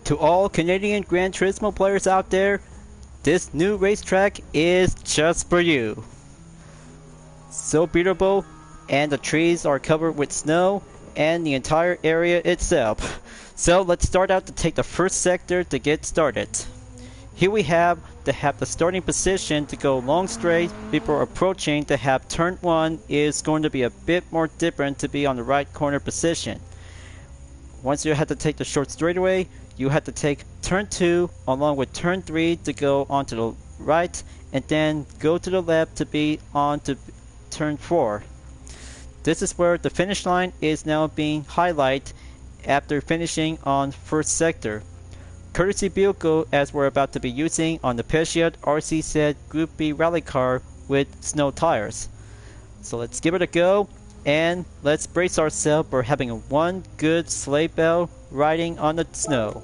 To all Canadian Gran Turismo players out there, this new racetrack is just for you. So beautiful, and the trees are covered with snow, and the entire area itself. So let's start out to take the first sector to get started. Here we have the starting position to go long straight before approaching to have turn 1 is going to be a bit more different to be on the right corner position. Once you have to take the short straightaway, you have to take turn 2 along with turn 3 to go onto the right, and then go to the left to be on to turn 4. This is where the finish line is now being highlighted after finishing on first sector. Courtesy vehicle as we're about to be using on the Peugeot RCZ Group B rally car with snow tires. So let's give it a go. And let's brace ourselves for having one good sleigh bell riding on the snow.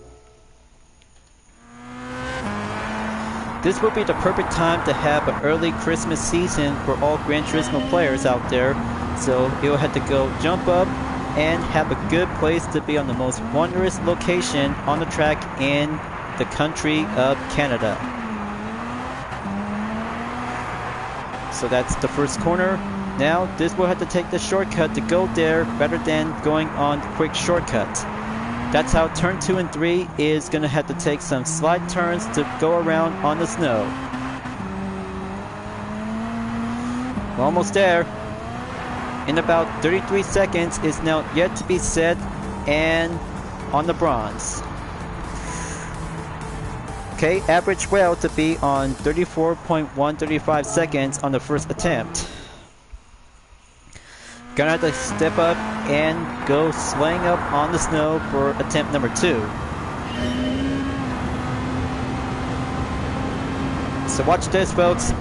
This will be the perfect time to have an early Christmas season for all Gran Turismo players out there. So you'll have to go jump up and have a good place to be on the most wondrous location on the track in the country of Canada. So that's the first corner. Now, this will have to take the shortcut to go there rather than going on quick shortcut. That's how turn 2 and 3 is going to have to take some slight turns to go around on the snow. We're almost there. In about 33 seconds is now yet to be set and on the bronze. Okay, average well to be on 34.135 seconds on the first attempt. Gonna have to step up and go slaying up on the snow for attempt number 2. So watch this, folks.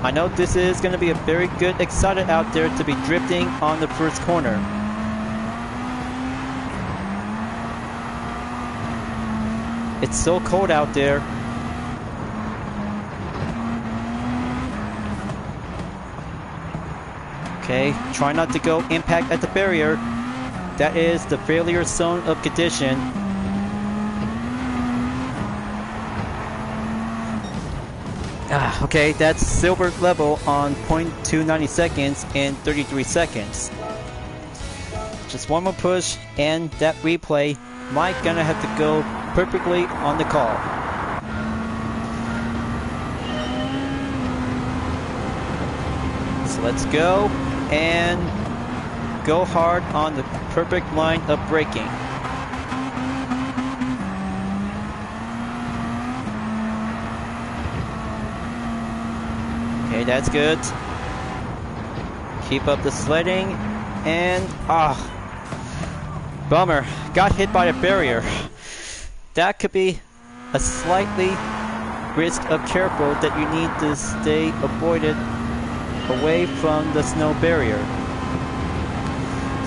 I know this is going to be a very good excited out there to be drifting on the first corner. It's so cold out there. Okay, try not to go impact at the barrier. That is the failure zone of condition. Okay, that's silver level on 0.290 seconds in 33 seconds. Just one more push and that replay might gonna have to go perfectly on the call. So let's go and go hard on the perfect line of braking. Okay, that's good. Keep up the sledding and bummer, got hit by a barrier. That could be a slightly risk of careful that you need to stay avoided away from the snow barrier.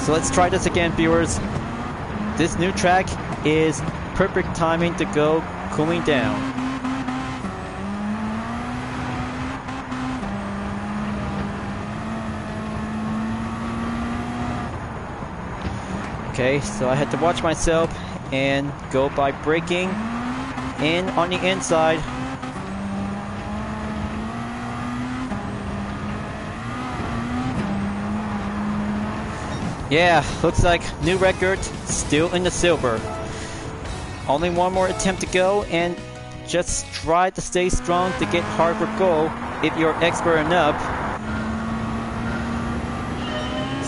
So let's try this again, viewers. This new track is perfect timing to go cooling down. Okay, so I had to watch myself and go by braking in on the inside. Yeah, looks like new record, still in the silver. Only one more attempt to go, and just try to stay strong to get hard for goal if you're expert enough.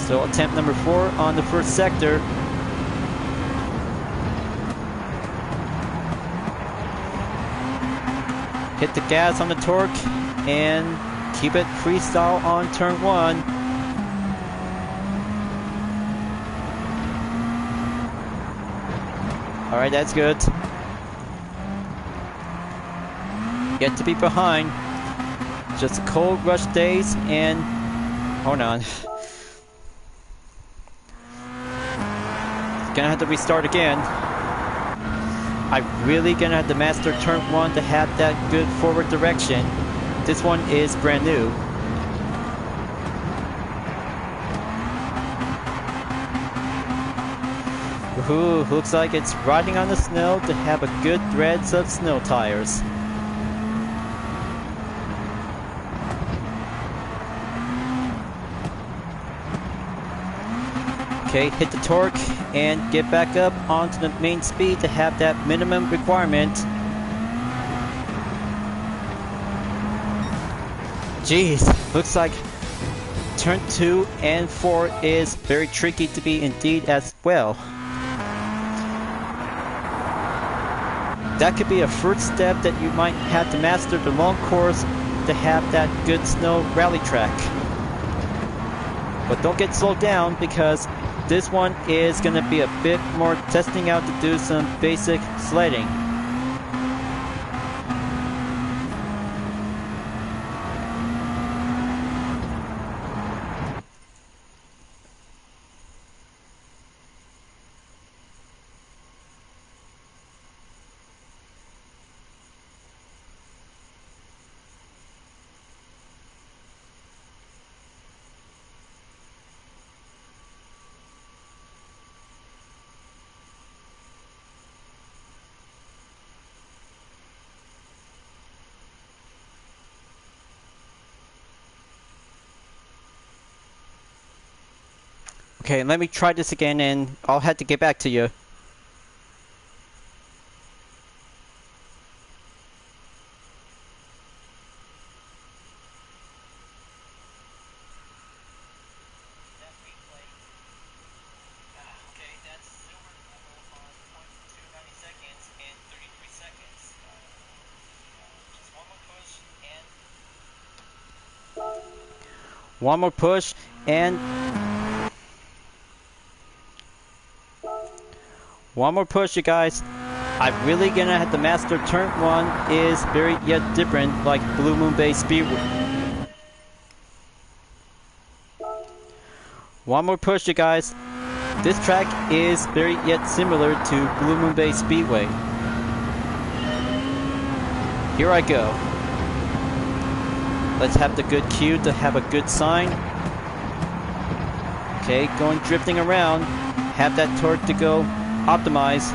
So attempt number 4 on the first sector. Hit the gas on the torque and keep it freestyle on turn 1. Alright, that's good. Yet to be behind. Just cold rush days and... hold on. Gonna have to restart again. I'm really gonna have to master turn 1 to have that good forward direction. This one is brand new. Ooh, looks like it's riding on the snow to have a good threads of snow tires. Okay, hit the torque and get back up onto the main speed to have that minimum requirement. Jeez, looks like turn 2 and 4 is very tricky to be indeed as well. That could be a first step that you might have to master the long course to have that good snow rally track. But don't get slowed down because this one is going to be a bit more testing out to do some basic sledding. Okay, let me try this again and I'll have to get back to you. One more push and one more push, you guys. I'm really gonna have to master turn 1 is very yet different like Blue Moon Bay Speedway. One more push, you guys. This track is very yet similar to Blue Moon Bay Speedway. Here I go. Let's have the good cue to have a good sign. Okay, going drifting around. Have that torque to go optimize.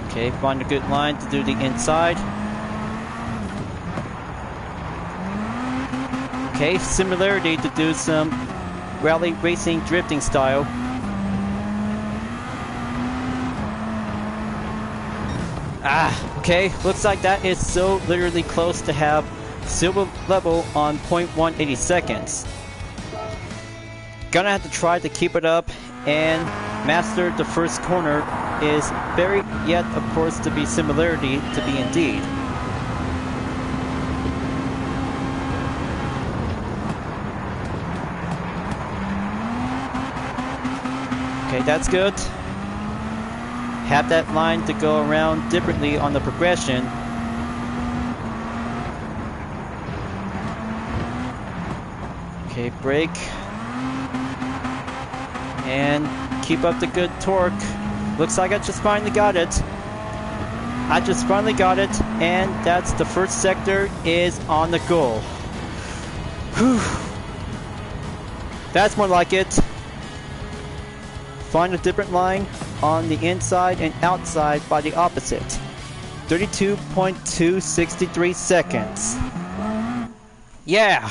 Okay, find a good line to do the inside. Okay, similarity to do some rally racing drifting style. Okay, looks like that is so literally close to have silver level on 0.180 seconds. Gonna have to try to keep it up and master the first corner is very yet of course to be similarity to be indeed. Okay, that's good. Have that line to go around differently on the progression. Okay, brake. And keep up the good torque. Looks like I just finally got it. I just finally got it, and that's the first sector is on the goal. Whew. That's more like it. Find a different line on the inside and outside by the opposite. 32.263 seconds. Yeah!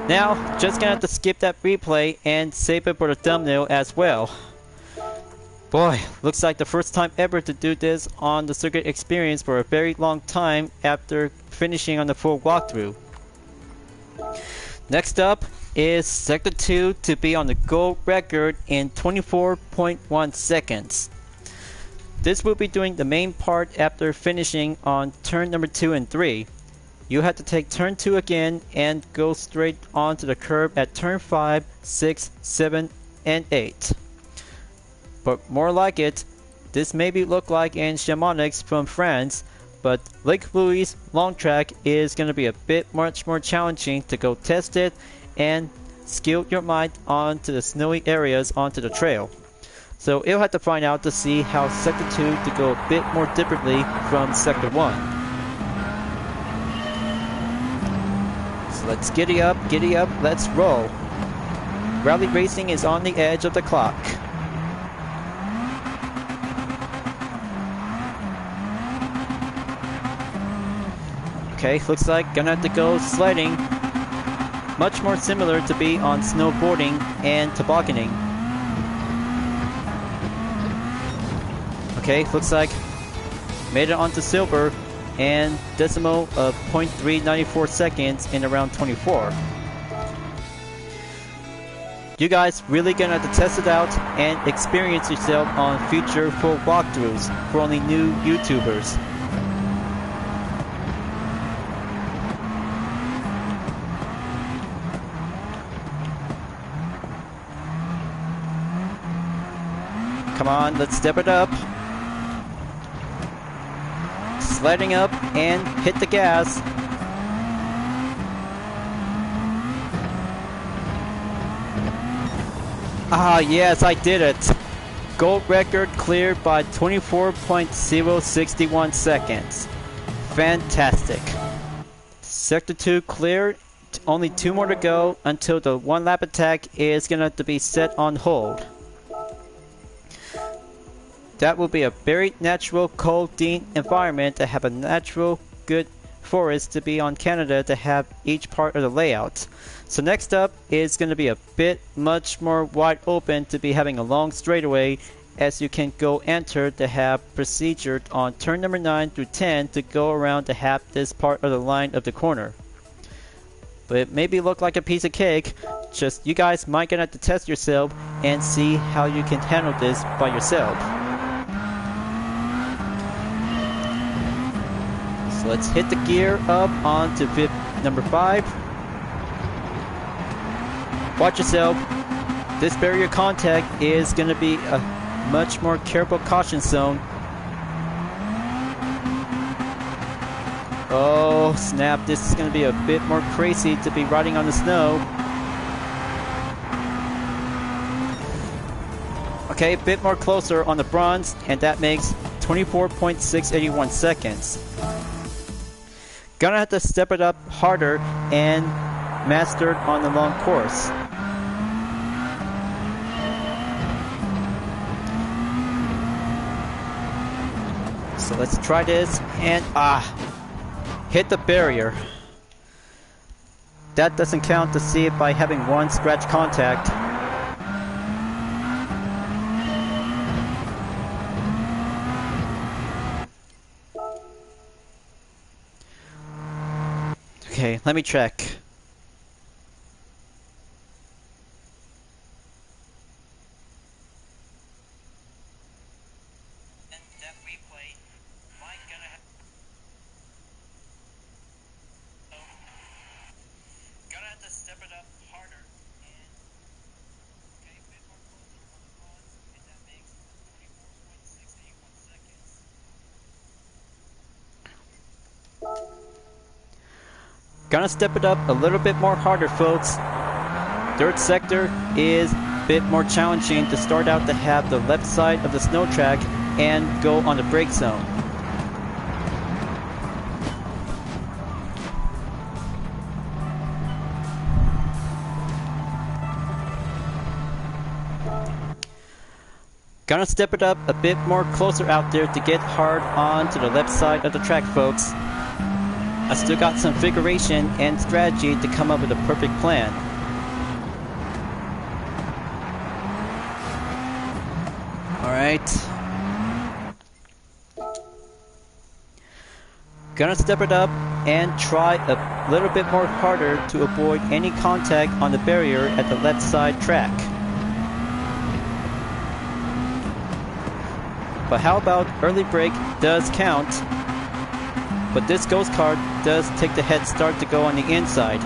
Now, just gonna have to skip that replay and save it for the thumbnail as well. Boy, looks like the first time ever to do this on the circuit experience for a very long time after finishing on the full walkthrough. Next up is Sector 2 to be on the gold record in 24.1 seconds. This will be doing the main part after finishing on turn number 2 and 3. You have to take turn 2 again and go straight onto the curb at turn 5, 6, 7, and 8. But more like it, this maybe look like in Chamonix from France, but Lake Louise long track is going to be a bit much more challenging to go test it and skill your mind onto the snowy areas onto the trail. So you'll have to find out to see how Sector 2 to go a bit more differently from Sector 1. So let's giddy up, let's roll. Rally racing is on the edge of the clock. Okay, looks like gonna have to go sledding. Much more similar to be on snowboarding and tobogganing. Okay, looks like made it onto silver and decimal of 0.394 seconds in around 24. You guys really gonna have to test it out and experience yourself on future full walkthroughs for only new YouTubers. Come on, let's step it up. Sliding up and hit the gas. Ah, yes, I did it. Gold record cleared by 24.061 seconds. Fantastic. Sector 2 cleared. Only 2 more to go until the 1 lap attack is going to have to be set on hold. That will be a very natural cold dean environment to have a natural good forest to be on Canada to have each part of the layout. So next up is going to be a bit much more wide open to be having a long straightaway as you can go enter to have procedure on turn number 9 through 10 to go around to have this part of the line of the corner. But it maybe look like a piece of cake, just you guys might gonna have to test yourself and see how you can handle this by yourself. So let's hit the gear up onto number 5. Watch yourself. This barrier contact is going to be a much more careful caution zone. Oh snap, this is going to be a bit more crazy to be riding on the snow. Okay, a bit more closer on the bronze, and that makes 24.681 seconds. Gonna have to step it up harder and master it on the long course. So let's try this, and hit the barrier. That doesn't count to see it by having one scratch contact. Okay, let me check. Gonna step it up a little bit more harder, folks. Third sector is a bit more challenging to start out to have the left side of the snow track and go on the brake zone. Gonna step it up a bit more closer out there to get hard onto the left side of the track, folks. I still got some figuration and strategy to come up with a perfect plan. Alright. Gonna step it up and try a little bit more harder to avoid any contact on the barrier at the left side track. But how about early brake does count? But this ghost card does take the head start to go on the inside.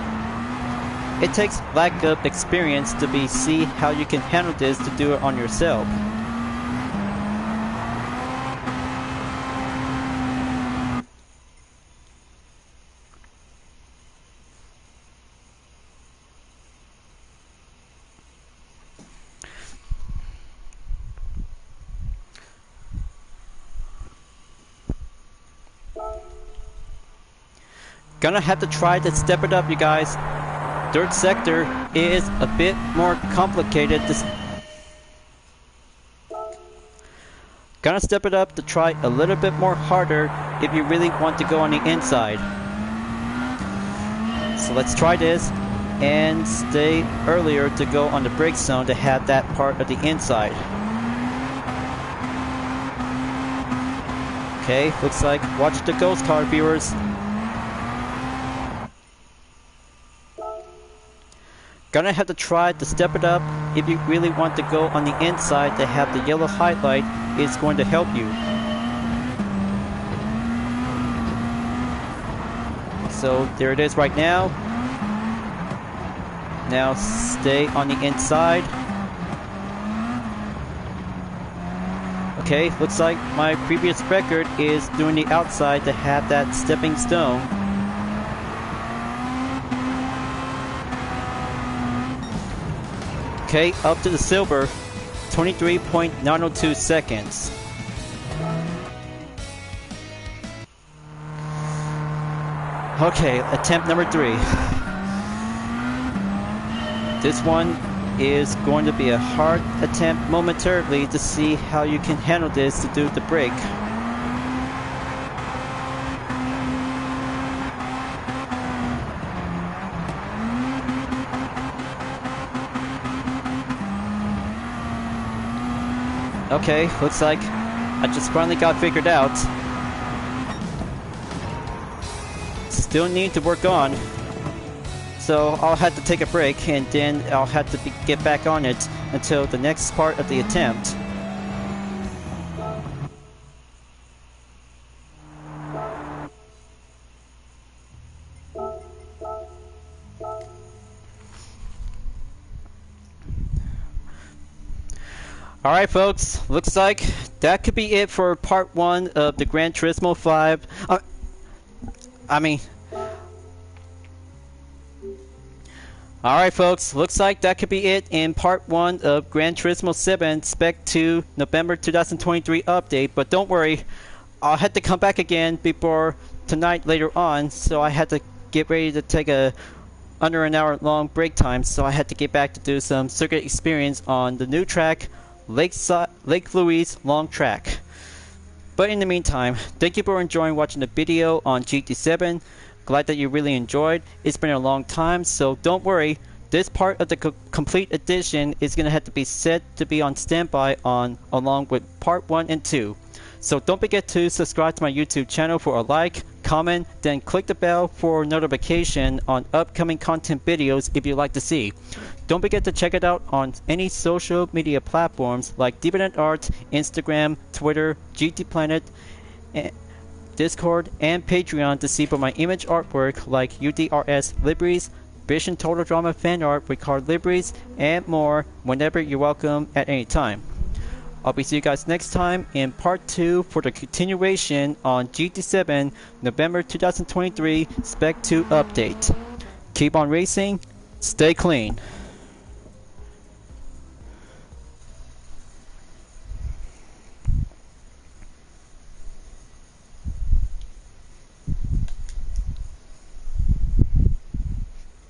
It takes lack of experience to see how you can handle this to do it on yourself. Gonna have to try to step it up, you guys. Third sector is a bit more complicated. Gonna step it up to try a little bit more harder if you really want to go on the inside. So let's try this and stay earlier to go on the brake zone to have that part of the inside. Okay, looks like watch the ghost card, viewers. Gonna have to try to step it up if you really want to go on the inside to have the yellow highlight is going to help you. So there it is right now. Now stay on the inside. Okay, looks like my previous record is doing the outside to have that stepping stone. Okay, up to the silver, 23.902 seconds. Okay, attempt number 3. This one is going to be a hard attempt momentarily to see how you can handle this to do the brake. Okay, looks like I just finally got figured out. Still need to work on. So I'll have to take a break and then I'll have to get back on it until the next part of the attempt. Alright folks, looks like that could be it for part 1 of the Gran Turismo 5. I mean, alright folks, looks like that could be it in part 1 of Gran Turismo 7 Spec 2 November 2023 update, but don't worry, I'll have to come back again before tonight later on, so I had to get ready to take a under an hour long break time, so I had to get back to do some circuit experience on the new track, Lake Louise Long Track. But in the meantime, thank you for enjoying watching the video on GT7. Glad that you really enjoyed. It's been a long time, so don't worry. This part of the complete edition is going to have to be set to be on standby on along with part 1 and 2. So don't forget to subscribe to my YouTube channel for a like, comment, then click the bell for notification on upcoming content videos if you'd like to see. Don't forget to check it out on any social media platforms like Dividend Art, Instagram, Twitter, GT Planet, Discord, and Patreon to see for my image artwork like UDRS liveries, Vision Total Drama fan art with card liveries, and more whenever you're welcome at any time. I'll be seeing you guys next time in part 2 for the continuation on GT7 November 2023 Spec 2 update. Keep on racing, stay clean.